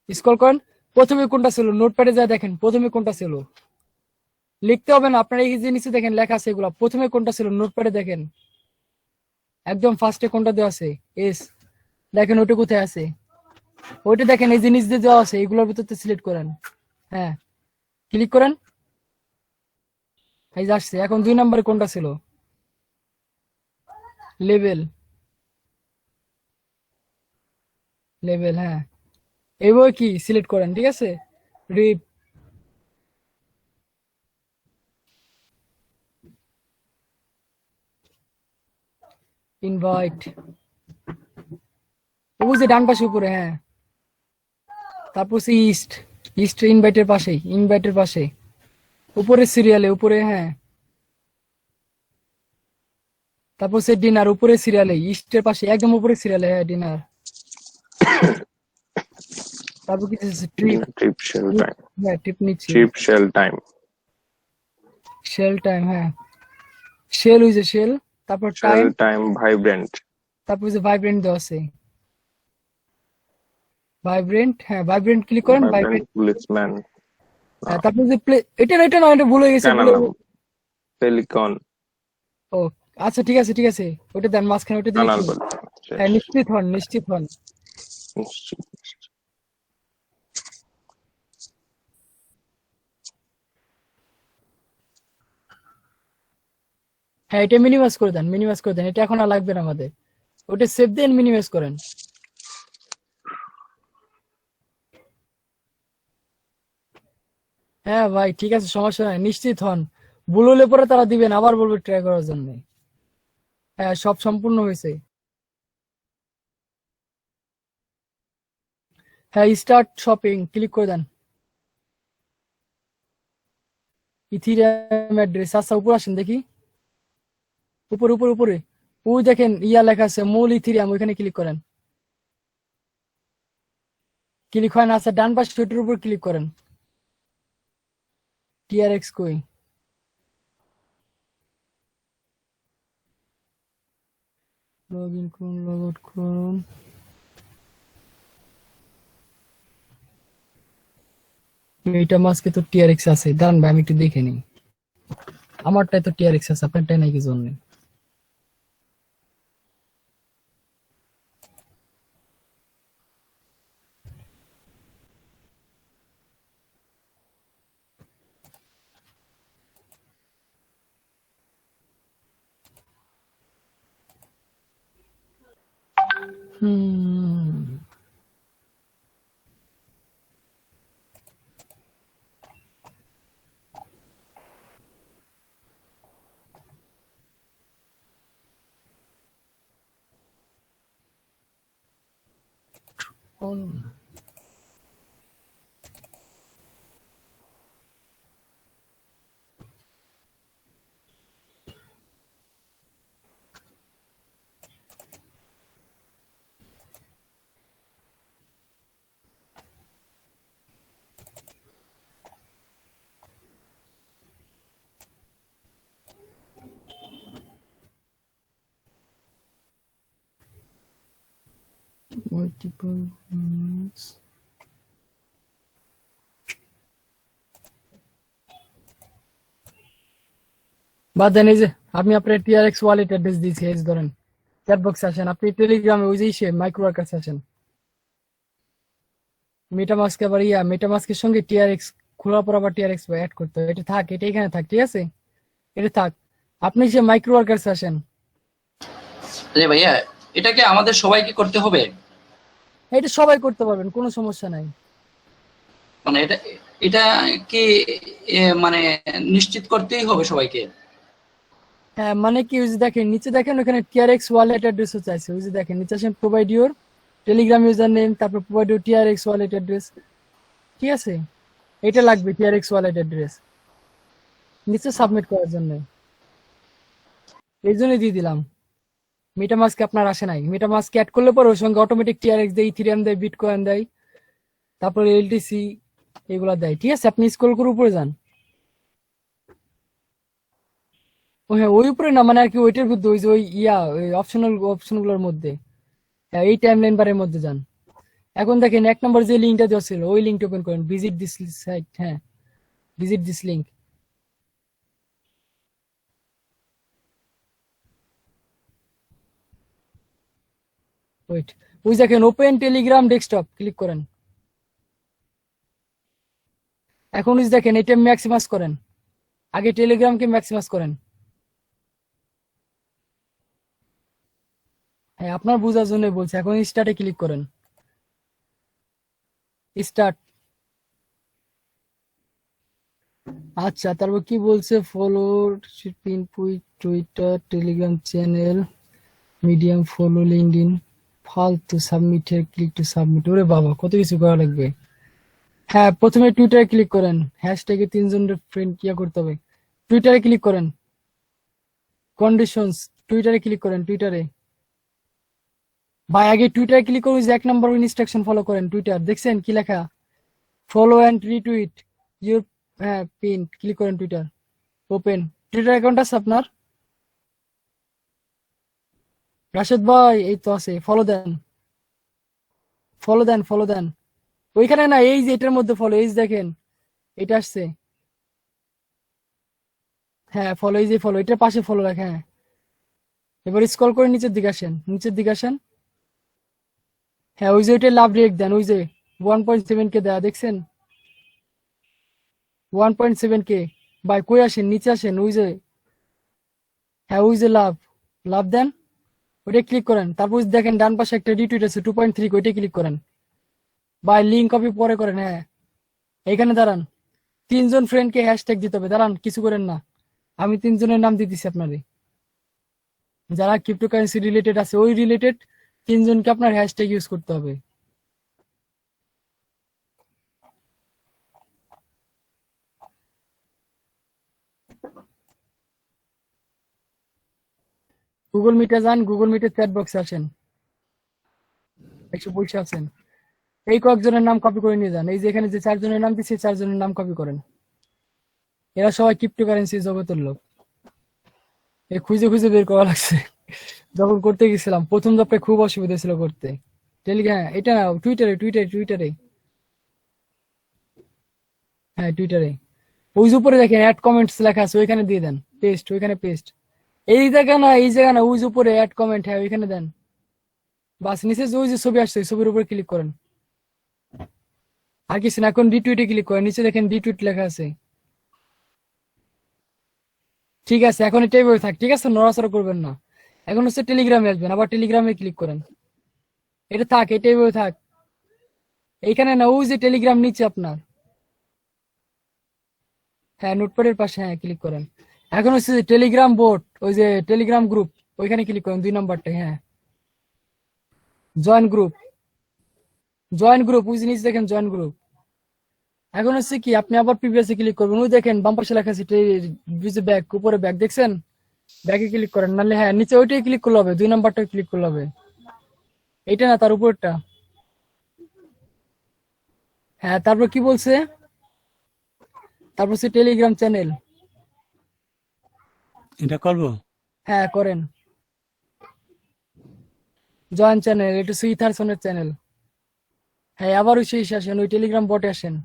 স্ক্রল করেন, প্রথমে কোনটা ছিল নোটপ্যাডে যা দেখেন, প্রথমে কোনটা ছিল, লিখতে হবে না আপনার, এই যে নিচে দেখেন লেখা আছে এগুলো, প্রথমে কোনটা ছিল নোটপ্যাডে দেখেন, একদম ফার্স্টে কোনটা দেওয়া আছে? এস। দেখেন ওটা কোথায় আছে? ওইটা দেখেন এই জিনিস দিয়ে দেওয়া আছে, এগুলোর ভিতরে সিলেক্ট করেন। হ্যাঁ, ক্লিক করেন। এই যে আসছে। এখন 2 নম্বরে কোনটা ছিল? লেভেল। লেভেল, হ্যাঁ। এইভাবে কি সিলেক্ট করেন, ঠিক আছে? রিপ। ইনভাইট। ও যে ডান পাশে উপরে, হ্যাঁ। তারপর সে ইস্ট। ইস্ট ইনভাইটের পাশেই, ইনভাইটের পাশে উপরে সিরিয়ালে উপরে, হ্যাঁ। তারপর সে ডিনার উপরে সিরিয়ালে, ইস্টের পাশে একদম উপরে সিরিয়ালে, হ্যাঁ ডিনার। তারপর কি ট্রিপ। ট্রিপ শেল টাইম, হ্যাঁ ট্রিপ নিচ্ছি। Trip shell time, shell time, হ্যাঁ। শেল হইছে শেল। তারপর শেল টাইম। টাইম ভাইব্রেন্ট, তারপর যে ভাইব্রেন্ট দেওয়া আছে। ভাইব্রেন্ট, হ্যাঁ ভাইব্রেন্ট ক্লিক করেন। ভাইব্রেন্ট ভাইব্রেন্ট, পুলিশম্যান, হ্যাঁ। তারপর যে প্লে, এটা না এটা ভুলে গেছে। পেলিকন, ও আচ্ছা, ঠিক আছে ঠিক আছে, ওটা দেন মাঝখানে, ওটা দিয়ে কানাল কি? বলতে হ্যাঁ নিশ্চিত হন, নিশ্চিত হন। হ্যাঁ এটা মিনিমাইজ করে দেন, মিনিমাইজ করে দেন, এটা এখন আর লাগবে না আমাদের। ওটা সেভ দেন, মিনিমাইজ করেন। হ্যাঁ ভাই ঠিক আছে, সমস্যা নাই, নিশ্চিত হন। ভুল হলে পরে তারা দিবেন, আবার বলবে ট্রাই করার জন্য। হ্যাঁ সব সম্পূর্ণ হয়েছে। হ্যাঁ স্টার্ট শপিং ক্লিক করে দেন। ইথিরিয়াম অ্যাড্রেস, আচ্ছা উপরে আসেন দেখি। উপরে উপরে উপরে ওই দেখেন ইয়া লেখা আছে মূল ইথিরিয়াম, ওইখানে ক্লিক করেন। ক্লিক হয় না, আচ্ছা ডান পাশে ওইটার উপর ক্লিক করেন। টিআরএক্স কই? লগ ইন করুন, লগ আউট করুন। এইটা মাসকে তো টিআরএক্স আছে, দাঁড়ান ভাই আমি একটু দেখে নিই। আমারটাই তো টিআরএক্স আছে, আপনারটাই নাই কি জন্য? হুম, multiple বাদ দেন। এই যে আমি আপনার টিআরএক্স ওয়ালেট অ্যাড্রেস দিয়েছি, এই যে ধরেন চ্যাট বক্সে আসেন, আপনি টেলিগ্রামে ওই যে মাইক্রোর কাছে আসেন। মেটামাস্ক আবার মেটামাস্কের সঙ্গে টিআরএক্স খোলার পর আবার টিআরএক্স অ্যাড করতে হবে। এটা থাক, এটা এখানে থাক, ঠিক আছে? এটা থাক, আপনি সে মাইক্রো ওয়ার্কার্স আসেন। আরে ভাইয়া, এটা কি আমাদের সবাইকে করতে হবে? এটা সবাই করতে পারবেন, কোনো সমস্যা নাই। মানে এটা এটা কি মানে নিশ্চিত করতেই হবে সবাইকে? হ্যাঁ মানে কি, ওই যে দেখেন নিচে দেখেন ওখানে টিআরএক্স ওয়ালেট অ্যাড্রেসও চাইছে, ওই যে দেখেন নিচে আসেন provide your Telegram user name, তারপর provide your TRX wallet address, ঠিক আছে? এটা লাগবে টিআরএক্স ওয়ালেট অ্যাড্রেস নিচে সাবমিট করার জন্য, এই জন্যই দিয়ে দিলাম। মেটামাস্কে আপনার আসে নাই, মেটামাস্কে অ্যাড করলে পরে ওর সঙ্গে অটোমেটিক টিআরএক্স দেয়, ইথিরিয়াম দেয়, বিটকয়েন দেয়, তারপরে এলটিসি এগুলা দেয়, ঠিক আছে? আপনি স্ক্রল করে উপরে যান। ও হ্যাঁ ওই উপরে না, মানে আর কি ওইটার মধ্যে, ওই যে ওই ওই অপশনগুলোর মধ্যে, হ্যাঁ এই টাইমলাইন বারের মধ্যে যান। এখন দেখেন 1 নম্বর যে লিঙ্কটা দেওয়া ছিল ওই লিঙ্কটা ওপেন করেন, ভিজিট দিস সাইট, হ্যাঁ ভিজিট দিস লিঙ্ক। ওয়েট, ওই দেখেন ওপেন টেলিগ্রাম ডেস্কটপ ক্লিক করেন। এখন ওই দেখেন এটা ম্যাক্সিমাইজ করেন, আগে টেলিগ্রামকে ম্যাক্সিমাইজ করেন। হ্যাঁ আপনার বোঝার জন্য বলছি, এখন স্টার্টে ক্লিক করেন, স্টার্ট। আচ্ছা তারপর কি বলছে, follow pin Twitter Telegram channel medium follow LinkedIn ফালতু সাবমিটের ক্লিক টু সাবমিট। ওরে বাবা কত কিছু করা লাগবে। হ্যাঁ প্রথমে টুইটারে ক্লিক করেন, হ্যাশট্যাগে 3 জনের ফ্রেন্ড ইয়া করতে হবে। টুইটারে ক্লিক করেন, কন্ডিশনস টুইটারে ক্লিক করেন, টুইটারে ভাই আগে টুইটারে ক্লিক করুন, যে 1 নম্বর ইনস্ট্রাকশন ফলো করেন। টুইটার দেখছেন কি লেখা, follow and retweet your pin, click করেন টুইটার, ওপেন। টুইটার অ্যাকাউন্ট আছে আপনার? রাশেদ ভাই এই তো আছে, ফলো দেন, ফলো দেন, ফলো দেন। ওইখানে না, এই যে এটার মধ্যে ফলো, এই যে দেখেন এটা আসছে, হ্যাঁ ফলো, এই যে ফলো, এটার পাশে ফলো লেখা। হ্যাঁ এবার স্ক্রল করে নিচের দিকে আসেন, নিচের দিকে আসেন। হ্যাঁ ওই যে ওইটা লাভ রেট দেন, ওই যে 1.7 কে দেয়া দেখছেন, 1.7 কে। ভাই কই আসেন, নিচে আসেন, ওই যে হ্যাঁ ওই যে লাভ, লাভ দেন, ওইটা ক্লিক করেন। তারপর দেখেন ডান পাশে একটা রিটুইট আছে 2.3, ওইটা ক্লিক করেন। ভাই লিঙ্ক কপি পরে করেন। হ্যাঁ এখানে দাঁড়ান, 3 জন ফ্রেন্ডকে হ্যাশট্যাগ দিতে হবে, দাঁড়ান কিছু করেন না, আমি 3 জনের নাম দিতেছি আপনারে, যারা ক্রিপ্টোকারেন্সি রিলেটেড আছে, ওই রিলেটেড 3 জনকে আপনার হ্যাশট্যাগ ইউজ করতে হবে। গুগল মিটে যান, গুগল মিটের চ্যাট বক্সে আসেন, একটু বসে আছেন, এই কয়েকজনের নাম কপি করে নিয়ে যান। এই যে এখানে যে 4 জনের নাম দিচ্ছি, 4 জনের নাম কপি করেন। এরা সবাই ক্রিপ্টোকারেন্সি জগতের লোক, এই খুঁজে খুঁজে বের করা লাগছে। যখন করতে গেছিলাম প্রথম ধাপে খুব অসুবিধা ছিল করতে। টেলিগ্রাম এটা না, টুইটারে টুইটারে টুইটারে হ্যাঁ টুইটারে ওই যে উপরে দেখেন অ্যাড কমেন্টস লেখা আছে, ওইখানে দিয়ে দেন পেস্ট, ওইখানে পেস্ট। এই জায়গা না, এই জায়গা না, ওই যে উপরে অ্যাড কমেন্ট, হ্যাঁ ওইখানে দেন। বাস নিচে যে ওই যে ছবি আসছে, ছবির উপরে ক্লিক করেন, আর কিছু না। এখন রিটুইটে ক্লিক করেন, নিচে দেখেন রিটুইট লেখা আছে। ঠিক আছে এখন এটাই বলে থাক, ঠিক আছে নড়াচড়া করবেন না। এখন হচ্ছে টেলিগ্রামে আসবেন, আবার টেলিগ্রামে ক্লিক করেন, এটা থাক, এটাই বলে থাক। এইখানে না, ওই যে টেলিগ্রাম নিচে আপনার, হ্যাঁ নোটপ্যাডের পাশে, হ্যাঁ ক্লিক করেন। এখন হচ্ছে টেলিগ্রাম বোট, ওই যে টেলিগ্রাম গ্রুপ, ওইখানে ক্লিক করেন 2 নম্বরটা, হ্যাঁ জয়েন গ্রুপ, জয়েন গ্রুপ, ওই যে নিচে দেখেন জয়েন গ্রুপ। এখন হচ্ছে কি, আপনি আবার প্রিভিয়াসে ক্লিক করবেন, ওই দেখেন বাম পাশে লেখা আছে ব্যাক, উপরে ব্যাক দেখছেন, ব্যাকে ক্লিক করেন, নাহলে হ্যাঁ নিচে ওইটাই ক্লিক করলে হবে, 2 নাম্বারটা ক্লিক করলে হবে, এইটা না তার উপরটা। হ্যাঁ তারপর কি বলছে, তারপর হচ্ছে টেলিগ্রাম চ্যানেল, এটা করব। হ্যাঁ করেন, জয়েন চ্যানেল, এটা হচ্ছে ইথারসনের চ্যানেল। হ্যাঁ আবার ওই শেষে আসেন, ওই টেলিগ্রাম বটে আসেন,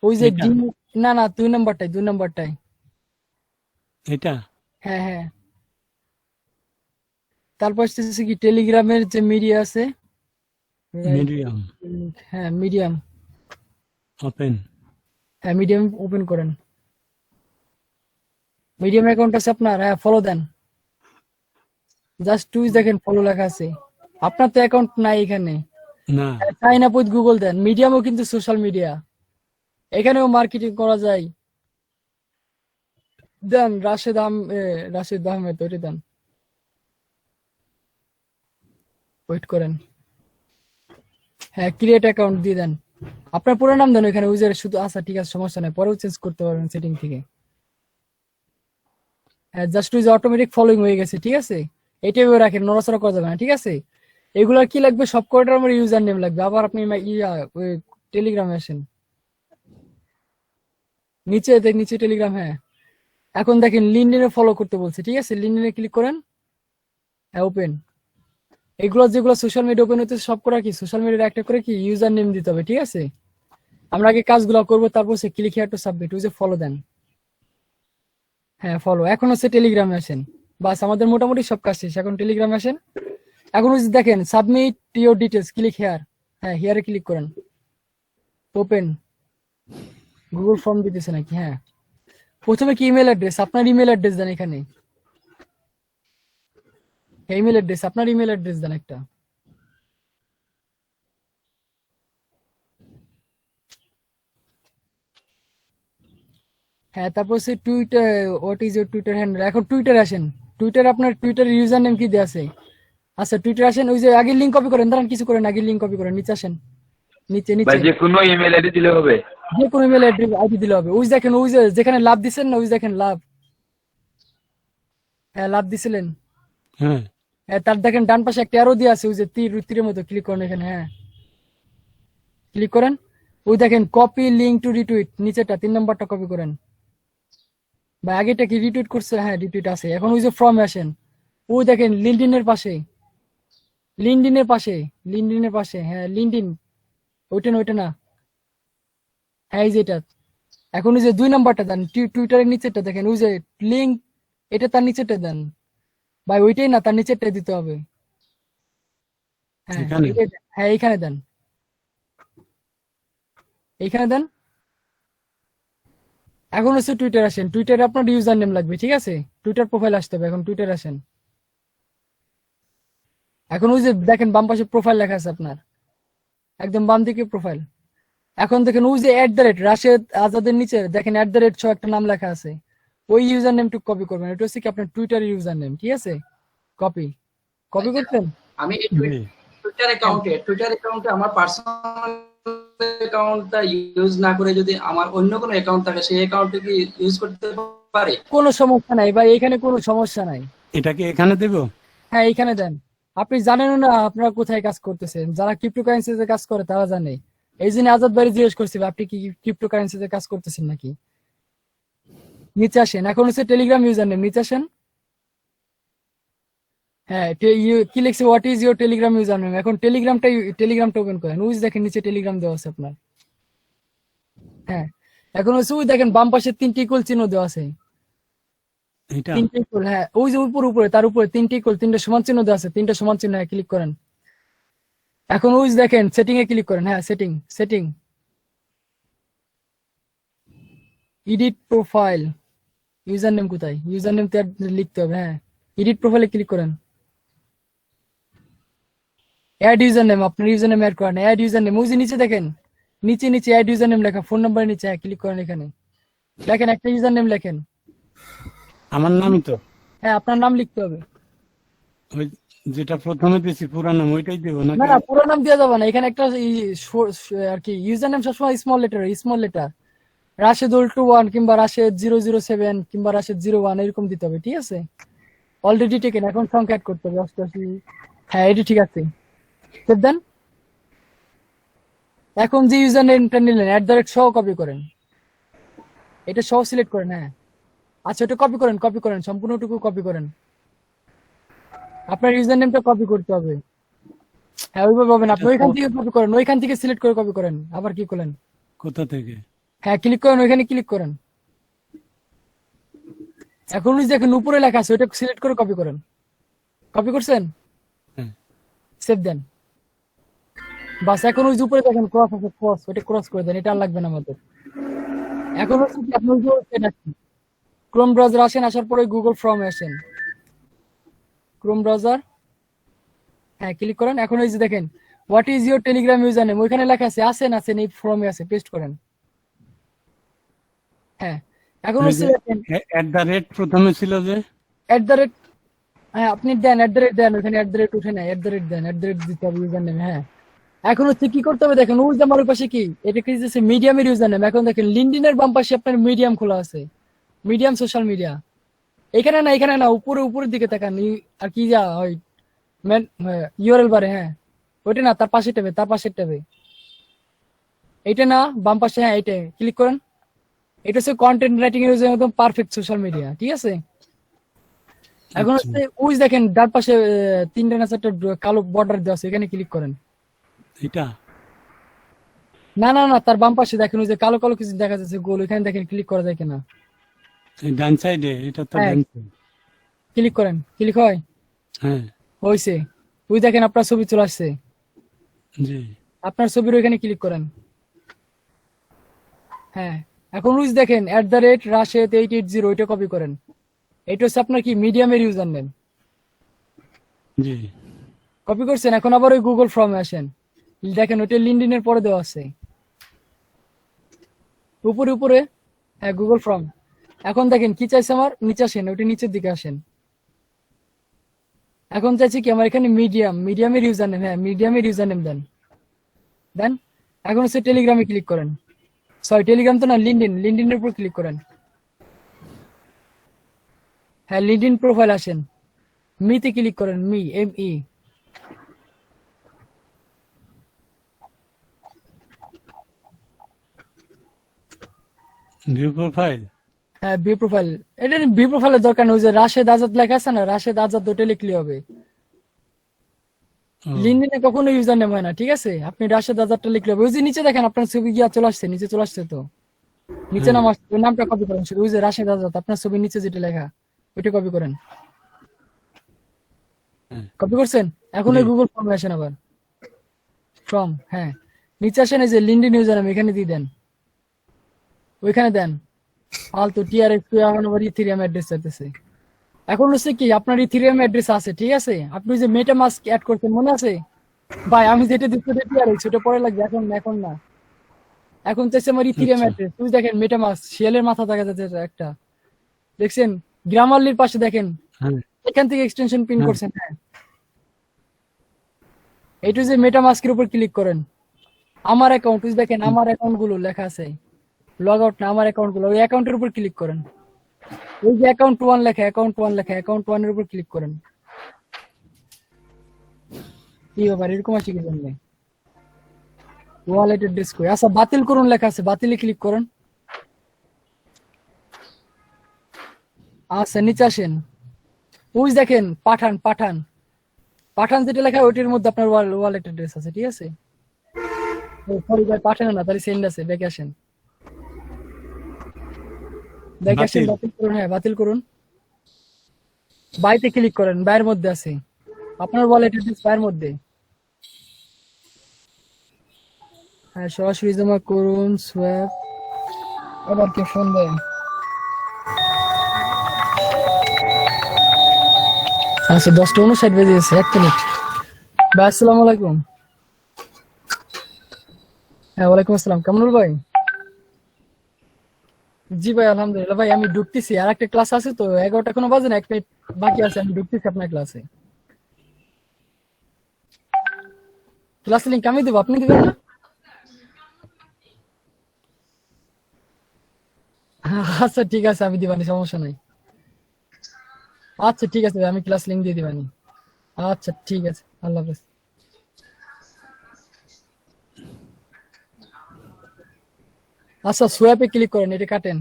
ওই যে এটা? না না 2 নাম্বারটাই, 2 নাম্বারটাই, এটা হ্যাঁ হ্যাঁ। তারপর হচ্ছে কি টেলিগ্রামের যে মিডিয়া আছে, মিডিয়াম হ্যাঁ মিডিয়াম, ওপেন। হ্যাঁ মিডিয়াম ওপেন করেন, মিডিয়াম অ্যাকাউন্ট আছে আপনার, হ্যাঁ ফলো দেন, জাস্ট টুইজ দেখেন ফলো লেখা আছে। আপনার তো অ্যাকাউন্ট নাই এখানে, না সাইন আপ উইথ গুগল দেন। মিডিয়ামও কিন্তু সোশ্যাল মিডিয়া, এখানেও মার্কেটিং করা যায়, দেন রাশেদ আহমেদ, ওইটা দেন, ওয়েট করেন, হ্যাঁ ক্রিয়েট অ্যাকাউন্ট দিয়ে দেন, আপনার পুরো নাম দেন ওইখানে, ইউজার শুধু। আচ্ছা ঠিক আছে সমস্যা নাই, পরেও চেঞ্জ করতে পারবেন সেটিং থেকে। হ্যাঁ জাস্ট ওই যে অটোমেটিক ফলোইং হয়ে গেছে, ঠিক আছে এটাই রাখেন, নড়াচড়া করা যাবে না, ঠিক আছে। এগুলার কি লাগবে, সব কয়টার আমার ইউজার নেম লাগবে। আবার আপনি ওই টেলিগ্রামে আসেন, নিচে টেলিগ্রাম, হ্যাঁ এখন দেখেন লিঙ্কডইনে ফলো করতে বলছে, ঠিক আছে লিঙ্কডইনে ক্লিক করেন, হ্যাঁ ওপেন। এগুলো যেগুলো সোশ্যাল মিডিয়া ওপেন হচ্ছে সব করা কি সোশ্যাল মিডিয়ার একটা করে কি ইউজার নেম দিতে হবে, ঠিক আছে। আমরা আগে কাজগুলো করবো, তারপর সে ক্লিক হিয়ার টু সাবমিট, ওই যে ফলো দেন, হ্যাঁ ফলো। এখন হচ্ছে টেলিগ্রামে আসেন, বাস আমাদের মোটামুটি সব কাজ শেষ, এখন টেলিগ্রামে আসেন। এখন ওই যে দেখেন submit your details, click here. হ্যাঁ হেয়ারে ক্লিক করেন, ওপেন গুগল ফর্ম দিতেছে নাকি। হ্যাঁ প্রথমে কি ইমেল অ্যাড্রেস, আপনার ইমেল অ্যাড্রেস দেন এখানে, ইমেল অ্যাড্রেস, আপনার ইমেল অ্যাড্রেস দেন একটা। হ্যাঁ তারপর সে Twitter, what is your Twitter handle. এখন টুইটার আসেন, টুইটার আপনার টুইটার ইউজার নেম কি দেওয়া আছে? আচ্ছা টুইটার আসেন, ওই যে আগে লিঙ্ক কপি করেন, দাঁড়ান কিছু করেন, আগে লিঙ্ক কপি করেন, নিচে আসেন, নিচে নিচে যে কোনো ইমেল আইডি দিলে হবে? যে কোনো ইমেল আইডি দিলে হবে। ওই দেখেন ওই যে যেখানে লাভ দিচ্ছেন না, ওই দেখেন লাভ, হ্যাঁ লাভ দিছিলেন, হ্যাঁ হ্যাঁ তার দেখেন ডান পাশে একটা অ্যারো দিয়ে আছে, ওই যে তীরের মতো, ক্লিক করেন এখানে, হ্যাঁ ক্লিক করেন। ওই দেখেন কপি লিঙ্ক টু রিটুইট, নিচেটা 3 নম্বরটা কপি করেন। বা আগেটা কি রিটুইট করছে? হ্যাঁ রিটুইট আছে। এখন ওই যে ফর্মে আসেন, ওই দেখেন লিঙ্কডইনের পাশে, লিঙ্কডইনের পাশে, লিঙ্কডইনের পাশে, হ্যাঁ লিঙ্কডইন, ওইটা না ওইটা না, হ্যাঁ এই যে এটা। এখন ওই যে 2 নাম্বারটা দেন, টুইটারের নিচেরটা দেখেন, ওই যে লিঙ্ক, এটা তার নিচেরটা দেন ভাই, ওইটাই না, তার নিচেরটা দিতে হবে। হ্যাঁ এখানে? এটাই দেন। হ্যাঁ এইখানে দেন, এইখানে দেন। এখন হচ্ছে টুইটার আসেন, টুইটারে আপনার ইউজার নেম লাগবে, ঠিক আছে? টুইটার প্রোফাইল আসতে হবে, এখন টুইটার আসেন। এখন ওই যে দেখেন বাম পাশে প্রোফাইল লেখা আছে আপনার, একদম বাম দিকে প্রোফাইল। এখন দেখেন ওই যে রাশেদ আজাদের নিচে দেখেন সহ একটা নাম লেখা আছে, ওই ইউজার নেমটুকু কপি করবেন। এটা হচ্ছে কি আপনার টুইটার ইউজার নেম, ঠিক আছে? কপি কপি করছেন? আমি টুইটার অ্যাকাউন্টে আমার পার্সোনাল অ্যাকাউন্টটা ইউজ না করে যদি আমার অন্য কোনো অ্যাকাউন্ট থাকে, সেই অ্যাকাউন্টে কি ইউজ করতে পারি? কোনো সমস্যা নাই ভাই, এখানে কোনো সমস্যা নাই। এটাকে এখানে দেব? হ্যাঁ এইখানে দেন। আপনি জানেন না আপনারা কোথায় কাজ করতেছেন, যারা ক্রিপ্টোকারেন্সিতে কাজ করে তারা জানে। এই জন্য আজাদ ভাই জিজ্ঞেস করছি আপনি কি ক্রিপ্টোকারেন্সিতে কাজ করতেছেন নাকি। নিচে আসেন, এখন হচ্ছে টেলিগ্রাম ইউজার নেম, নিচে আসেন। হ্যাঁ কি লিখছে, what is your Telegram user name. এখন টেলিগ্রামটা ওপেন করেন, ওই যে দেখেন নিচে টেলিগ্রাম দেওয়া আছে আপনার। হ্যাঁ এখন হচ্ছে ওই দেখেন বাম পাশে 3টি ইকুয়াল চিহ্ন দেওয়া আছে, এটা 3টি ইকুয়াল, হ্যাঁ ওই যে উপরে তার উপরে 3টি ইকুয়াল, 3টা সমান চিহ্ন দেওয়া আছে, 3টা সমান চিহ্ন, হ্যাঁ ক্লিক করেন। এখন ওই যে দেখেন সেটিং এ ক্লিক করেন, হ্যাঁ setting edit profile, user name কোথায়, ইউজার নেম তো লিখতে হবে। হ্যাঁ এডিট প্রোফাইলে ক্লিক করেন, অ্যাড ইউজার নেম, আপনার ইউজার নেম অ্যাড করেন, অ্যাড ইউজার নেম, ওই যে নিচে দেখেন, নিচে অ্যাড ইউজার নেম লেখা, ফোন নাম্বারের নিচে, হ্যাঁ ক্লিক করেন, এখানে লেখেন একটা ইউজার নেম লেখেন। আমার নামই তো? হ্যাঁ আপনার নাম লিখতে হবে। ওই যেটা প্রথমে দিয়েছি পুরো নাম ওইটাই দেবো না নাকি? না পুরো নাম দেওয়া যাবে না, এখানে একটা আর কি ইউজার নেম সবসময় স্মল লেটার, রাশেদুল 21 কিংবা রাশেদ 007 কিংবা রাশেদ 01 এরকম দিতে হবে, ঠিক আছে? অলরেডি টেকেন, এখন সংখ্যা অ্যাড করতে হবে 88। হ্যাঁ এটি ঠিক আছে, সেভ দেন। এখন যে ইউজার নেমটা নিলেন সহ কপি করেন, এটা সহ সিলেক্ট করেন। হ্যাঁ আচ্ছা এটা কপি করেন সম্পূর্ণটুকু কপি করেন, আপনার ইউজার নেমটা কপি করতে হবে। হ্যাঁ ওইভাবে হবে না, আপনি ওইখান থেকে কপি করেন, ওইখান থেকে সিলেক্ট করে কপি করেন। আবার কি করলেন? কোথা থেকে? হ্যাঁ ক্লিক করেন, ওইখানে ক্লিক করেন। এখন ওই দেখেন উপরে লেখা আছে, ওইটা সিলেক্ট করে কপি করেন। কপি করছেন? হ্যাঁ। সেভ দেন। বাস এখন ওই যে উপরে দেখেন ক্রস আছে, ওইটা ক্রস করে দেন, এটা আর লাগবে না আমাদের। এখন হচ্ছে কি আপনি ক্রোম ব্রাউজার আসেন, আসার পরে গুগল ফর্মে আসেন, ক্রোম ব্রাউজার, হ্যাঁ ক্লিক করেন। এখন এই যে দেখেন what is your Telegram user name, ওইখানে লেখা আছে, আসেন এই ফর্মে আছে, পেস্ট করেন। হ্যাঁ এখন হচ্ছে দেখেন প্রথমে ছিল যে হ্যাঁ আপনি দেন দেন, ওখানে উঠে নেয়, দেন, দিতে হবে ইউজার নেম। হ্যাঁ এখন হচ্ছে কি করতে হবে দেখেন, ওই যে আমার পাশে কি এটা কি দিতেছে, মিডিয়ামের ইউজার নেম। এখন দেখেন লিঙ্কডইনের বাম পাশে আপনার মিডিয়াম খোলা আছে, মিডিয়াম সোশ্যাল মিডিয়া। এখানে না উপরের দিকে তাকান, আর কি যা হয় ইউআরএল বারে, হ্যাঁ ওইটা না, তার পাশে ট্যাবে এইটা না, বাম পাশে, হ্যাঁ এইটা ক্লিক করেন। এটা হচ্ছে কন্টেন্ট রাইটিং এর একদম পারফেক্ট সোশ্যাল মিডিয়া, ঠিক আছে? এখন হচ্ছে ওই দেখেন ডান পাশে 3টা না 4টা কালো বর্ডার দেওয়া আছে, এখানে ক্লিক করেন। এটা না তার বাম পাশে দেখেন ওই যে কালো কিছু দেখা যাচ্ছে গোল, এখানে দেখেন ক্লিক করা যায় কিনা। ডান সাইডে, এটা তো হ্যাঁ। ডান সাইড। ক্লিক করেন, ক্লিক হয়, হ্যাঁ হইছে। ওই দেখেন আপনার ছবি চলে আসছে, জি আপনার ছবির ওইখানে ক্লিক করেন। হ্যাঁ, এখন ওই যে দেখেন @Rashid880 ওইটা কপি করেন। এটা হচ্ছে আপনার কি মিডিয়ামের ইউজার নেম, জি কপি করছেন। এখন আবার ওই গুগল ফর্মে আসেন, দেখেন ওইটা লিঙ্কডইনের পরে দেওয়া আছে উপরে উপরে। হ্যাঁ, গুগল ফর্ম। এখন দেখেন কি চাইছে আমার, নিচে আসেন, ওইটা নিচের দিকে আসেন। এখন চাইছি কি আমার এখানে মিডিয়ামের ইউজার নেম, হ্যাঁ মিডিয়ামের ইউজার নেম দেন দেন। এখন হচ্ছে টেলিগ্রামে ক্লিক করেন, সরি টেলিগ্রাম তো না, লিঙ্কডইনের উপর ক্লিক করেন। হ্যাঁ, লিঙ্কডইন প্রোফাইল আসেন, মিতে ক্লিক করেন, ME। View profile. হ্যাঁ, ভিউ প্রোফাইল। এটা ভিউ প্রোফাইলের দরকার নেই, ওই যে রাশেদ আজাদ লেখা আছে না, রাশেদ আজাদ ওটা লিখলে হবে। লিঙ্কডইনে কখনো ইউজার নেম হয় না, ঠিক আছে? আপনি রাশেদ আজাদটা লিখলে হবে। ওই যে নিচে দেখেন আপনার ছবি গিয়া চলে আসছে, নিচে চলে আসছে তো, নিচে নাম আসছে, ওই নামটা কপি করেন শুধু, ওই যে রাশেদ আজাদ আপনার ছবির নিচে যেটা লেখা ওইটা কপি করেন। কপি করছেন? এখন ওই গুগল ফর্মে আসেন আবার, ফর্ম, হ্যাঁ নিচে আসেন, এই যে লিঙ্কডইন ইউজার নেম এখানে দিয়ে দেন, ওইখানে দেন। ফালতু TRX এখন আবার ইথেরিয়াম অ্যাড্রেস চাইতেছে। এখন হচ্ছে কি আপনার ইথেরিয়াম অ্যাড্রেস আছে, ঠিক আছে? আপনি যে মেটামাস্ক অ্যাড করতেন মনে আছে ভাই? আমি যেটা দিচ্ছি TRX ওটা পরে লাগবে, এখন না। এখন চাইছে আমার ইথেরিয়াম অ্যাড্রেস। তুই দেখেন মেটামাস্ক শিয়ালের মাথা দেখা যাচ্ছে একটা, দেখছেন? গ্রামারলির পাশে দেখেন, এখান থেকে এক্সটেনশন পিন করছেন। হ্যাঁ, এইটু যে মেটামাস্কের উপর ক্লিক করেন, আমার অ্যাকাউন্ট, তুই দেখেন আমার অ্যাকাউন্ট গুলো লেখা আছে, লগ আউট না, আমার অ্যাকাউন্ট গুলো, ওই অ্যাকাউন্টের উপর ক্লিক করেন। ওই যে অ্যাকাউন্ট 1 লেখা, অ্যাকাউন্ট 1 এর উপর ক্লিক করেন। কি ব্যাপার এরকম আছে কি জন্য? ওয়ালেট অ্যাড্রেস কই? আচ্ছা, বাতিল করুন লেখা আছে, বাতিলে ক্লিক করেন। আচ্ছা, নিচে আসেন, ওই দেখেন পাঠান যেটা লেখা ওইটার মধ্যে আপনার ওয়ালেট অ্যাড্রেস আছে, ঠিক আছে? সরি ভাই, পাঠানো না, তাহলে সেন্ড আছে, দেখে আসেন, দেখে আসেন, বাতিল করুন। হ্যাঁ, বাতিল করুন। বাইতে ক্লিক করেন, বাইরের মধ্যে আছে আপনার ওয়ালেট অ্যাড্রেস, বাইরের মধ্যে। হ্যাঁ, সরাসরি জমা করুন, সোয়াপ। আবার কে ফোন দেয়? আচ্ছা, 10:59 বেজে গেছে, 1 মিনিট। ভাই আসসালামু আলাইকুম। হ্যাঁ, ওয়ালাইকুম আসসালাম। কেমন ভাই? জি ভাই, আলহামদুলিল্লাহ। ভাই আমি ঢুকতেছি, আর একটা ক্লাস আছে তো, 11টা এখনো বাজে না, 1 মিনিট বাকি আছে, আমি ঢুকতেছি আপনার ক্লাসে। ক্লাস লিংক আমি দেবো, আপনি দিবেন না? আচ্ছা ঠিক আছে, আমি দিবানি, সমস্যা নাই। আচ্ছা ঠিক আছে ভাই, আমি ক্লাস লিংক দিয়ে দিবানি। আচ্ছা ঠিক আছে, আল্লাহ হাফেজ। আচ্ছা, সোয়াপে ক্লিক করেন, এটা কাটেন,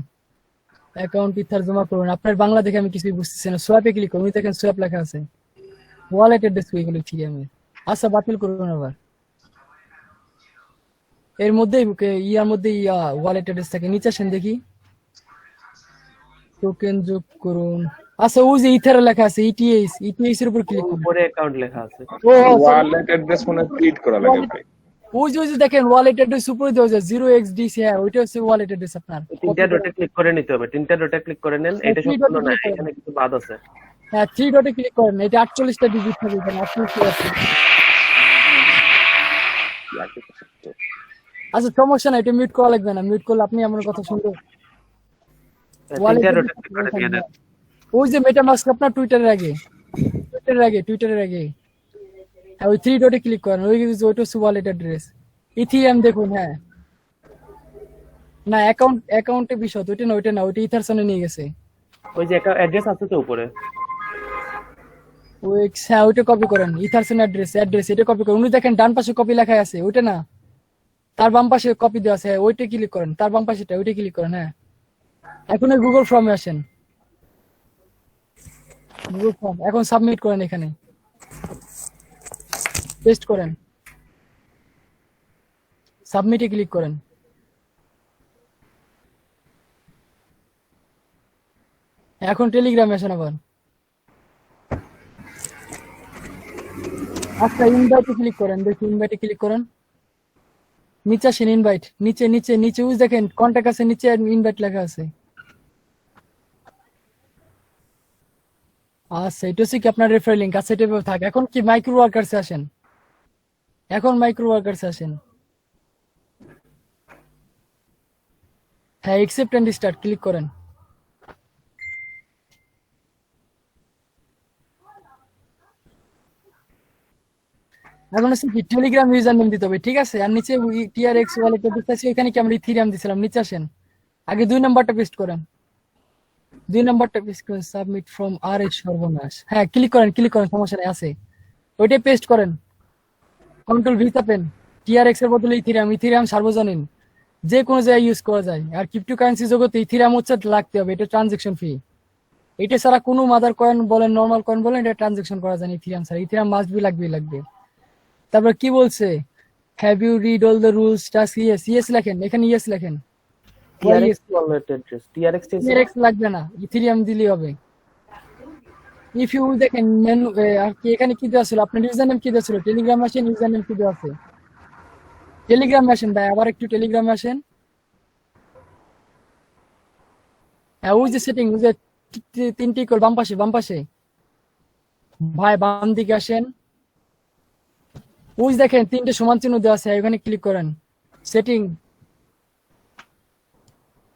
অ্যাকাউন্ট ইথার জমা করুন। আপনার বাংলা দেখে আমি কিছুই বুঝতেছি না, সোয়াপে ক্লিক করুন, ওই দেখেন সোয়াপ লেখা আছে, ওয়ালেট অ্যাড্রেস এগুলো ঠিক আছে। আচ্ছা, বাতিল করুন আবার। এর মধ্যে ইয়ার মধ্যে ওয়ালেট অ্যাড্রেস থাকে, নিচে আসেন দেখি, টোকেন যোগ করুন। আচ্ছা, ওই যে ইথার লেখা আছে, ইটিএস এর উপর ক্লিক করুন, উপরে অ্যাকাউন্ট লেখা আছে। ওয়ালেট অ্যাড্রেস মনে ক্রিয়েট করা লাগে ভাই। ওই যে দেখেন ওয়ালেট অ্যাড্রেস উপরে দেওয়া যায় 0xDC, হ্যাঁ ওইটা হচ্ছে ওয়ালেট অ্যাড্রেস আপনার। তিনটা ডটে ক্লিক করে নিতে হবে, তিনটা ডটে ক্লিক করে নেন। এটা সম্পূর্ণ না, এখানে কিছু বাদ আছে। হ্যাঁ, 3 ডটে ক্লিক করেন, এটা 48টা ডিজিট থাকে এখানে, 48 আছে। আচ্ছা, সমস্যা নাই, এটা মিউট করা লাগবে না, মিউট করলে আপনি আমার কথা শুনতে। তিনটা ডটে ক্লিক করে দিয়ে দেন। ওই যে মেটামাস্ক আপনার টুইটারের আগে, হ্যাঁ ওই 3 ডটে ক্লিক করেন, ওইটা হচ্ছে ওয়ালেট অ্যাড্রেস। ইথিরিয়াম দেখুন, হ্যাঁ না, অ্যাকাউন্টে বিশদ, ওইটা না, ওইটা ইথারসনে নিয়ে গেছে। ওই যে অ্যাড্রেস আছে তো উপরে, হ্যাঁ ওইটা কপি করেন, ইথারসন অ্যাড্রেস, এটা কপি করেন। উনি দেখেন ডান পাশে কপি লেখা আছে, ওইটা না, তার বাম পাশে কপি দেওয়া আছে, হ্যাঁ ওইটা ক্লিক করেন, তার বাম পাশেটা ওইটা ক্লিক করেন। হ্যাঁ, এখন ওই গুগল ফর্মে আসেন, গুগল ফর্ম, এখন সাবমিট করেন, এখানে পেস্ট করেন, সাবমিটে ক্লিক করেন। এখন টেলিগ্রামে আসেন আবার। আচ্ছা ইনভাইটে ক্লিক করেন, দেখি ইনভাইটে ক্লিক করেন, নিচে আসেন ইনভাইট, নিচে নিচে নিচে উজ দেখেন কন্টাক্ট আছে, নিচে ইনভাইট লেখা আছে। আচ্ছা এটা হচ্ছে কি আপনার রেফারেল লিংক। আচ্ছা এটা এভাবে থাক। এখন কি মাইক্রো ওয়ার্কার্সে আসেন, এখন মাইক্রো ওয়ার্কার্সে আসেন। হ্যাঁ অ্যাকসেপ্ট এন্ড স্টার্ট ক্লিক করেন। এখন হচ্ছে কি টেলিগ্রাম ইউজার নেম দিতে হবে, ঠিক আছে। আর নিচে টিআরএক্স ওয়ালেটে দিতেছি, এখানে কি আমরা ইথিরিয়াম দিছিলাম, নিচে আসেন। আগে 2 নাম্বারটা পেস্ট করেন, 2 নাম্বারটা পেস্ট করেন, সাবমিট ফ্রম আর এস সর্বনাশ। হ্যাঁ ক্লিক করেন, সমস্যা নেই, আছে ওইটাই পেস্ট করেন। Control V চাপেন। টিআরএক্স এর বদলে ইথিরিয়াম সার্বজনীন, যে কোনো জায়গায় ইউজ করা যায়। আর ক্রিপ্টোকারেন্সি জগতে ইথিরিয়াম হচ্ছে লাগতে হবে, এটা ট্রানজেকশন ফি। এটা ছাড়া কোনো মাদার কয়েন বলেন নরমাল কয়েন বলেন এটা ট্রানজেকশন করা যায় না ইথিরিয়াম ছাড়া। ইথিরিয়াম মাস্ট বি লাগবে। তারপর কি বলছে, have you read all the rules task? Yes লেখেন, এখানে ইয়েস লেখেন। TRX ওয়ালেট অ্যাড্রেস, TRX লাগবে না, ইথিরিয়াম দিলেই হবে। ইফ ইউ দেখেন মেনু আর কি এখানে কি দেওয়া ছিল, আপনার ইউজার নেম কি দেওয়া ছিল, টেলিগ্রাম আসেন, ইউজার নেম কি দেওয়া আছে, টেলিগ্রামে আসেন ভাই, আবার একটু টেলিগ্রামে আসেন। হ্যাঁ ওই যে সেটিং, ওই যে 3টি ইকুয়াল বাম পাশে ভাই, বাম দিকে আসেন। ওই দেখেন 3টে সমান চিহ্ন দেওয়া আছে, এখানে ক্লিক করেন। সেটিং,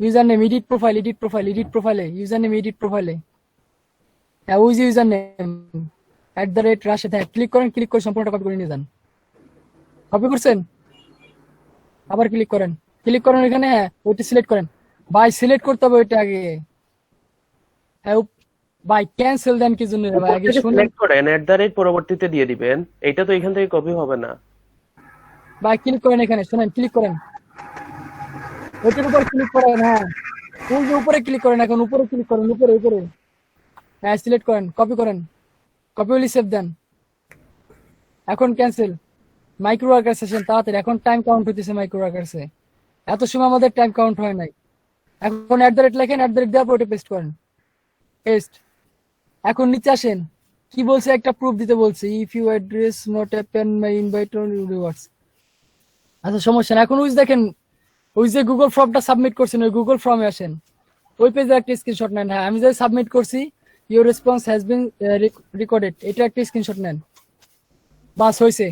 ইউজার নেম, এডিট প্রোফাইলে ইউজার নেম, এডিট প্রোফাইলে। হ্যাঁ ওই যে ইউজার নেম @রাশেদ। হ্যাঁ ক্লিক করে সম্পূর্ণটা কপি করে নিয়ে যান। কপি করছেন, আবার ক্লিক করেন এখানে। হ্যাঁ ওইটা সিলেক্ট করেন ভাই, সিলেক্ট করতে হবে ওইটা আগে। হ্যাঁ ভাই ক্যান্সেল দেন কি জন্য রে ভাই, আগে শুনুন। সিলেক্ট করেন পরবর্তীতে দিয়ে দিবেন, এটা তো এখান থেকে কপি হবে না ভাই। ক্লিক করেন এখানে, শুনেন, ক্লিক করেন ওইটার উপর ক্লিক করেন। হ্যাঁ ওই যে উপরে ক্লিক করেন, এখন উপরে ক্লিক করেন, উপরে। হ্যাঁ সিলেক্ট করেন, কপি হলে সেভ দেন। এখন ক্যান্সেল। মাইক্রো ওয়ার্কার সেশন তাড়াতাড়ি, এখন টাইম কাউন্ট হইতেছে মাইক্রো ওয়ার্কারসে। এত সময় আমাদের টাইম কাউন্ট হয় নাই। এখন লেখেন, দেওয়ার পর ওটা পেস্ট করেন, পেস্ট। এখন নিচে আসেন, কি বলছে, একটা প্রুফ দিতে বলছে, if you address not happen my invite on rewards. আচ্ছা সমস্যা না। এখন ওই দেখেন ওই যে গুগল ফর্মটা সাবমিট করছেন, ওই গুগল ফর্মে আসেন, ওই পেজে একটা স্ক্রিনশট নেন। হ্যাঁ আমি যে সাবমিট করছি, your response has been recorded, এটা একটা স্ক্রিনশট নেন। বাস হয়েছে,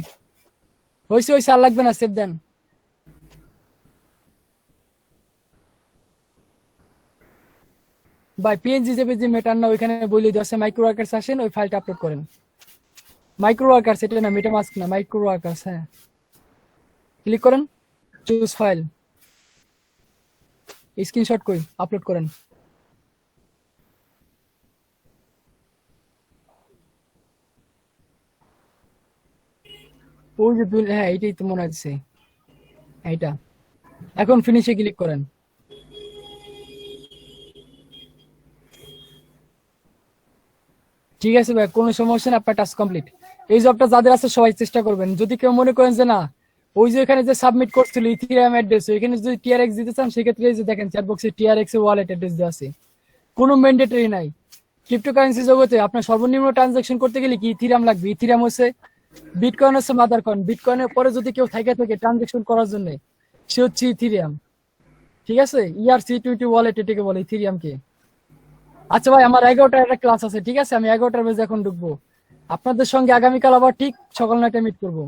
আর লাগবে না, সেভ দেন। ভাই পিএনজি জেপিজি মেটার না, ওইখানে বলে দেওয়া আছে মাইক্রো ওয়ার্কার্স আসেন, ওই ফাইলটা আপলোড করেন। মাইক্রো ওয়ার্কার্স, এটা না মেটামাস্ক না, মাইক্রো ওয়ার্কার্স। হ্যাঁ ক্লিক করেন, চুজ ফাইল, স্ক্রিনশট কই আপলোড করেন। ওই যে হ্যাঁ এইটাই তো মনে হচ্ছে এইটা। এখন ফিনিশে ক্লিক করেন। ঠিক আছে ভাই, কোনো সমস্যা না, আপনার টাস্ক কমপ্লিট। এই জবটা যাদের আছে সবাই চেষ্টা করবেন। যদি কেউ মনে করেন যে না, ওই যে এখানে যে সাবমিট করছিল ইথিরিয়াম অ্যাড্রেস, এখানে যদি টিআরএক্স দিতে চান, সেক্ষেত্রে এই যে দেখেন চ্যাট বক্সে টিআরএক্স এর ওয়ালেট অ্যাড্রেস দেওয়া আছে, কোনো ম্যান্ডেটরি নাই। ক্রিপ্টোকারেন্সি জগতে আপনার সর্বনিম্ন ট্রানজাকশন করতে গেলে কি ইথিরিয়াম লাগবে। ইথিরিয়াম হচ্ছে বিটকয়েন, হচ্ছে মাদার কয়েন। বিটকয়েনের পরে যদি কেউ থাকে ট্রানজাকশন করার জন্য, সে হচ্ছে ইথিরিয়াম, ঠিক আছে। ERC20 ওয়ালেট এটাকে বলে ইথিরিয়ামকে। আচ্ছা ভাই, আমার 11টায় একটা ক্লাস আছে, ঠিক আছে, আমি 11টার বেজে এখন ঢুকবো। আপনাদের সঙ্গে আগামীকাল আবার ঠিক সকাল 9টায় মিট করবো।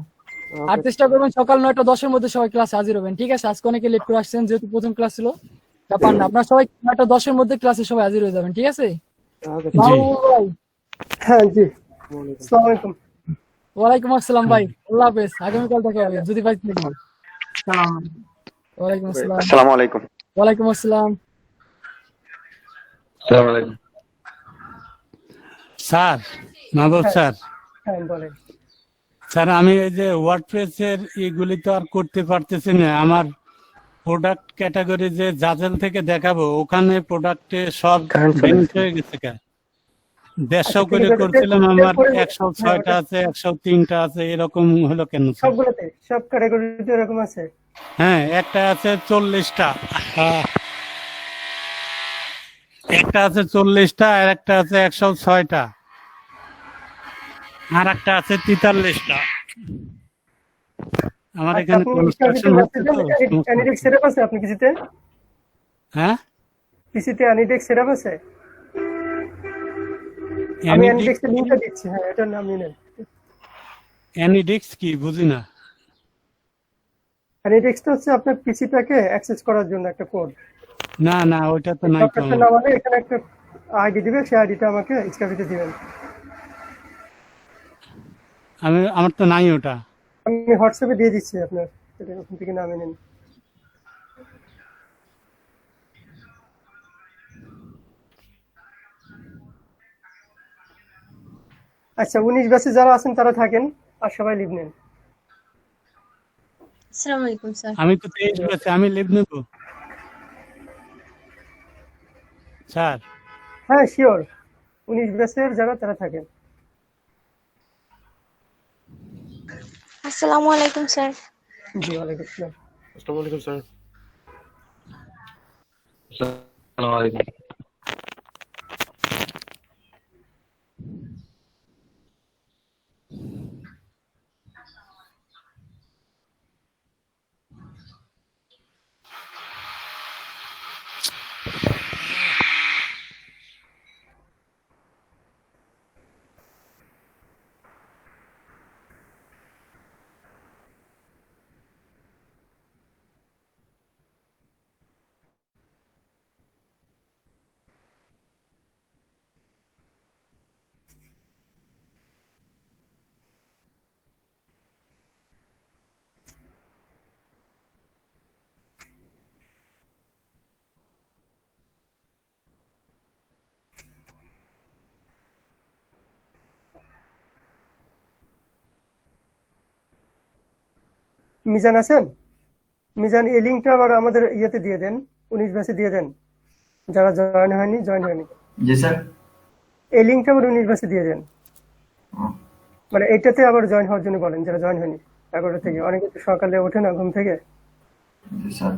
আর চেষ্টা করবেন সকাল 9:10 মধ্যে সবাই ক্লাসে হাজির হবেন, ঠিক আছে। আজকে অনেকে লেট করে আসছেন, যেহেতু প্রথম ক্লাস ছিল, ব্যাপার না। আপনারা সবাই 9:10 মধ্যে ক্লাসে সবাই হাজির হয়ে যাবেন, ঠিক আছে। হ্যাঁ জি, আসসালামু আলাইকুম। ওয়ালাইকুম আসসালাম ভাই, আল্লাহ হাফেজ, আগামীকাল দেখা হবে যদি ভাই থাকি। ওয়ালাইকুম আসসালাম। আসসালামু আলাইকুম। ওয়ালাইকুম আসসালাম। স্যার, মাহবুব স্যার, হ্যাঁ বলেন। স্যার আমি এই যে ওয়ার্ডপ্রেসের এগুলি তো আর করতে পারতেছি না। আমার প্রোডাক্ট ক্যাটাগরি যে জাজেল থেকে দেখাবো, ওখানে প্রোডাক্টে সব ভ্যানিশ হয়ে গেছে। 150 করে করছিলাম, আমার 106টা আছে, 103টা আছে, এরকম হলো কেন? সবগুলোতে, সব ক্যাটাগরিতে এরকম আছে। হ্যাঁ, একটা আছে 40টা, একটা আছে 40টা, আর একটা আছে 106টা, আর একটা আছে 43টা। আমার আচ্ছা, এখানে আপনি কনস্ট্রাকশন হচ্ছে তো সমস্যা অ্যানিডেক্স হচ্ছে। সেটআপ আছে আপনি পিসিতে? হ্যাঁ পিসিতে অ্যানিডেক্স সেটআপ আছে? আমি অ্যানিডিক্স অ্যানিডেক্সের লিংকটা দিচ্ছি, হ্যাঁ এটার নাম নিয়ে নেন। অ্যানিডিক্স কি বুঝি না। অ্যানিডেক্সটা হচ্ছে আপনার পিসিটাকে অ্যাক্সেস করার জন্য একটা কোড। না না ওইটা তো নাই তো সফটওয়্যারটা আমার। নামালে এখানে একটা আইডি দিবে, সেই আইডিটা আমাকে স্ক্যাপিতে দিবেন। আমার তো নাই ওটা। আমি হোয়াটসঅ্যাপে দিয়ে দিচ্ছি আপনার, এটা ওখান থেকে নামিয়ে নিন। আচ্ছা 19 ব্যাচে যারা আছেন তারা থাকেন, আর সবাই লিভ নেন। আসসালামু আলাইকুম স্যার। আমি তো 23 ব্যাচে, আমি লিভ নেব স্যার। হ্যাঁ শিওর, 19 ব্যাচের যারা তারা থাকেন। আসসালামু আলাইকুম স্যার। জি ওয়ালাইকুম আসসালাম। আসসালামু আলাইকুম স্যার। আসসালামু আলাইকুম। মিজান আছেন? মিজান এই লিঙ্কটা আবার আমাদের ইয়েতে দিয়ে দেন, 19 ব্যাচে দিয়ে দেন, যারা জয়েন হয়নি। জি স্যার। এই লিঙ্কটা আবার 19 ব্যাচে দিয়ে দেন, মানে এইটাতে আবার জয়েন হওয়ার জন্য বলেন যারা জয়েন হয়নি 11টা থেকে। অনেকে তো সকালে ওঠে না ঘুম থেকে। জি স্যার।